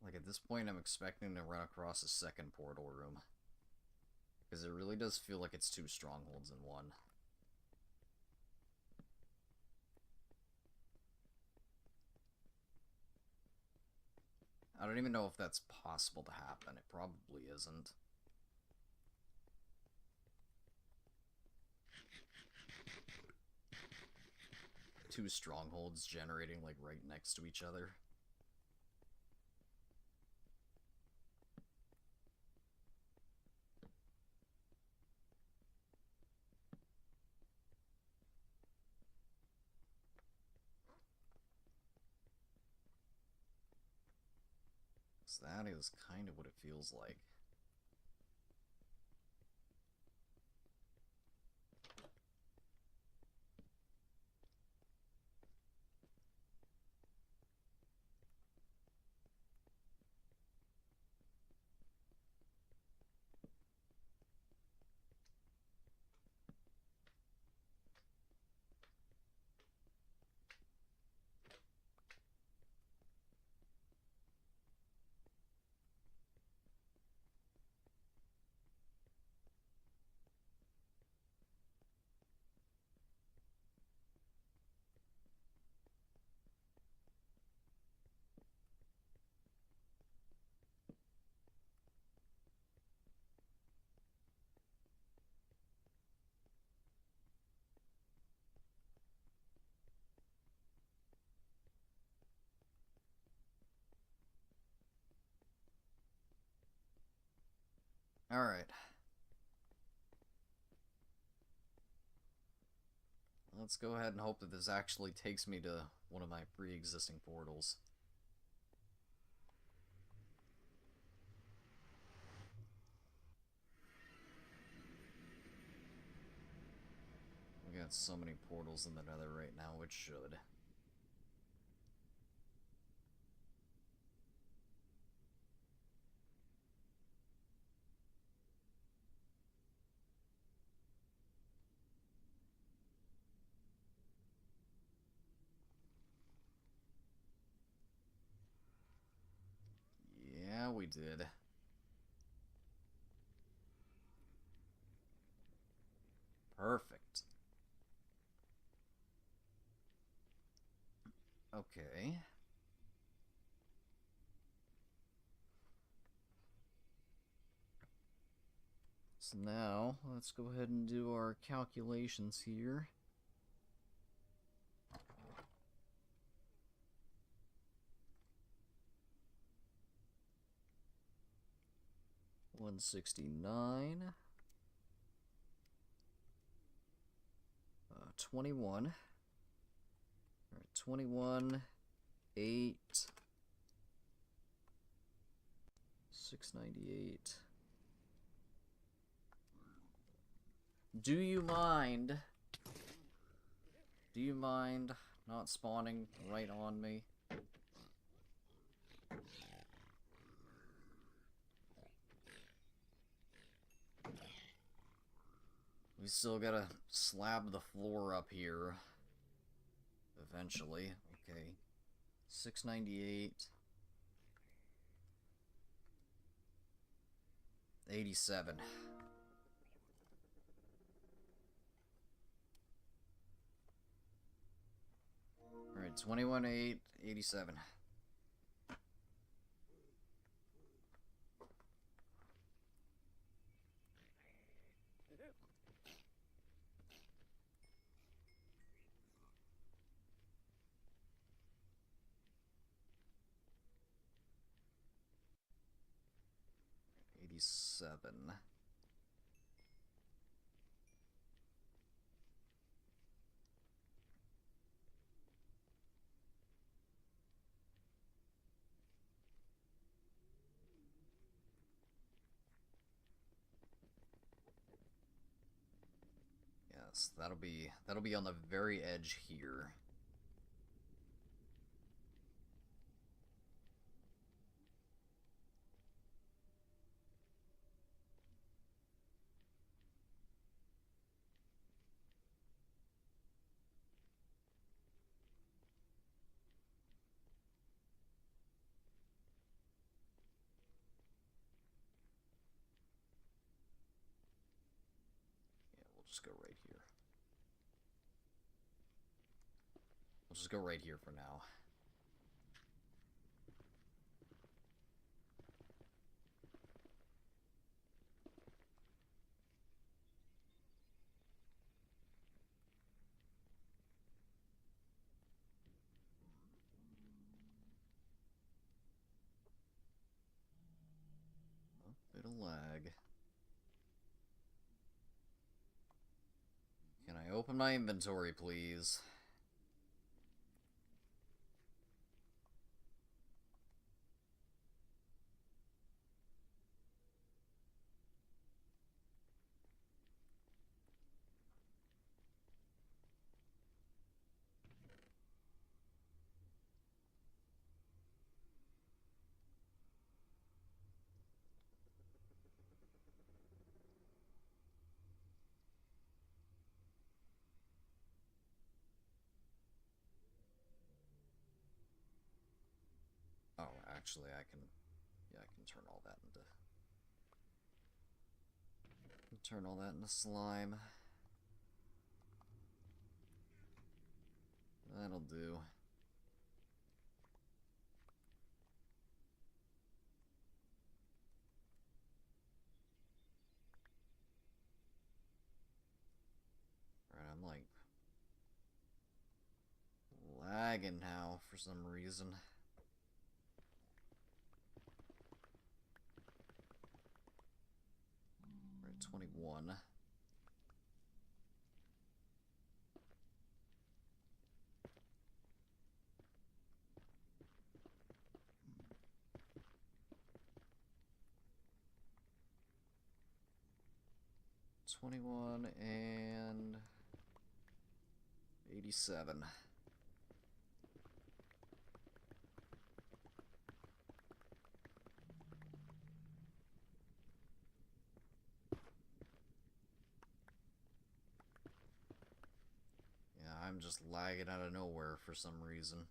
Like, at this point, I'm expecting to run across a second portal room. Because it really does feel like it's two strongholds in one. I don't even know if that's possible to happen. It probably isn't. Two strongholds generating, like, right next to each other. So that is kind of what it feels like. Alright. Let's go ahead and hope that this actually takes me to one of my pre-existing portals. We got so many portals in the Nether right now, which should. Yeah, we did. Perfect. Okay. So now, let's go ahead and do our calculations here. $169. 21. Alright, 21, 8, 698. Do you mind? Do you mind not spawning right on me? We still gotta slab the floor up here eventually. Okay. 698. 87. Alright, 21.8, 87. $87. Yes, that'll be on the very edge here. Yeah, we'll just go right here. We'll just go right here for now. A bit of lag. Can I open my inventory, please? Oh, actually, I can... Yeah, I can turn all that into slime. That'll do. Right, I'm like lagging now for some reason. Right, 21. And 87. Yeah, I'm just lagging out of nowhere for some reason.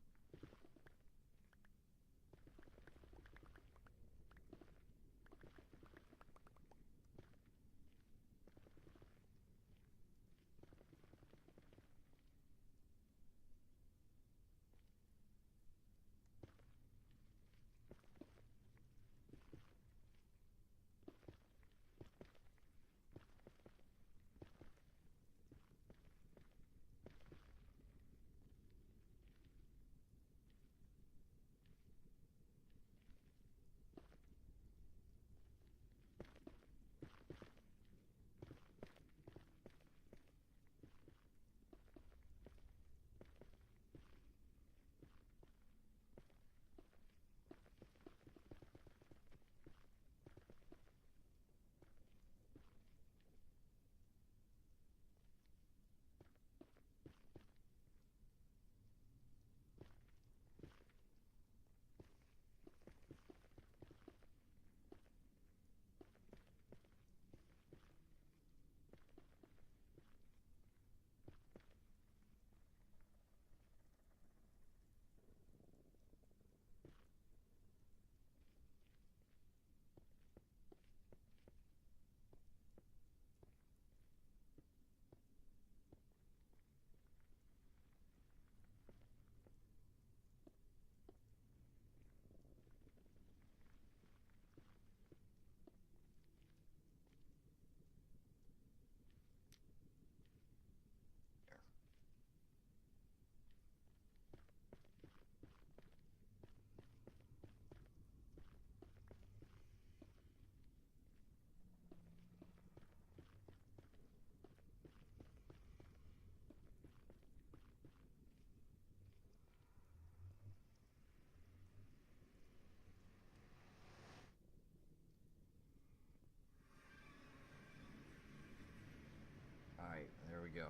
we go.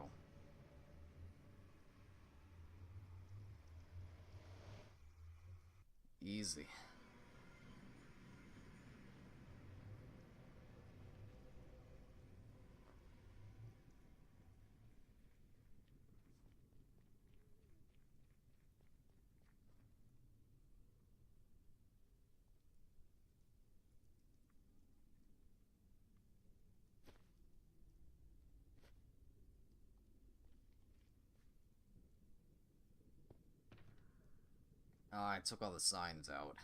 Easy. Oh, I took all the signs out.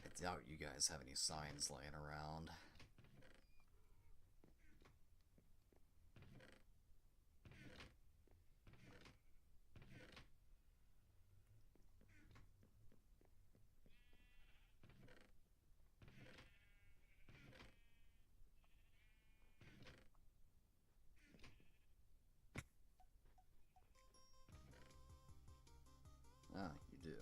I doubt you guys have any signs laying around. Ah, you do.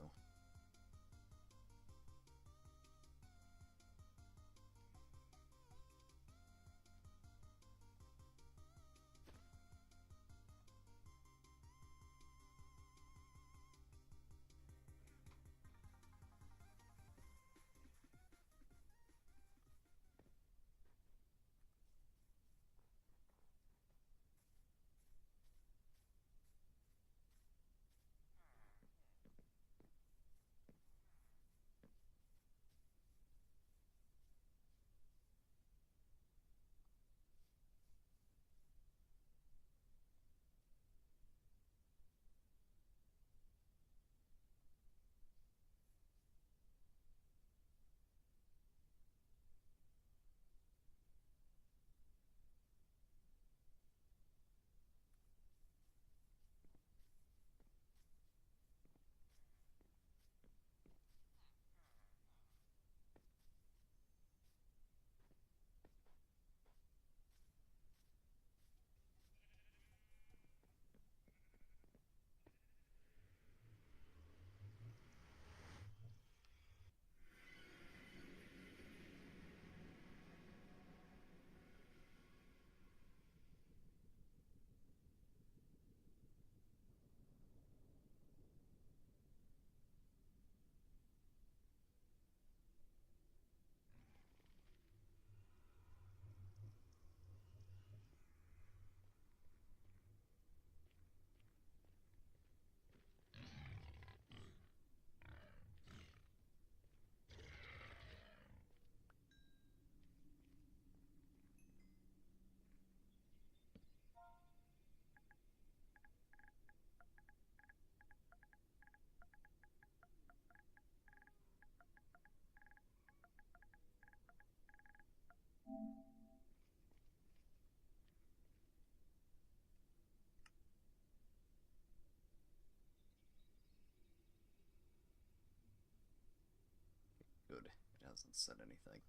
Good. It hasn't said anything.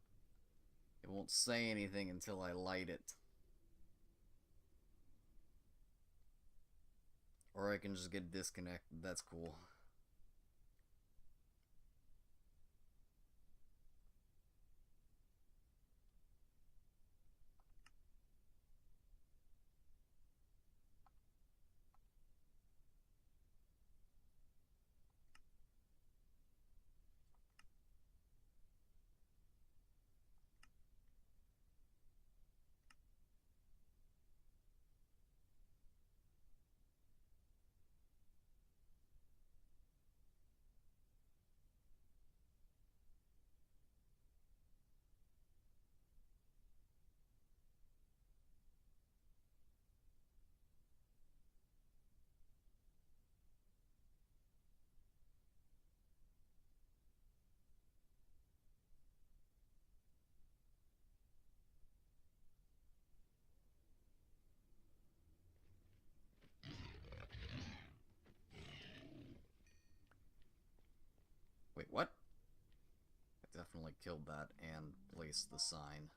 It won't say anything until I light it. Or I can just get disconnected. That's cool. accidentally killed that and placed the sign.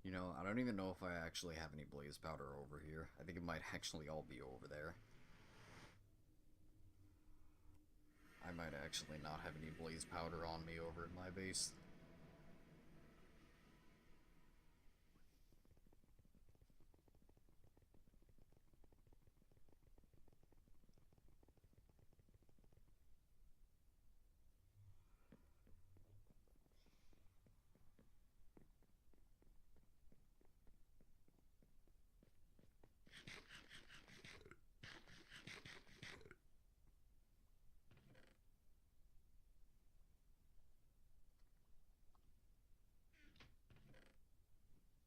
You know, I don't even know if I actually have any blaze powder over here. I think it might actually all be over there. I might actually not have any blaze powder on me over at my base.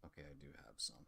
Okay, I do have some.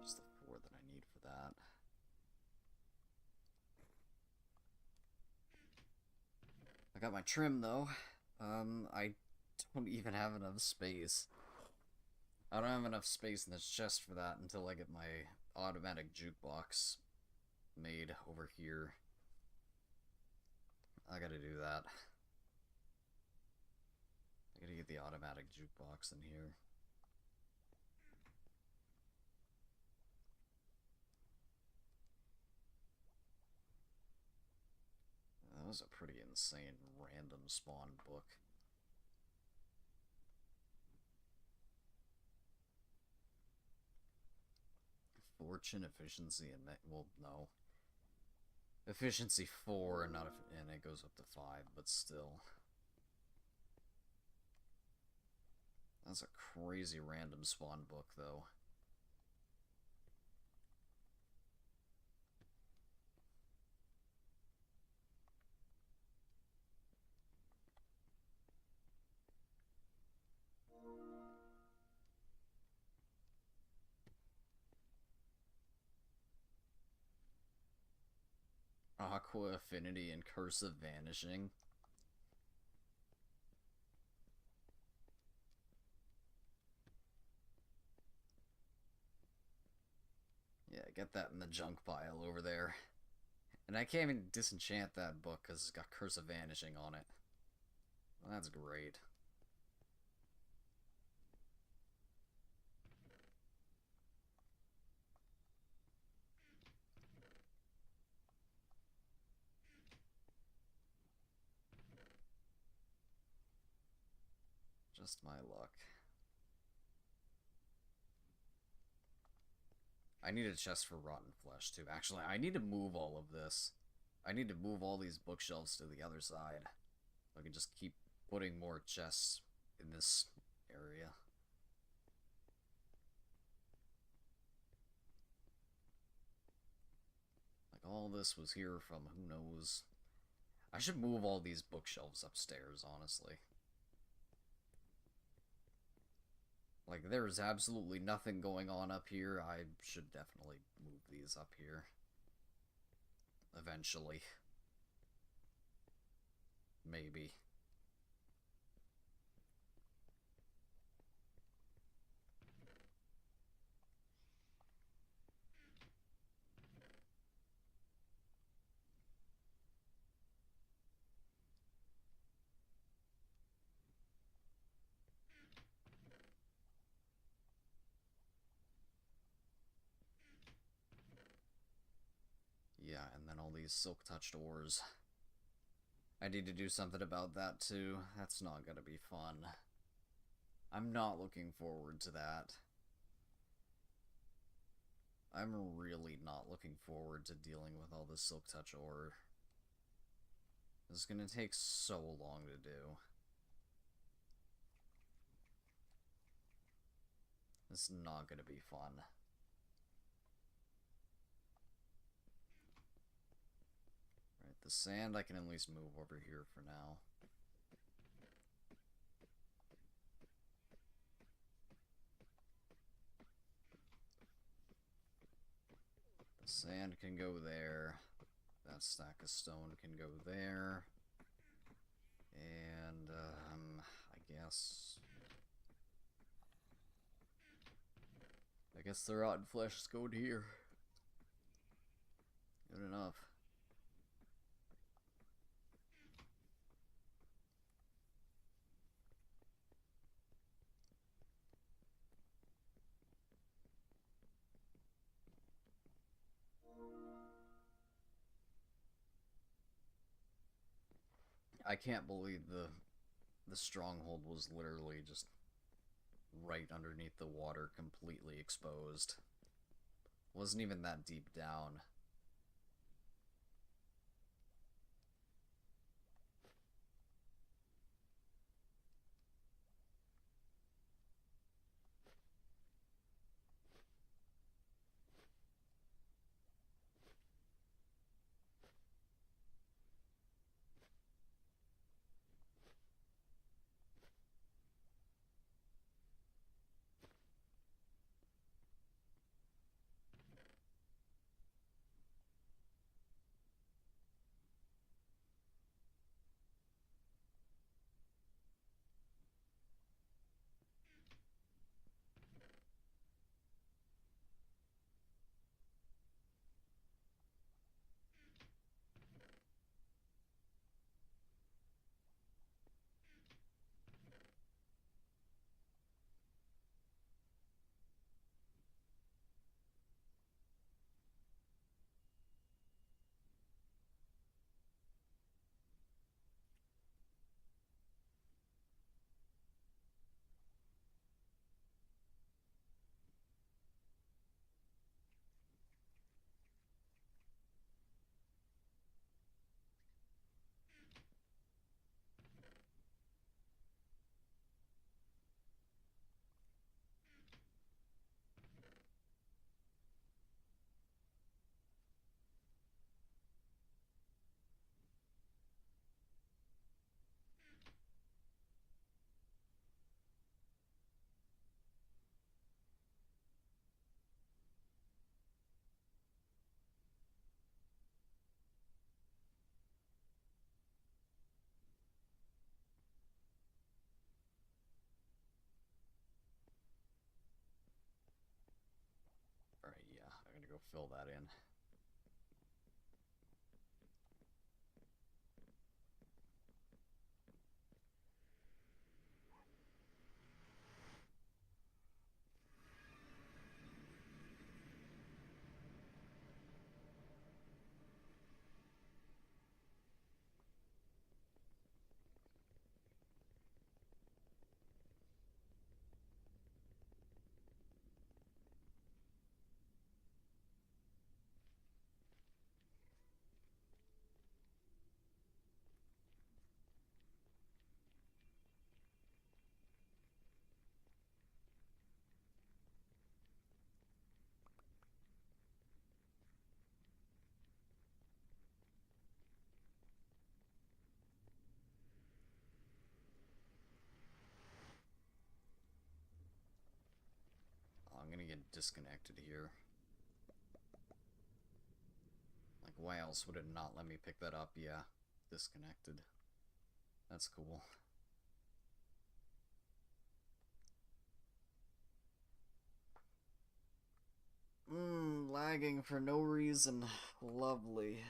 Just the 4 that I need for that. I got my trim though. I don't even have enough space. I don't have enough space in this chest for that until I get my automatic jukebox made over here. I gotta do that. I gotta get the automatic jukebox in here. That was a pretty insane random spawn book. Fortune, efficiency, and well, no. Efficiency 4 and not and it goes up to 5, but still. That's a crazy random spawn book though. Aqua Affinity and Cursive Vanishing. Yeah, get that in the junk pile over there. And I can't even disenchant that book because it's got Cursive Vanishing on it. Well, that's great. Just my luck. I need a chest for rotten flesh, too. Actually, I need to move all of this. I need to move all these bookshelves to the other side. So I can just keep putting more chests in this area. Like, all this was here from who knows. I should move all these bookshelves upstairs, honestly. Like, there's absolutely nothing going on up here. I should definitely move these up here. Eventually. Maybe. Yeah, and then all these silk-touched ores. I need to do something about that, too. That's not gonna be fun. I'm not looking forward to that. I'm really not looking forward to dealing with all this silk-touch ore. This is gonna take so long to do. This is not gonna be fun. Right, the sand I can at least move over here for now. The sand can go there. That stack of stone can go there. And, I guess the rotten flesh is going here. Good enough. I can't believe the stronghold was literally just right underneath the water, completely exposed. Wasn't even that deep down. Alright, yeah, I'm gonna go fill that in. gonna get disconnected here. Like, why else would it not let me pick that up? Yeah, disconnected. That's cool. Lagging for no reason. Lovely.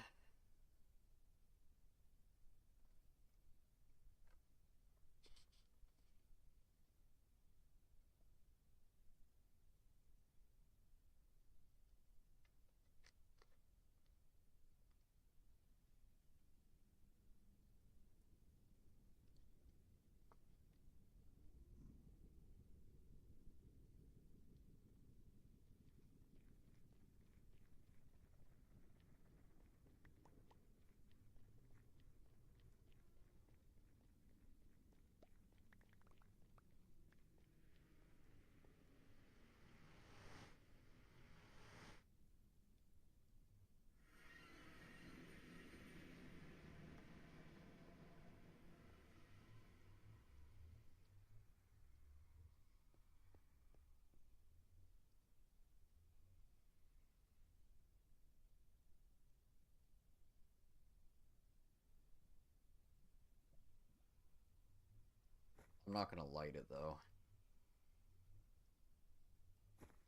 I'm not gonna light it though.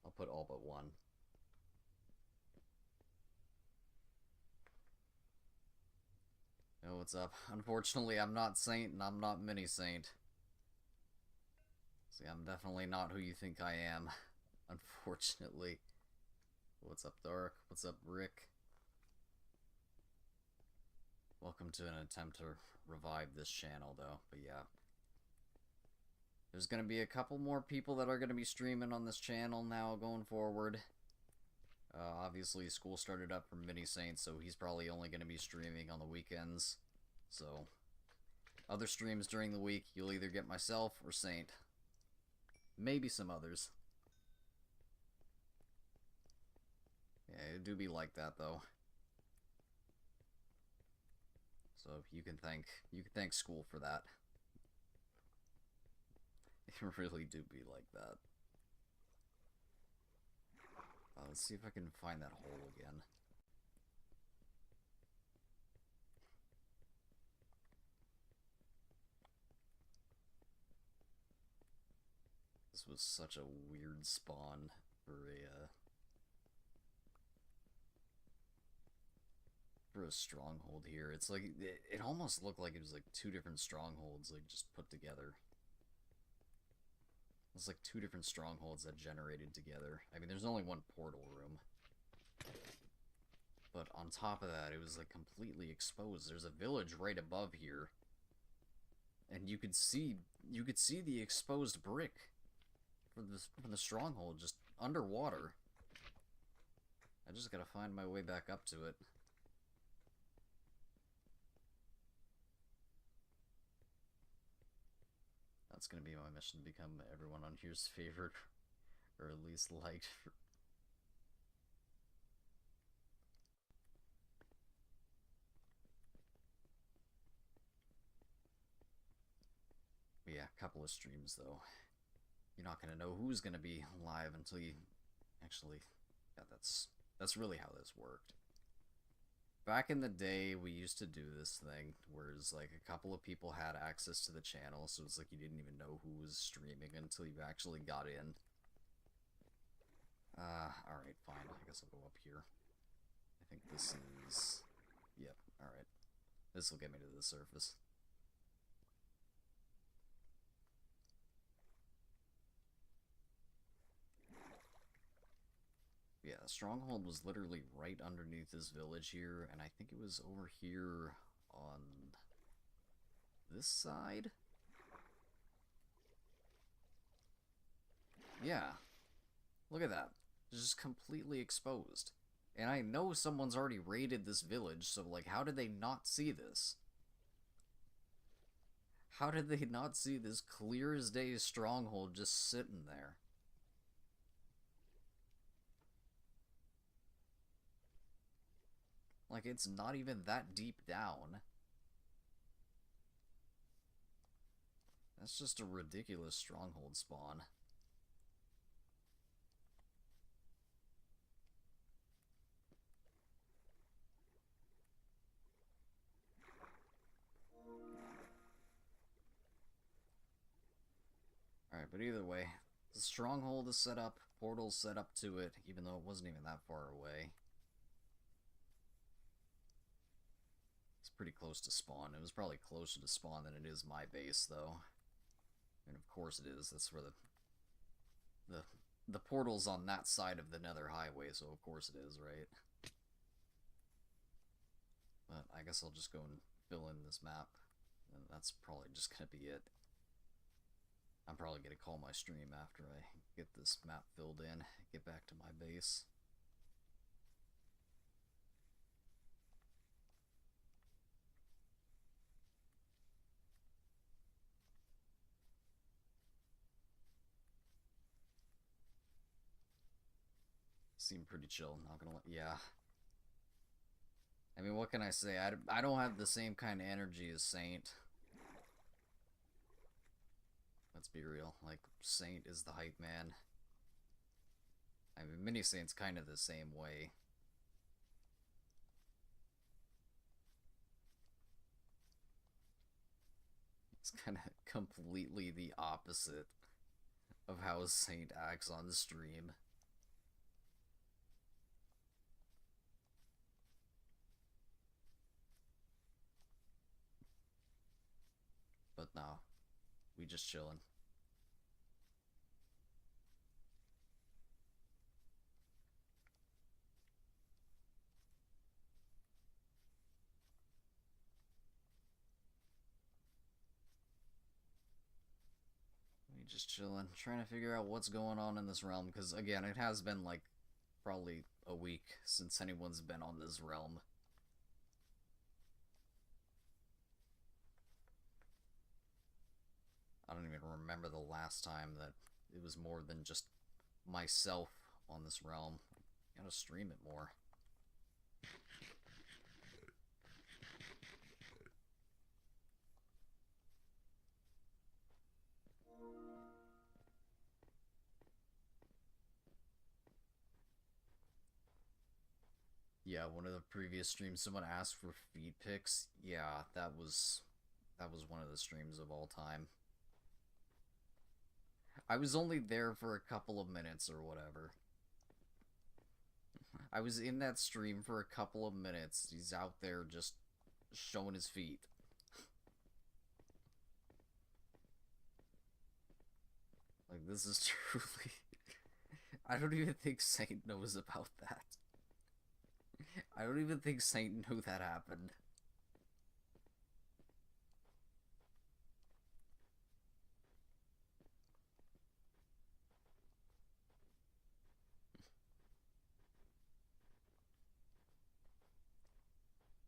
I'll put all but one. Oh, what's up? Unfortunately, I'm not Saint and I'm not Mini Saint. See, I'm definitely not who you think I am. Unfortunately. What's up, Dark? What's up, Rick? Welcome to an attempt to revive this channel, though. But yeah. There's going to be a couple more people that are going to be streaming on this channel now going forward. Obviously, school started up for Mini Saint, so he's probably only going to be streaming on the weekends. So, other streams during the week, you'll either get myself or Saint. Maybe some others. Yeah, it do be like that, though. So, you can thank school for that. It really do be like that. Let's see if I can find that hole again. This was such a weird spawn for a stronghold here. It's like it almost looked like it was like two different strongholds like just put together. It's like two different strongholds that generated together. I mean, there's only one portal room. But on top of that, it was like completely exposed. There's a village right above here. And you could see the exposed brick from the stronghold just underwater. I just gotta find my way back up to it. That's gonna be my mission, to become everyone on here's favorite, or at least liked. But yeah, a couple of streams though. You're not gonna know who's gonna be live until you actually. Yeah, that's really how this worked. Back in the day, we used to do this thing, whereas like a couple of people had access to the channel, so it's like you didn't even know who was streaming until you actually got in. Alright, fine. I guess I'll go up here. I think this is... Yep, alright. This will get me to the surface. Yeah, the stronghold was literally right underneath this village here, and I think it was over here on this side? Yeah. Look at that. It's just completely exposed. And I know someone's already raided this village, so like, how did they not see this? How did they not see this clear as day stronghold just sitting there? Like, it's not even that deep down. That's just a ridiculous stronghold spawn. Alright, but either way, the stronghold is set up, portal's set up to it, even though it wasn't even that far away. It's pretty close to spawn. It was probably closer to spawn than it is my base, though. And of course it is. That's where the portal's on that side of the Nether Highway, so of course it is, right? But I guess I'll just go and fill in this map, and that's probably just gonna be it. I'm probably gonna call my stream after I get this map filled in, get back to my base. Seemed pretty chill, not gonna yeah. I mean, what can I say? I don't have the same kind of energy as Saint. Let's be real. Like, Saint is the hype man. I mean, Mini Saint's kind of the same way. It's kind of completely the opposite of how Saint acts on stream. But no, we just chillin'. We just chillin', trying to figure out what's going on in this realm, because again, it has been like probably a week since anyone's been on this realm. I don't even remember the last time that it was more than just myself on this realm. I gotta stream it more. Yeah, one of the previous streams, someone asked for feed pics. Yeah, that was one of the streams of all time. I was only there for a couple of minutes or whatever. I was in that stream for a couple of minutes. He's out there just showing his feet. Like, this is truly... I don't even think Saint knows about that. I don't even think Saint knew that happened.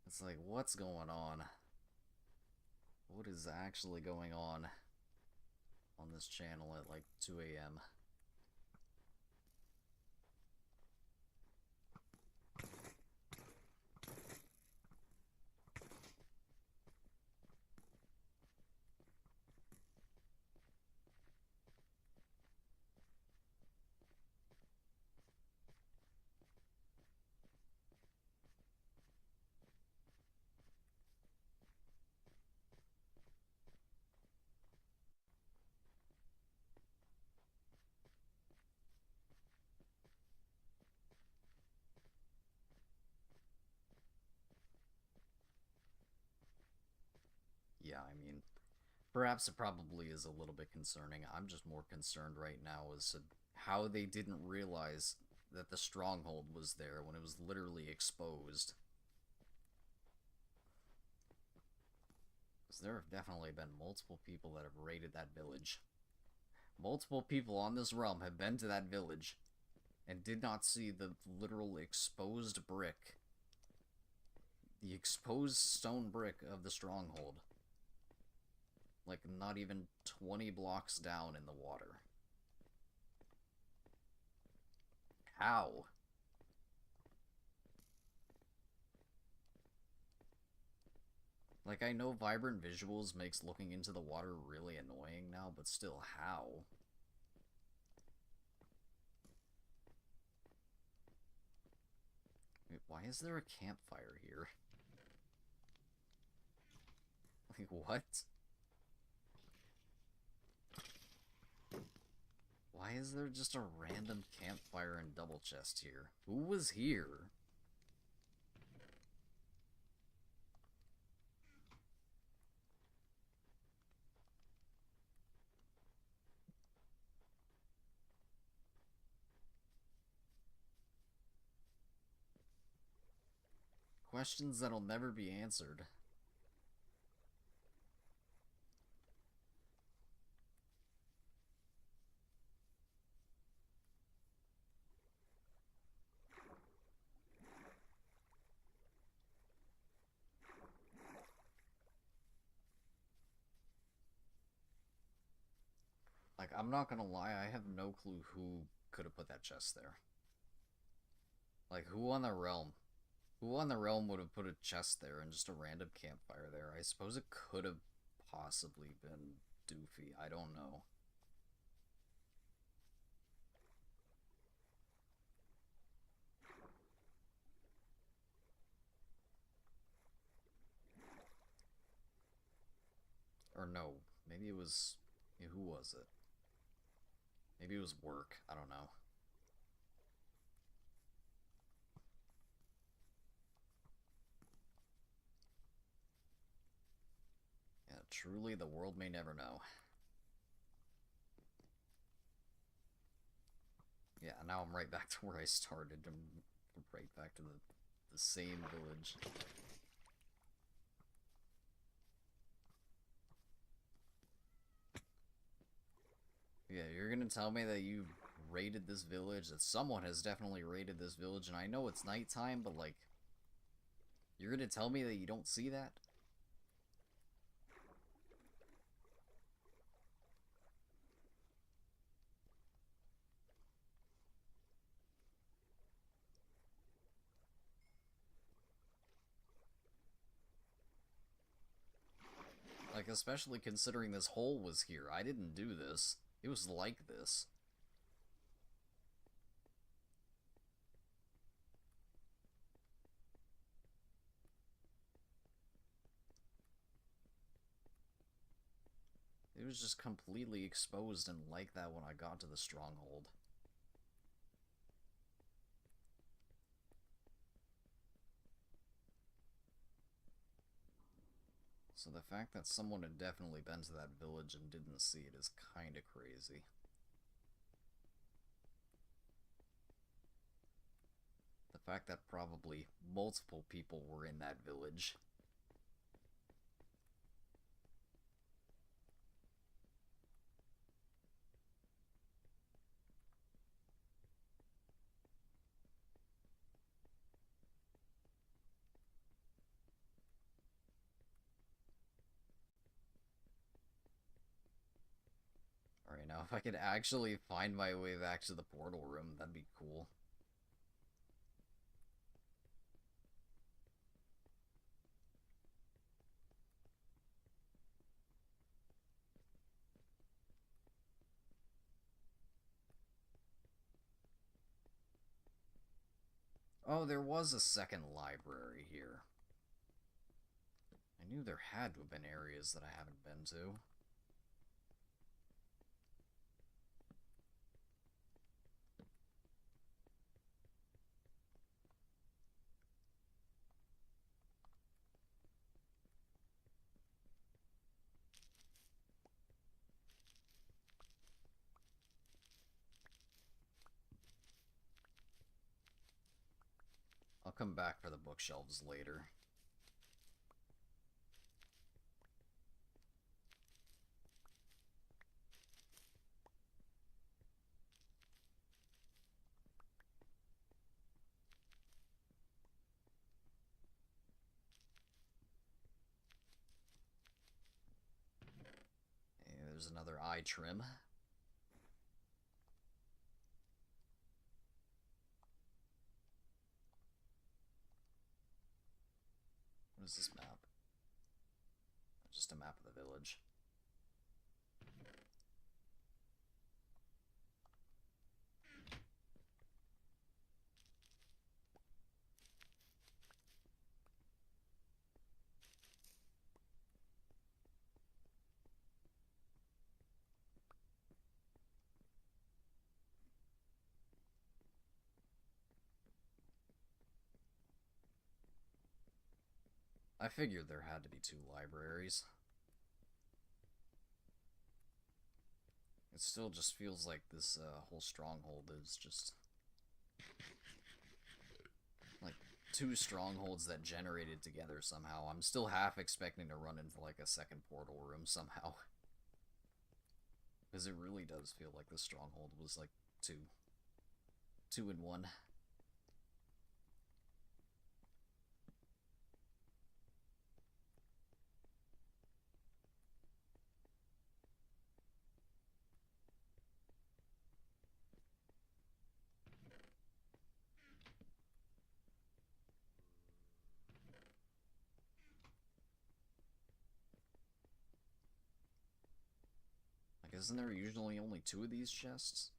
It's like, what's going on? What is actually going on this channel at like 2 a.m.? Yeah, I mean, perhaps it probably is a little bit concerning. I'm just more concerned right now as to how they didn't realize that the stronghold was there when it was literally exposed. Because there have definitely been multiple people that have raided that village. Multiple people on this realm have been to that village and did not see the literal exposed brick. The exposed stone brick of the stronghold. Like, not even 20 blocks down in the water. How? Like, I know vibrant visuals makes looking into the water really annoying now, but still, how? Wait, why is there a campfire here? Like, what? Why is there just a random campfire and double chest here? Who was here? Questions that'll never be answered. Like, I'm not gonna lie, I have no clue who could have put that chest there. Like, who on the realm? Who on the realm would have put a chest there and just a random campfire there? I suppose it could have possibly been Doofy. I don't know. Or no, maybe it was... Yeah, who was it? Maybe it was work. I don't know. Yeah, truly, the world may never know. Yeah, now I'm right back to where I started. I'm right back to the same village. Yeah, you're gonna tell me that you raided this village, that someone has definitely raided this village, and I know it's nighttime, but like, you're gonna tell me that you don't see that? Like, especially considering this hole was here. I didn't do this. It was like this. It was just completely exposed and like that when I got to the stronghold. So the fact that someone had definitely been to that village and didn't see it is kinda crazy. The fact that probably multiple people were in that village. Alright, now if I could actually find my way back to the portal room, that'd be cool. Oh, there was a second library here. I knew there had to have been areas that I haven't been to. I'll come back for the bookshelves later. Hey, there's another eye trim. What is this map? Just a map of the village. I figured there had to be 2 libraries. It still just feels like this whole stronghold is just like 2 strongholds that generated together somehow. I'm still half expecting to run into like a second portal room somehow. Because it really does feel like this stronghold was like 2 in 1. Like, isn't there usually only 2 of these chests?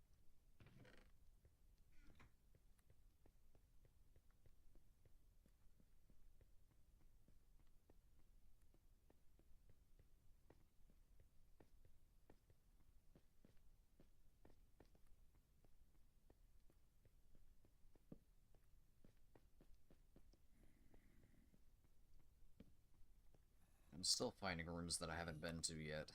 I'm still finding rooms that I haven't been to yet.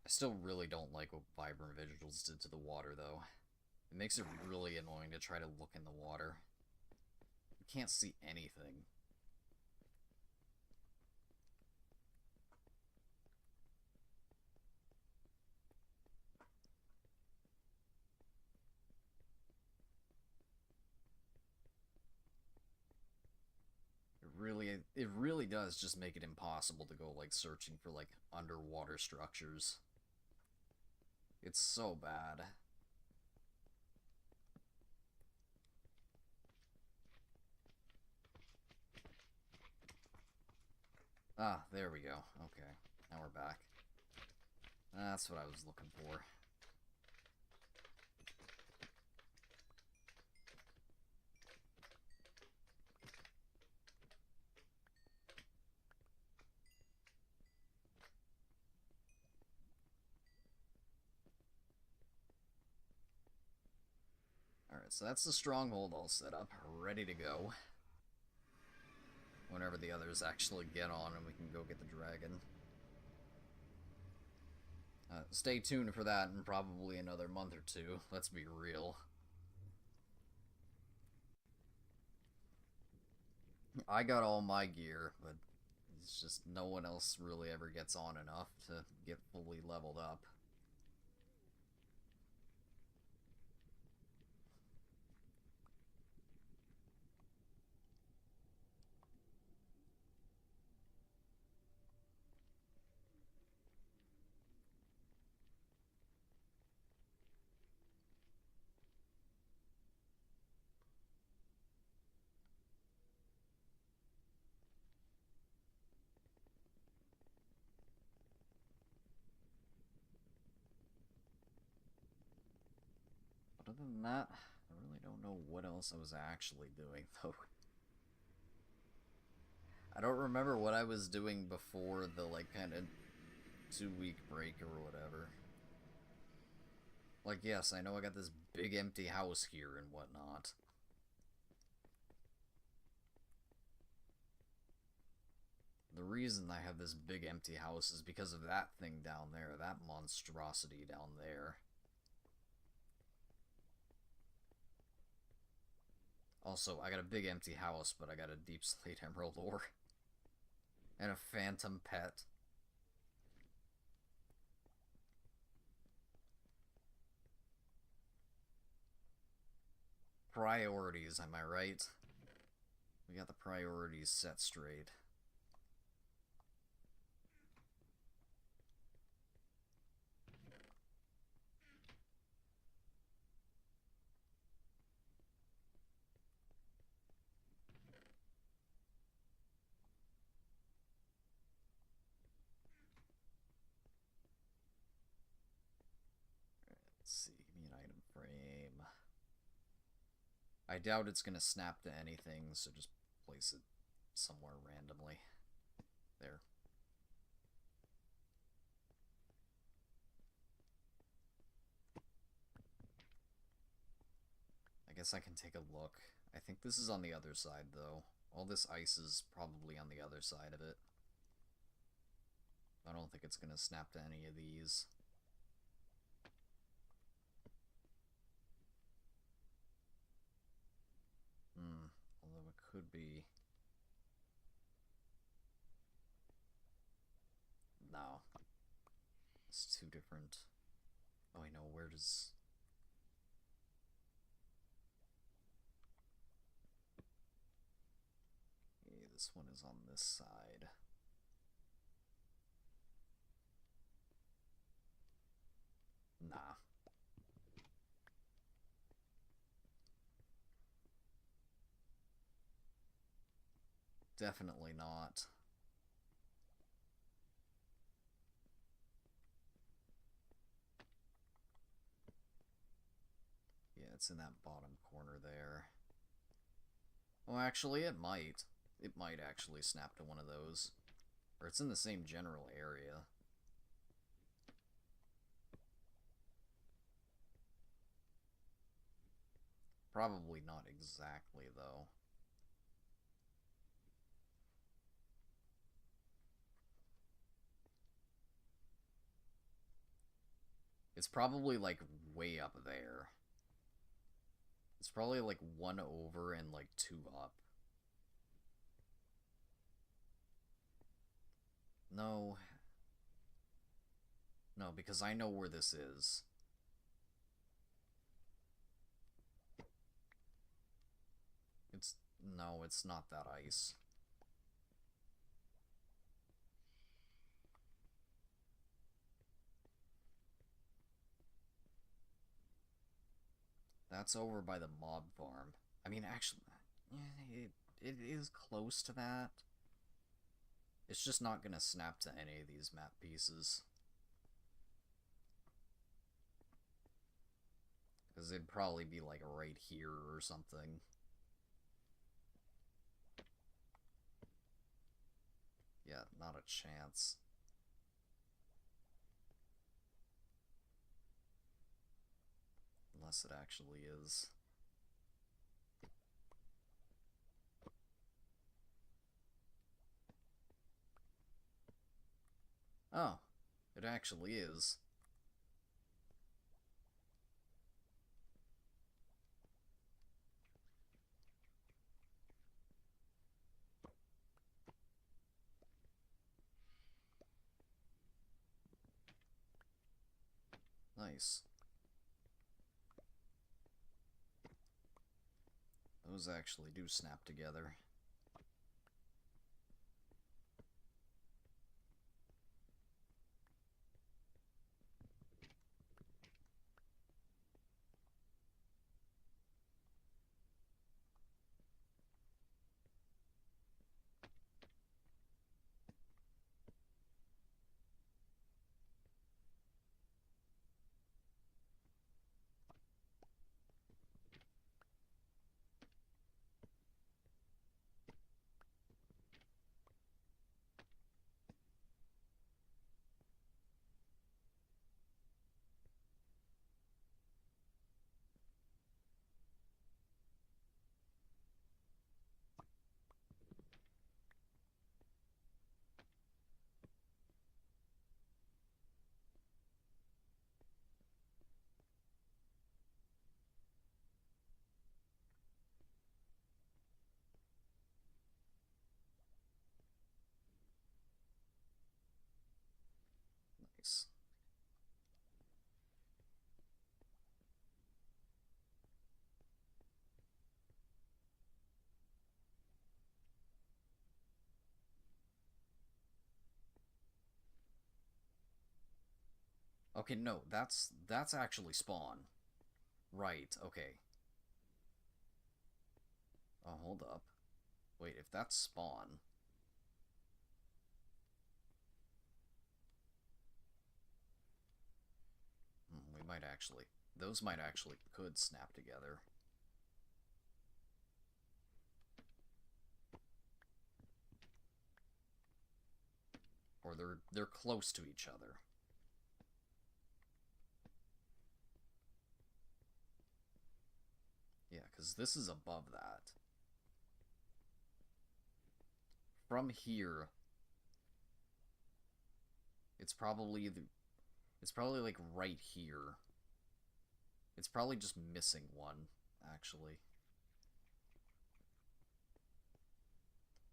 I still really don't like what Vibrant Vigils did to the water, though. It makes it really annoying to try to look in the water. You can't see anything. It really does just make it impossible to go, like, searching for, like, underwater structures. It's so bad. Ah, there we go. Okay, now we're back. That's what I was looking for. Alright, so that's the stronghold all set up, ready to go. Whenever the others actually get on and we can go get the dragon. Stay tuned for that in probably another month or 2, let's be real. I got all my gear, but it's just no one else really ever gets on enough to get fully leveled up. But other than that, I really don't know what else I was actually doing, though. I don't remember what I was doing before the, like, kind of 2-week break or whatever. Like, yes, I know I got this big empty house here and whatnot. The reason I have this big empty house is because of that thing down there, that monstrosity down there. Also, I got a big empty house, but I got a deep slate emerald ore. And a phantom pet. Priorities, am I right? got the priorities set straight. Let's see, give me an item frame. I doubt it's gonna snap to anything, so just place it somewhere randomly. There. I guess I can take a look. I think this is on the other side, though. All this ice is probably on the other side of it. I don't think it's gonna snap to any of these. Although it could be... No. It's too different. Oh, I know, where does... Okay, this one is on this side. Nah. Definitely not. Yeah, it's in that bottom corner there. Well, actually, it might. It might actually snap to one of those. Or it's in the same general area. Probably not exactly, though. It's probably, like, way up there. It's probably, like, 1 over and, like, 2 up. No. No, because I know where this is. It's... No, it's not that ice. That's over by the mob farm. I mean, actually, it is close to that. It's just not gonna snap to any of these map pieces. Because it'd probably be, like, right here or something. Yeah, not a chance. Unless it actually is. Oh, it actually is. Nice. Those actually do snap together. Okay, no, that's actually spawn. Right, okay. Oh, hold up. Wait, if that's spawn... we might actually... Those might actually could snap together. Or they're close to each other. Yeah, because this is above that. From here, it's probably like right here. It's probably just missing one, actually.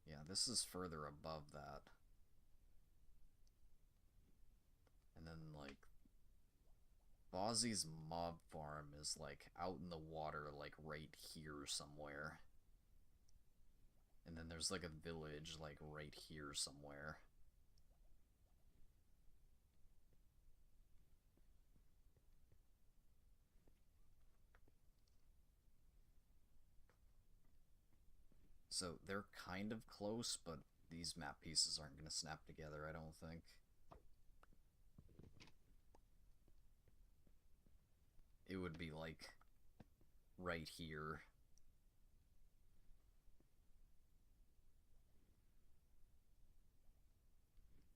Yeah, this is further above that. And then, like, Bozzy's mob farm is, like, out in the water, like, right here somewhere. And then there's, like, a village, like, right here somewhere. So they're kind of close, but these map pieces aren't going to snap together, I don't think. It would be, like, right here.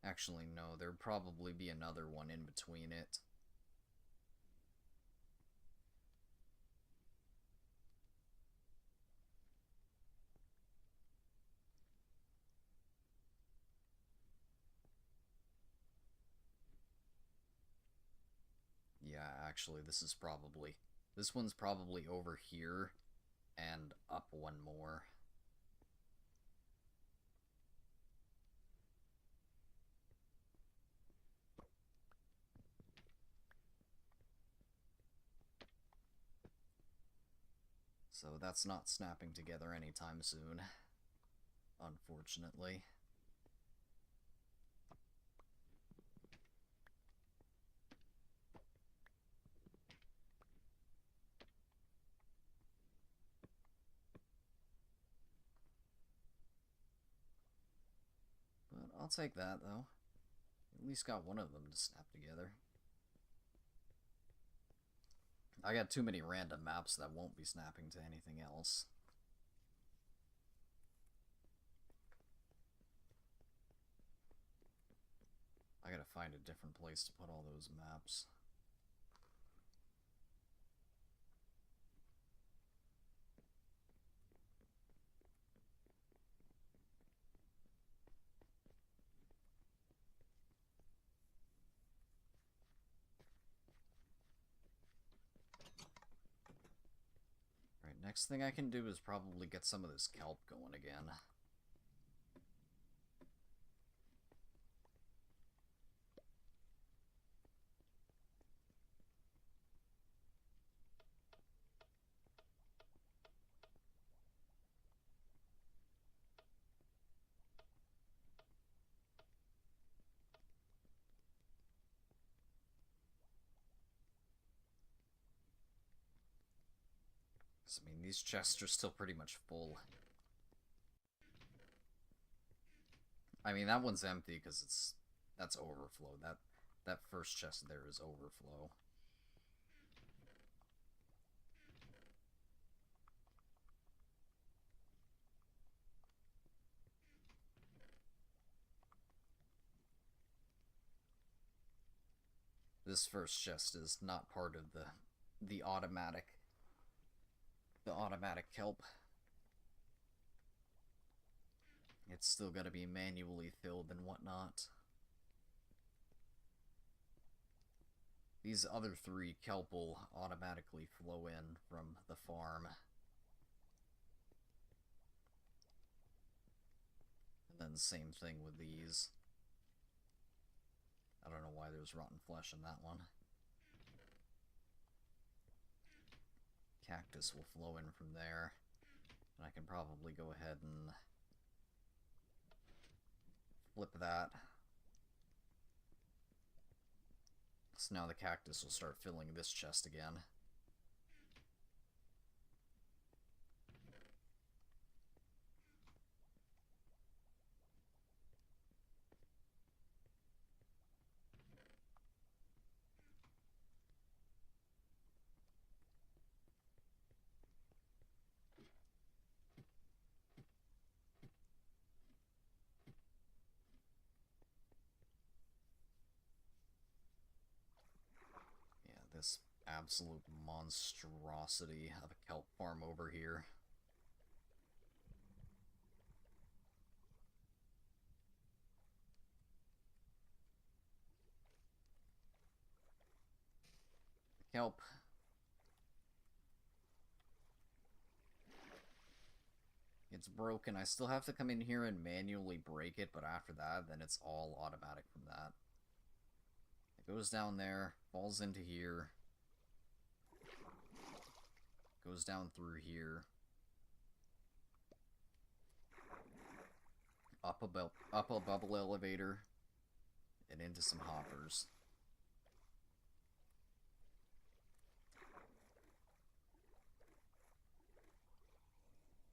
Actually, no, there'd probably be another one in between it. Yeah, actually, this one's probably over here and up one more. So that's not snapping together anytime soon, unfortunately. But I'll take that, though. At least got one of them to snap together. I got too many random maps that won't be snapping to anything else. I gotta find a different place to put all those maps. Right, next thing I can do is probably get some of this kelp going again. I mean, these chests are still pretty much full. I mean, that one's empty because that's overflow. That first chest there is overflow. This first chest is not part of the automatic kelp. It's still got to be manually filled and whatnot. These other 3 kelp will automatically flow in from the farm. And then same thing with these. I don't know why there's rotten flesh in that one. Cactus will flow in from there. And I can probably go ahead and flip that. So now the cactus will start filling this chest again. This absolute monstrosity of a kelp farm over here. Kelp. It's broken. I still have to come in here and manually break it, but after that, then it's all automatic from that. It goes down there, falls into here, goes down through here, up a bubble elevator, and into some hoppers.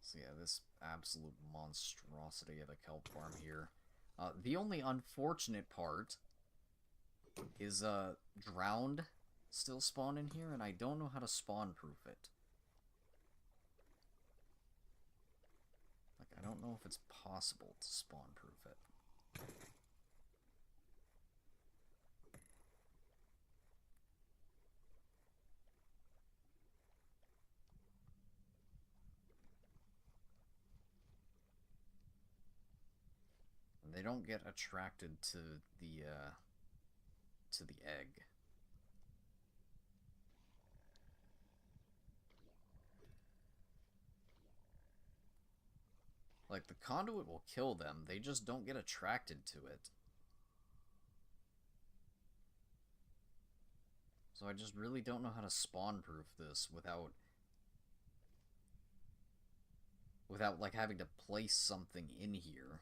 So yeah, this absolute monstrosity of a kelp farm here. The only unfortunate part is drowned still spawn in here, and I don't know how to spawn proof it. Like, I don't know if it's possible to spawn proof it. And they don't get attracted to the egg. Like, the conduit will kill them, they just don't get attracted to it. So I just really don't know how to spawn-proof this without, like, having to place something in here.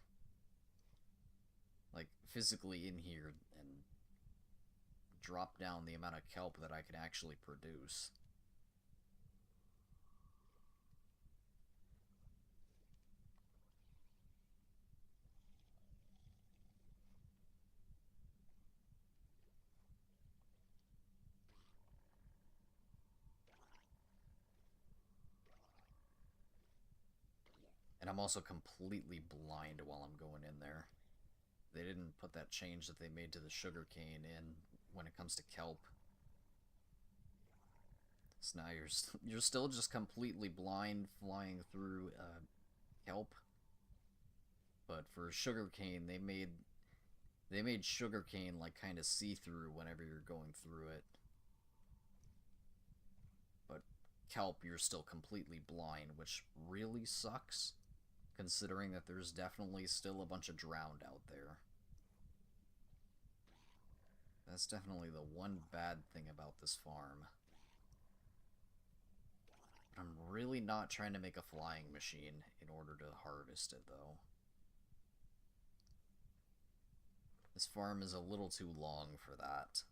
Like, physically in here, and drop down the amount of kelp that I can actually produce. And I'm also completely blind while I'm going in there. They didn't put that change that they made to the sugarcane in when it comes to kelp. So now you're still just completely blind flying through kelp. But for sugarcane, they made sugarcane like kind of see-through whenever you're going through it. But kelp, you're still completely blind, which really sucks, considering that there's definitely still a bunch of drowned out there. That's definitely the one bad thing about this farm. I'm really not trying to make a flying machine in order to harvest it, though. This farm is a little too long for that.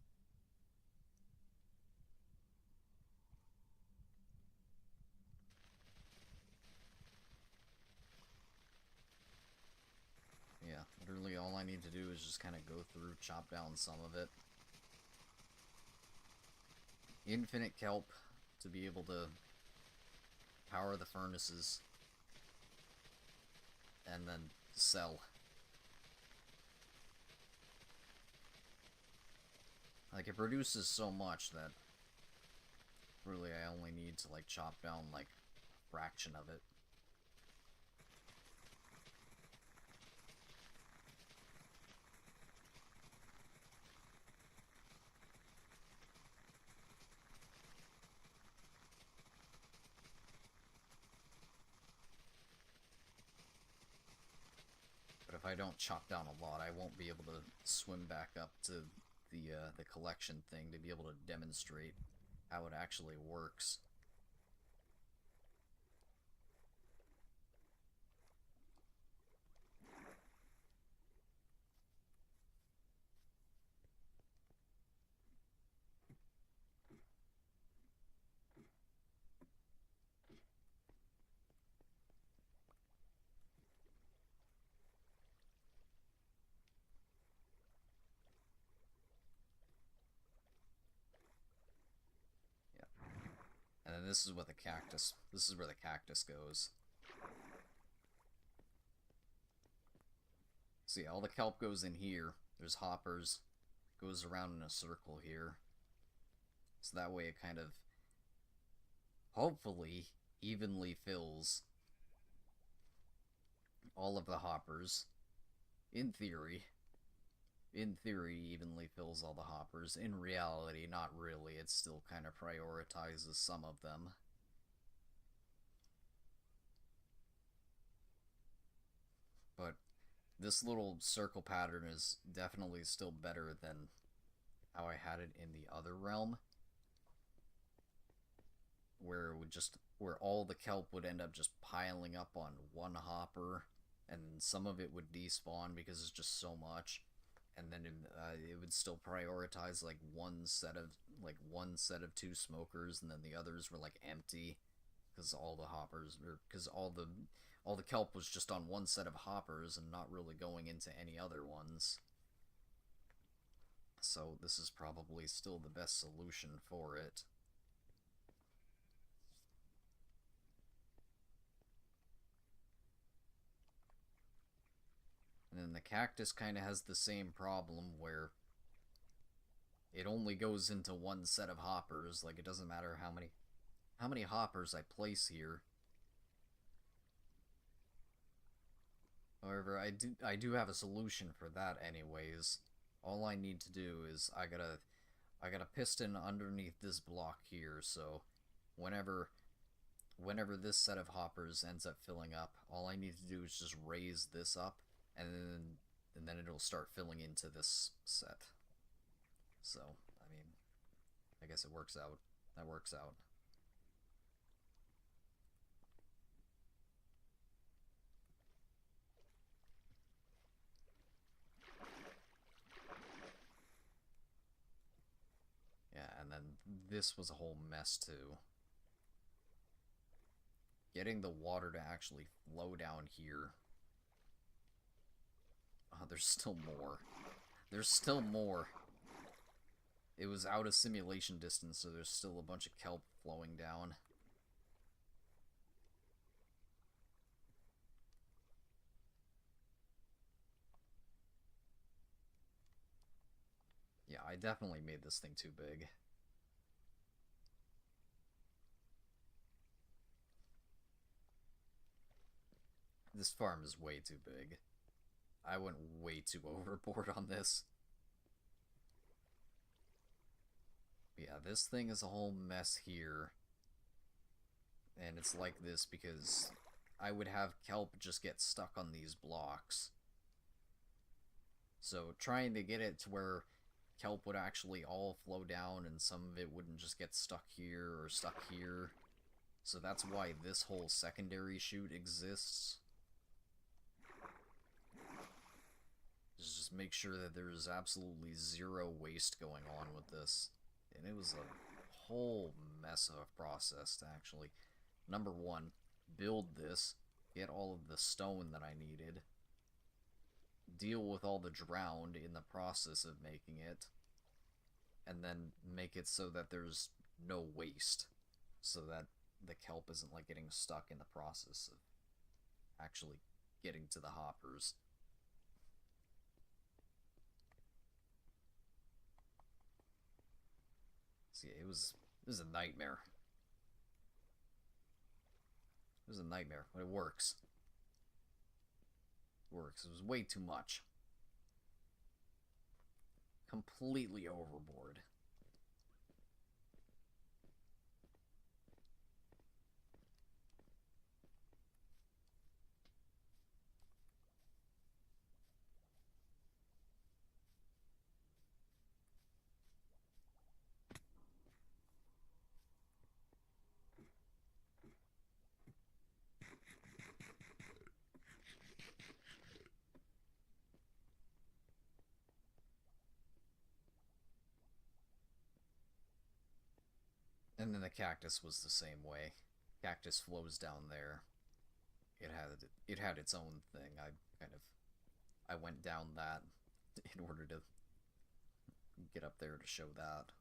Yeah, literally all I need to do is just kind of go through, chop down some of it. Infinite kelp to be able to power the furnaces. And then sell. Like, it produces so much that really I only need to, like, chop down, like, a fraction of it. But if I don't chop down a lot, I won't be able to swim back up to the collection thing to be able to demonstrate how it actually works. this is what the cactus... This is where the cactus goes. See, all the kelp goes in here. There's hoppers. Goes around in a circle here. So that way it kind of... hopefully evenly fills all of the hoppers. In theory. In theory, evenly fills all the hoppers. In reality, not really. It still kind of prioritizes some of them. But this little circle pattern is definitely still better than how I had it in the other realm. Where it would just... where all the kelp would end up just piling up on one hopper. And some of it would despawn because it's just so much. And then it would still prioritize like one set of 2 smokers, and then the others were like empty because all the hoppers, or because all the kelp was just on one set of hoppers and not really going into any other ones. So this is probably still the best solution for it. And then the cactus kind of has the same problem where it only goes into one set of hoppers. Like, it doesn't matter how many hoppers I place here. However, I do have a solution for that anyways. All I need to do is I got a piston underneath this block here, so whenever this set of hoppers ends up filling up, all I need to do is just raise this up, and then it'll start filling into this set. So, I mean, I guess it works out. That works out. Yeah, and then this was a whole mess too. Getting the water to actually flow down here. Oh, there's still more. There's still more. It was out of simulation distance, so there's still a bunch of kelp flowing down. Yeah, I definitely made this thing too big. This farm is way too big. I went way too overboard on this. Yeah, this thing is a whole mess here. And it's like this because I would have kelp just get stuck on these blocks. So trying to get it to where kelp would actually all flow down and some of it wouldn't just get stuck here or stuck here. So that's why this whole secondary chute exists. Just make sure that there's absolutely zero waste going on with this. And it was a whole mess of a process to actually, number one, build this, get all of the stone that I needed, deal with all the drowned in the process of making it, and then make it so that there's no waste, so that the kelp isn't like getting stuck in the process of actually getting to the hoppers. So yeah, it was a nightmare. It was a nightmare, but it works. It works. It was way too much. Completely overboard. And then the cactus was the same way. Cactus flows down there. It had its own thing. I went down that in order to get up there to show that.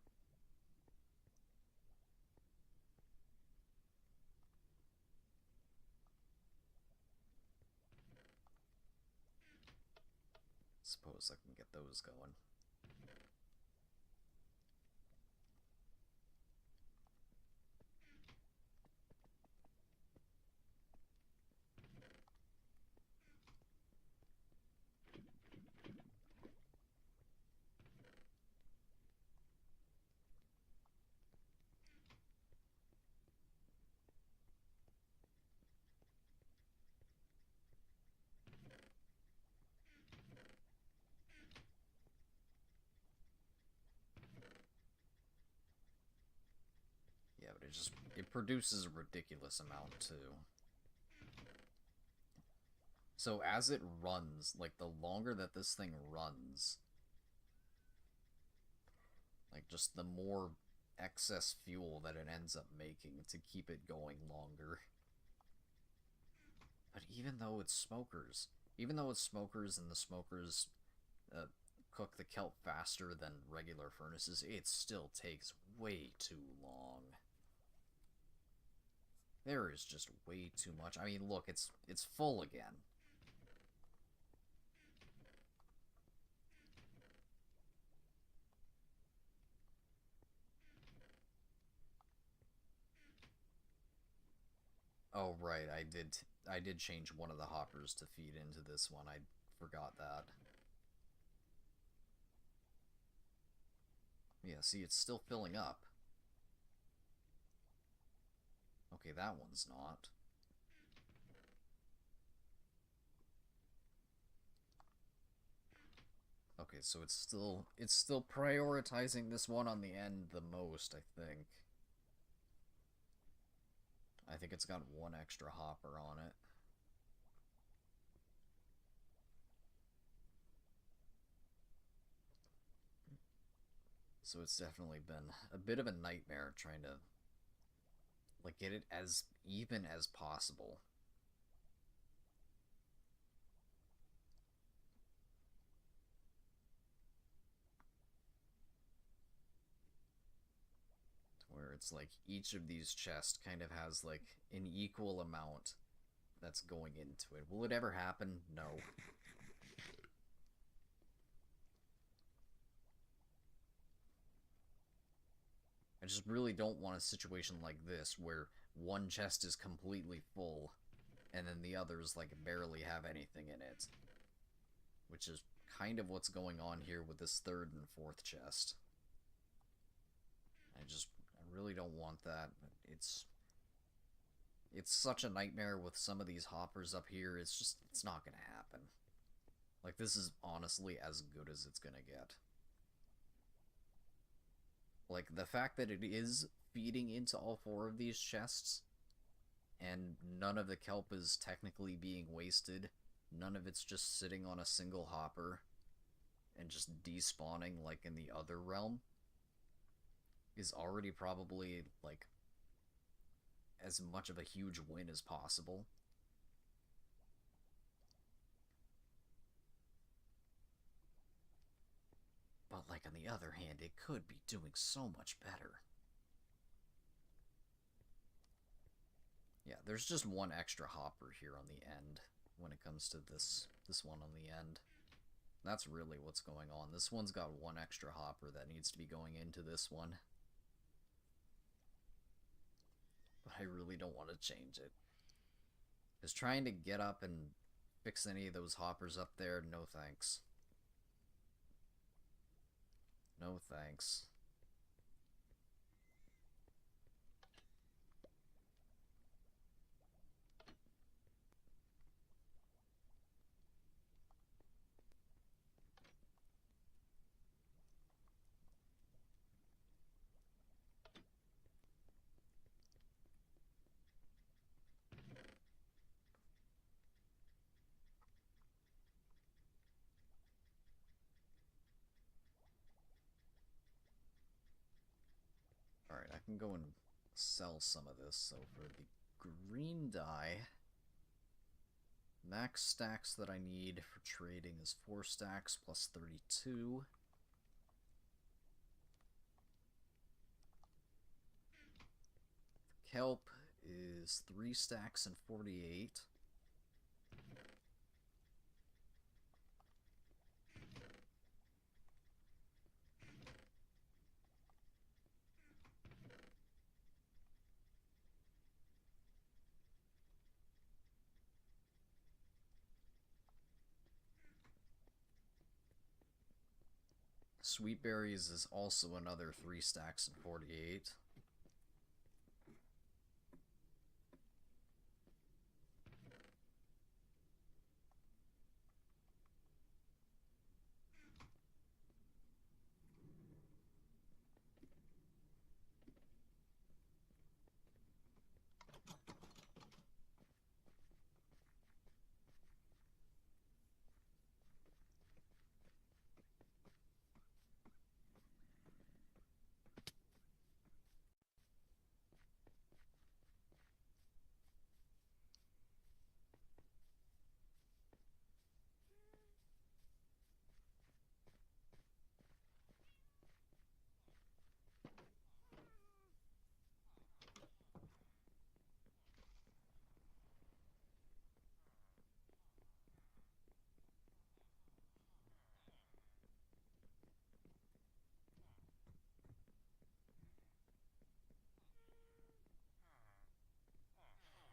Suppose I can get those going. Yeah, but it produces a ridiculous amount too. So as it runs, like the longer that this thing runs, like just the more excess fuel that it ends up making to keep it going longer. But even though it's smokers, and the smokers uh, cook the kelp faster than regular furnaces, it still takes way too long. There is just way too much. I mean, look, it's full again. Oh, right, I did change one of the hoppers to feed into this one. I forgot that. Yeah, see, it's still filling up. Okay, that one's not. Okay, so it's still prioritizing this one on the end the most, I think. I think it's got one extra hopper on it. So it's definitely been a bit of a nightmare trying to like get it as even as possible. Where it's like each of these chests kind of has like an equal amount that's going into it. Will it ever happen? No. I just really don't want a situation like this where one chest is completely full and then the others like barely have anything in it. Which is kind of what's going on here with this third and fourth chest. I really don't want that. It's such a nightmare with some of these hoppers up here. It's not gonna happen. Like, this is honestly as good as it's gonna get. Like, the fact that it is feeding into all four of these chests, and none of the kelp is technically being wasted, none of it's just sitting on a single hopper, and just despawning like in the other realm, is already probably, like, as much of a huge win as possible. But, like, on the other hand, it could be doing so much better. Yeah, there's just one extra hopper here on the end when it comes to this one on the end. That's really what's going on. This one's got one extra hopper that needs to be going into this one. But I really don't want to change it. Because trying to get up and fix any of those hoppers up there, no thanks. No thanks. Alright, I can go and sell some of this. So for the green dye, max stacks that I need for trading is 4 stacks plus 32. Kelp is 3 stacks and 48. Sweet berries is also another 3 stacks and 48.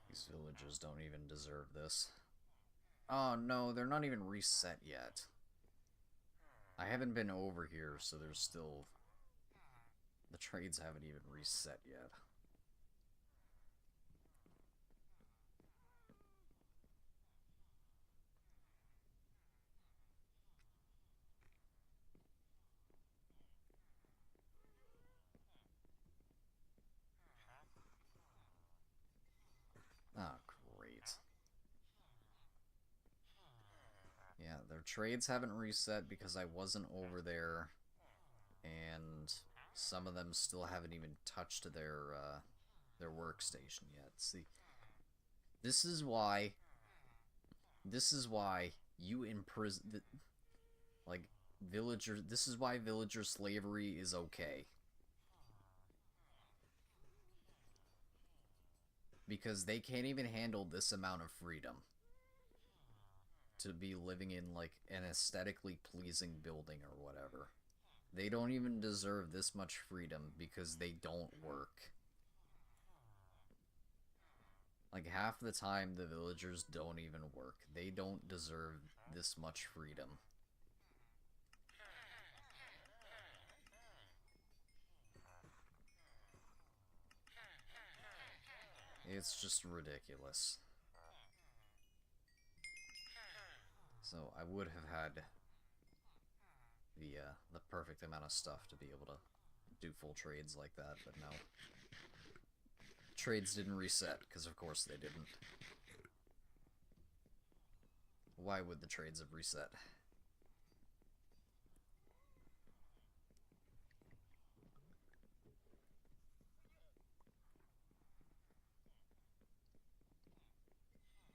These villagers don't even deserve this. Oh no, they're not even reset yet. I haven't been over here, so there's still... The trades haven't even reset yet. Oh, great. Yeah, their trades haven't reset because I wasn't over there, and some of them still haven't even touched their workstation yet. See, this is why you imprison, like, villager. This is why villager slavery is okay. Because they can't even handle this amount of freedom to be living in, like, an aesthetically pleasing building or whatever. They don't even deserve this much freedom because they don't work. Like, half the time, the villagers don't even work. They don't deserve this much freedom. It's just ridiculous. So, I would have had the perfect amount of stuff to be able to do full trades like that, but no. Trades didn't reset, because of course they didn't. Why would the trades have reset?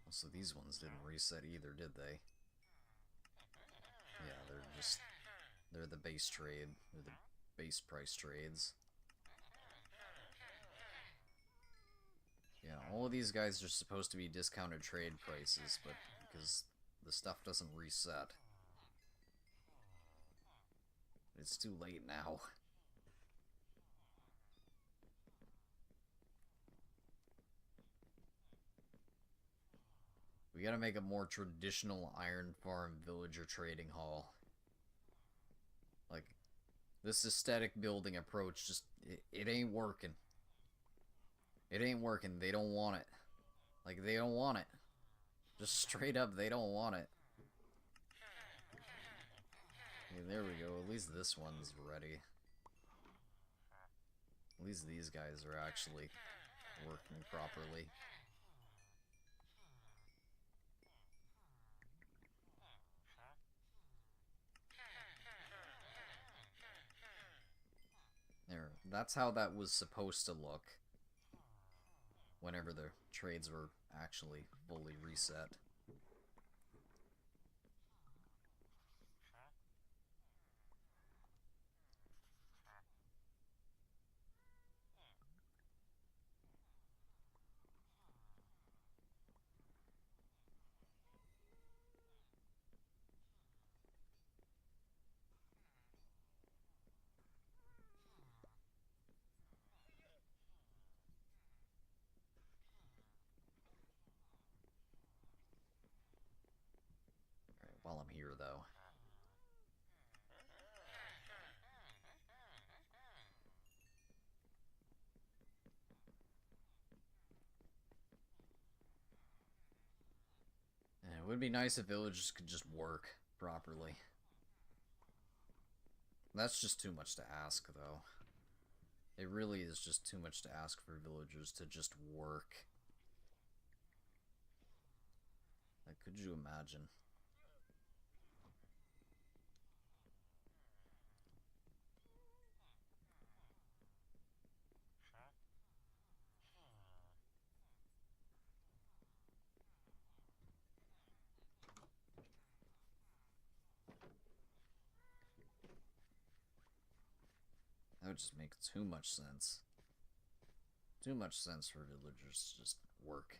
So these ones didn't reset either, did they? Yeah, they're the base trade. They're the base price trades. Yeah, all of these guys are supposed to be discounted trade prices, but because the stuff doesn't reset. It's too late now. We gotta make a more traditional iron farm villager trading hall. Like, this aesthetic building approach just, it ain't working. It ain't working. They don't want it. Like, they don't want it. Just straight up, they don't want it. Okay, there we go. At least this one's ready. At least these guys are actually working properly. There. That's how that was supposed to look whenever the trades were actually fully reset. Alright, while I'm here, though. It would be nice if villages could just work properly. That's just too much to ask, though. It really is just too much to ask for villagers to just work. Like, could you imagine? That would just make too much sense. Too much sense for villagers to just work.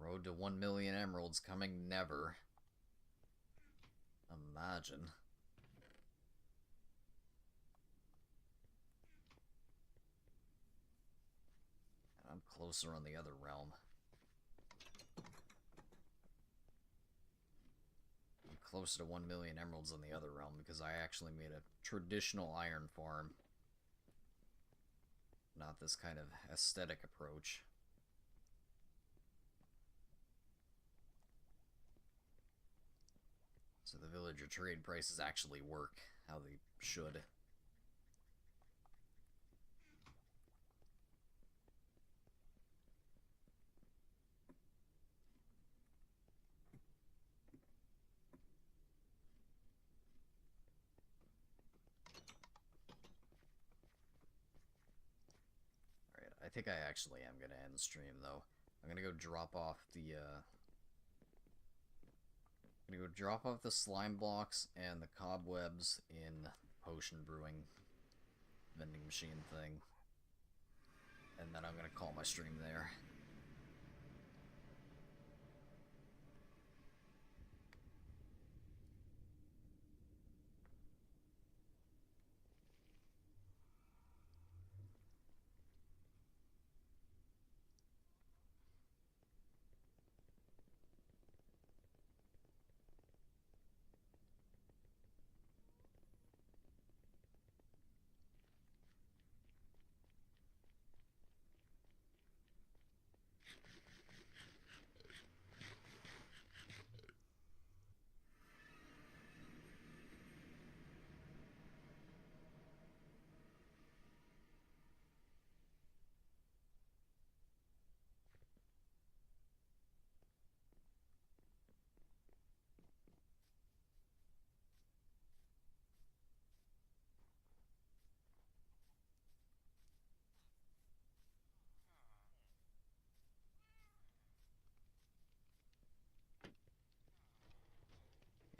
Road to 1 million emeralds coming never. Imagine. I'm closer on the other realm. I'm closer to 1 million emeralds on the other realm because I actually made a traditional iron farm. Not this kind of aesthetic approach. So the villager trade prices actually work how they should. Alright, I think I actually am going to end the stream, though. I'm going to go drop off the, I'm going to go drop off the slime blocks and the cobwebs in potion brewing vending machine thing. And then I'm going to call my stream there.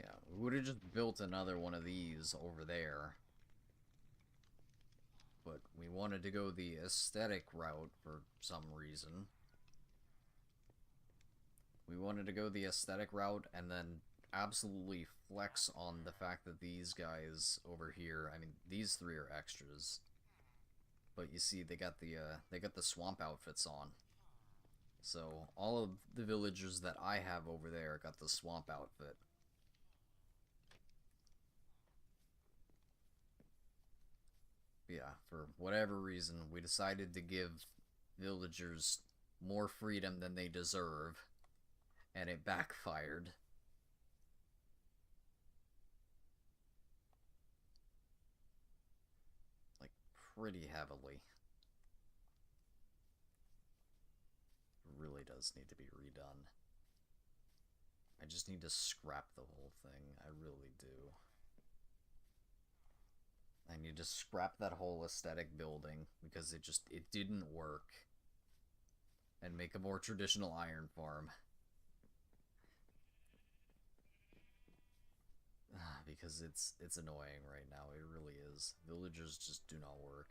Yeah, we would have just built another one of these over there. But we wanted to go the aesthetic route for some reason. We wanted to go the aesthetic route and then absolutely flex on the fact that these guys over here, I mean, these three are extras. But you see, they got the swamp outfits on. So all of the villagers that I have over there got the swamp outfit. Yeah, for whatever reason, we decided to give villagers more freedom than they deserve, and it backfired. Like, pretty heavily. It really does need to be redone. I just need to scrap the whole thing. I really do. I need to scrap that whole aesthetic building because it didn't work. And make a more traditional iron farm. Because it's annoying right now. It really is. Villagers just do not work.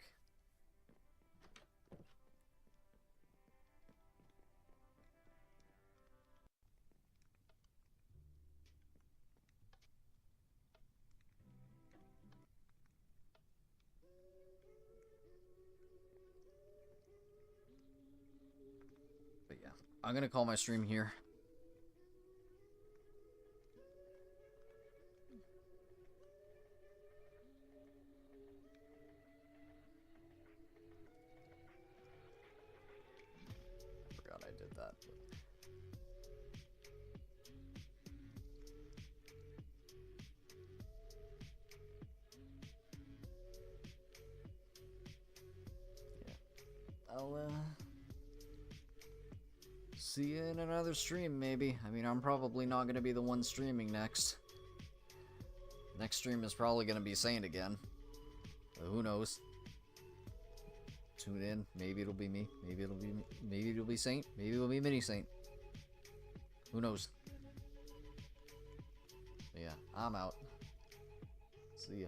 yeah, I'm gonna call my stream here. I forgot I did that. Yeah. I'll see you in another stream, maybe. I mean, I'm probably not gonna be the one streaming next. Next stream is probably gonna be Saint again. But who knows? Tune in. Maybe it'll be me. Maybe it'll be Saint. Maybe it'll be Mini Saint. Who knows? But yeah, I'm out. See ya.